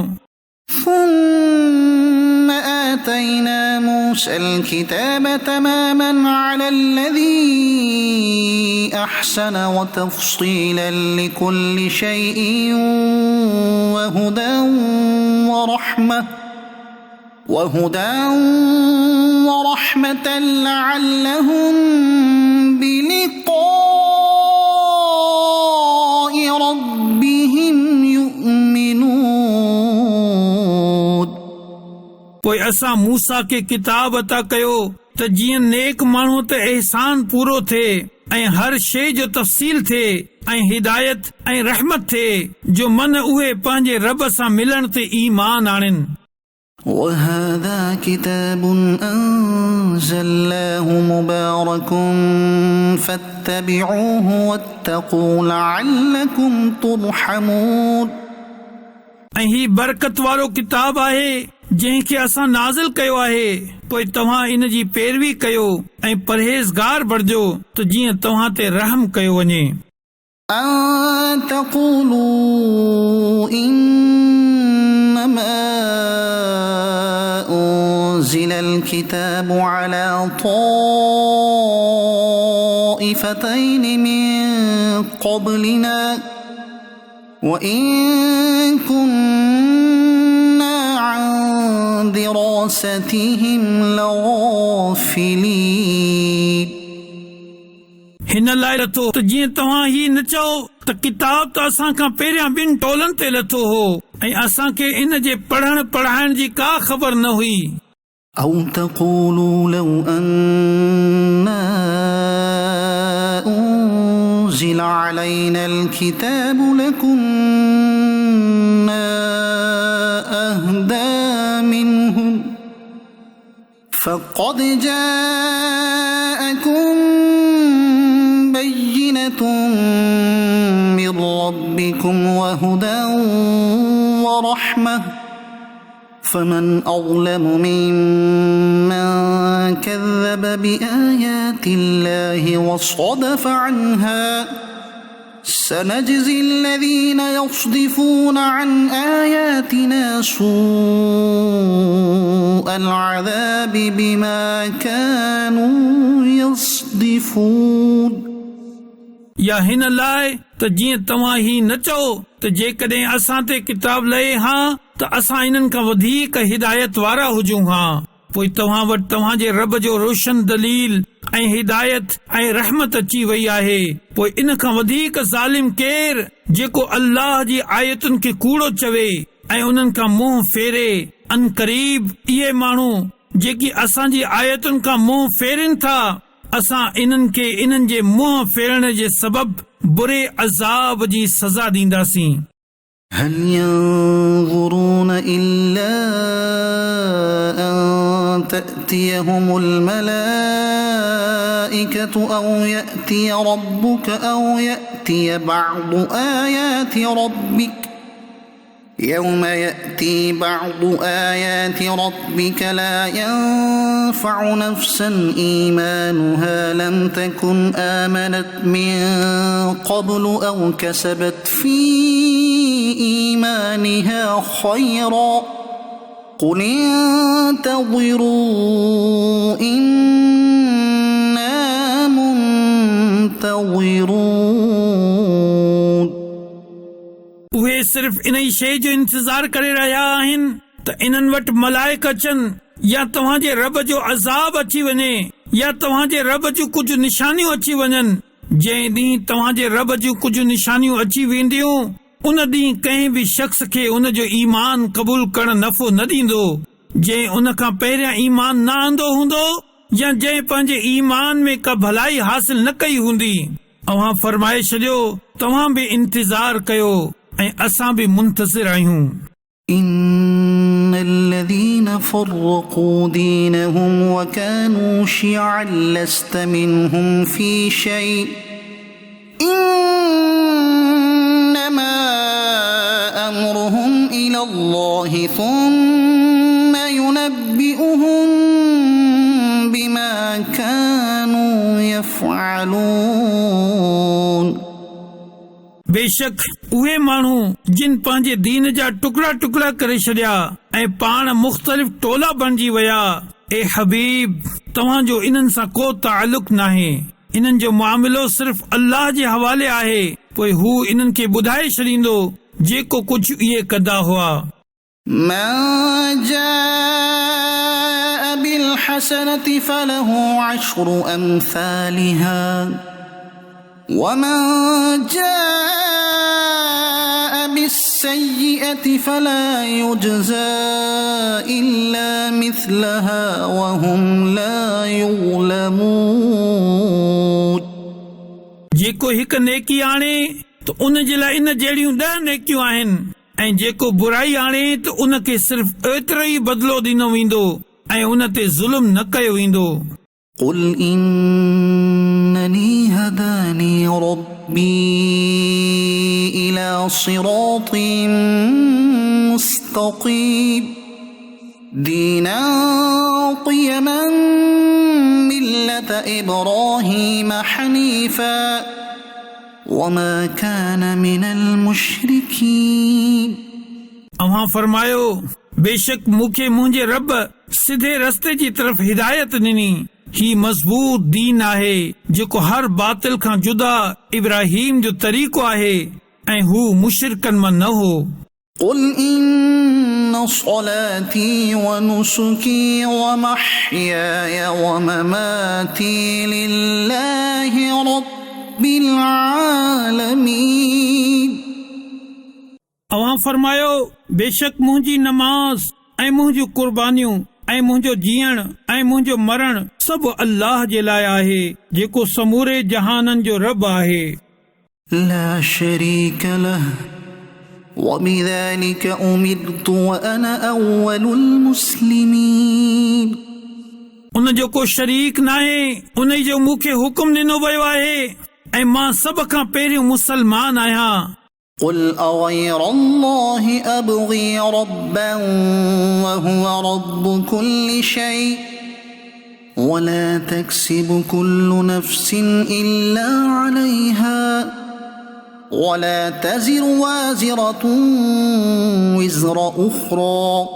Speaker 1: ثم آتينا موسى الكتاب تماما على الذي أحسن وتفصيلا لكل شيء وهدى ورحمة لعلهم بلقاء ربهم يؤمنون
Speaker 2: पोइ असां मूसा खे किताब अता कयो त जीअं नेक माण्हू ते एहसान पूरो थिए ऐं हर शइ जो तफ़सील थिए ऐं हिदायत ऐं रहमत थिए जो मन उहे पंहिंजे रब सां मिलण ते ईमान आणनि।
Speaker 1: وهذا كتاب أنزلناه مبارك فاتبعوه واتقوا لعلكم ترحمون
Speaker 2: ऐं ही बरकत वारो किताब आहे जंहिंखे असां नाज़िल कयो आहे, पोइ तव्हां इन जी पैरवी कयो ऐं परहेज़गार बणिजो त जीअं तव्हां ते रहम कयो वञे।
Speaker 1: أن تقولوا إنما أنزل الكتاب على طائفتين من قبلنا وإن كنا عن دراستهم لغافلين
Speaker 2: हिन लाइ लथो त जीअं तव्हां ही न चओ त किताब त असां खां पहिरियां ॿिनि टोलनि ते लथो हो ऐं असां खे इन जे पढ़ण पढ़ाइण जी का ख़बर न हुई।
Speaker 1: أو تقولوا لو أنا أنزل علينا الكتاب لكنا أهدى منهم فقد جاءكم بينة من ربكم وهدى ورحمة فمن أظلم ممن كذب بآيات الله وصدف عنها سنجزي الذين يصدفون عن آياتنا سوء العذاب بما كانوا يصدفون
Speaker 2: या हिन लाइ त जीअं तव्हां ही न चओ त जेकॾहिं असां ते किताब लहे हा त असां इन्हनि खां वधीक हिदायत वारा हुजूं हा, पोइ तव्हां वटि तव्हांजे रब जो रोशन दलील ऐं हिदायत ऐं रहमत अची वई आहे। पोइ इन खां वधीक ज़ालिम केरु जेको अल्लाह जी आयतुनि खे कूड़ो चवे ऐं उन्हनि खां मुंहुं फेरे। अन क़रीब इहे माण्हू जेकी असांजी आयतुनि खां मुंहुं फेरनि था, असां इन्हनि खे इन्हनि जे मुंहुं फेरण जे सबब बुरे अज़ाब जी सज़ा ॾींदासीं।
Speaker 1: هل ينظرون إلا أن تأتيهم الملائكة أو يأتي ربك أو يأتي بعض آيات ربك يوم يأتي بعض آيات ربك لا ينفع نفسا إيمانها لم تكن آمنت من قبل أو كسبت في إيمانها خيرا قل انتظروا إنا منتظرون
Speaker 2: उहे सिर्फ़ इन ई शइ जो इंतज़ार करे रहिया आहिनि त इन्हनि वटि मलाइक अचनि या तव्हांजे रब जो अज़ाब अची वञे या तव्हांजे रब जूं कुझु निशानियूं अची वञनि। जंहिं ॾींहुं तव्हांजे रब जूं कुझु निशानियूं अची वेंदियूं उन ॾींहुं कंहिं बि शख़्स खे उन जो ईमान क़बूल करणु नफ़ो न ॾींदो जंहिं उन खां पहिरियां ईमान न आंदो हूंदो या जंहिं पंहिंजे ईमान में का भलाई हासिल न कई हूंदी। अव्हां फरमाए छॾियो तव्हां बि इंतज़ार कयो ऐं असां बि मुंतज़िर आहियूं।
Speaker 1: إن الذين فرقوا دينهم وكانوا شيعا لست منهم في شيء إنما أمرهم إلى الله ثم ينبئهم بما كانوا يفعلون.
Speaker 2: बेशक उहे माण्हू जिन पंहिंजे दीन जा टुकड़ा टुकड़ा करे छॾिया ऐं पाण मुख़्तलिफ़ टोला बणिजी विया, ए हबीब तव्हांजो इन्हनि सां को ताल्लुक नाहे, इन्हनि जो मामिलो सिर्फ़ अल्लाह जे हवाले आहे, पोइ हू इन्हनि खे ॿुधाए छॾींदो जेको कुझु इहे कंदा हुआ.
Speaker 1: من جاء بالحسنة فله عشر أمثالها ومن جاء بالسيئة فلا يجزى إلا مثلها وهم لا يظلمون.
Speaker 2: जेको हिकु नेकी आणे त उन जे लाइ इन जहिड़ियूं 10 नेकियूं आहिनि ऐं जेको बुराई आणे त उनखे सिर्फ़ एतिरो ई बदिलो ॾिनो वेंदो ऐं उन ते ज़ुल्म न कयो वेंदो.
Speaker 1: قل إنني هداني ربي إلى صراط مستقيم دينا قيما ملة إبراهيم حنيفا وما كان من المشركين.
Speaker 2: अव्हां फरमायो बेशक मूंखे मुंहिंजे रब सिधे रस्ते जी तरफ़ हिदायत ॾिनी, ही मज़बूत दीन आहे जेको हर बातिल खां जुदा इब्राहिम जो तरीक़ो आहे ऐं हू मुशरिकनि मां न हो.
Speaker 1: قل إن صلاتي ونسكي ومحياي ومماتي لله رب العالمين.
Speaker 2: अव्हां फरमायो बेशक मुंहिंजी नमाज़ ऐं मुंहिंजूं कुर्बानियूं ऐं मुंहिंजो जीअण ऐं मुंहिंजो मरण सभु अल्लाह जे लाइ आहे जेको समूरे जहाननि जो रब आहे.
Speaker 1: لا شريك له وبذلك أمرت وأنا أول المسلمين.
Speaker 2: उन जो को शरीक नाहे, उन जो मूंखे हुकुम ॾिनो वियो आहे ऐं मां सभ खां पहिरियों मुसलमान आहियां.
Speaker 1: قل أغير الله أبغي ربا وهو رب كل شيء ولا تكسب كل نفس إلا عليها ولا تزر وازرة وزر أخرى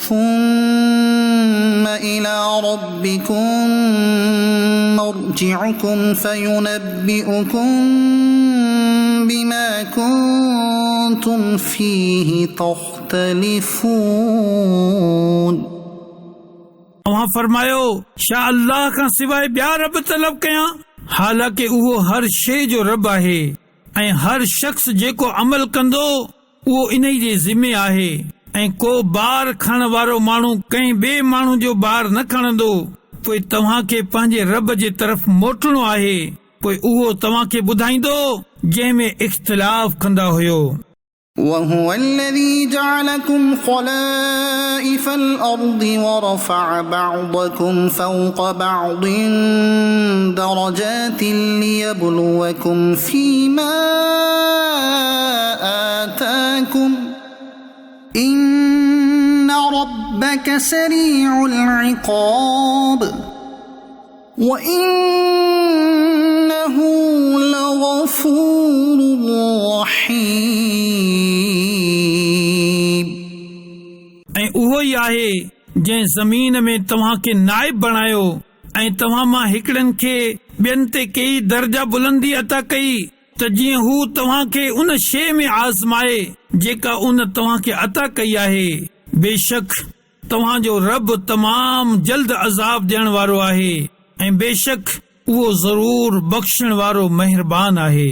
Speaker 1: ثم إلى ربكم مرجعكم فينبئكم بما كنتم فيه تختلفون.
Speaker 2: अव्हां फरमायो छा अल्लाह खां सवाइ ॿिया रब तलब कयां, हालांकि उहो हर शइ जो रब आहे ऐं हर शख़्स जेको अमल कंदो उहो इन जे ज़िमे आहे ऐं को बार खणण वारो माण्हू कंहिं ॿिए माण्हू जो बार न खणंदो, पोइ तव्हां खे पंहिंजे रब जे तरफ़ मोटणो आहे, पोइ उहो तव्हां खे ॿुधाईंदो जंहिं में इख़्तिलाफ़ कंदा हुयो.
Speaker 1: وهو الذي جعلكم خلائف الأرض ورفع بعضكم فوق بعض درجات ليبلوكم فيما آتاكم إن ربك سريع العقاب وإنه لغفور رحيم.
Speaker 2: ऐं उहो ई आहे जंहिं ज़मीन में तव्हां खे नाइब बणायो ऐं तव्हां मां हिकिड़नि खे ॿियनि ते कई दर्जा बुलंदी अता कई त जीअं हू तव्हां खे उन शइ में आज़माए जेका उन तव्हां खे अता कई आहे. बेशक तव्हांजो रब तमाम जल्द अज़ाब ॾियण वारो आहे ऐं बेशक उहो ज़रूर बख़्शण वारो महिरबान आहे.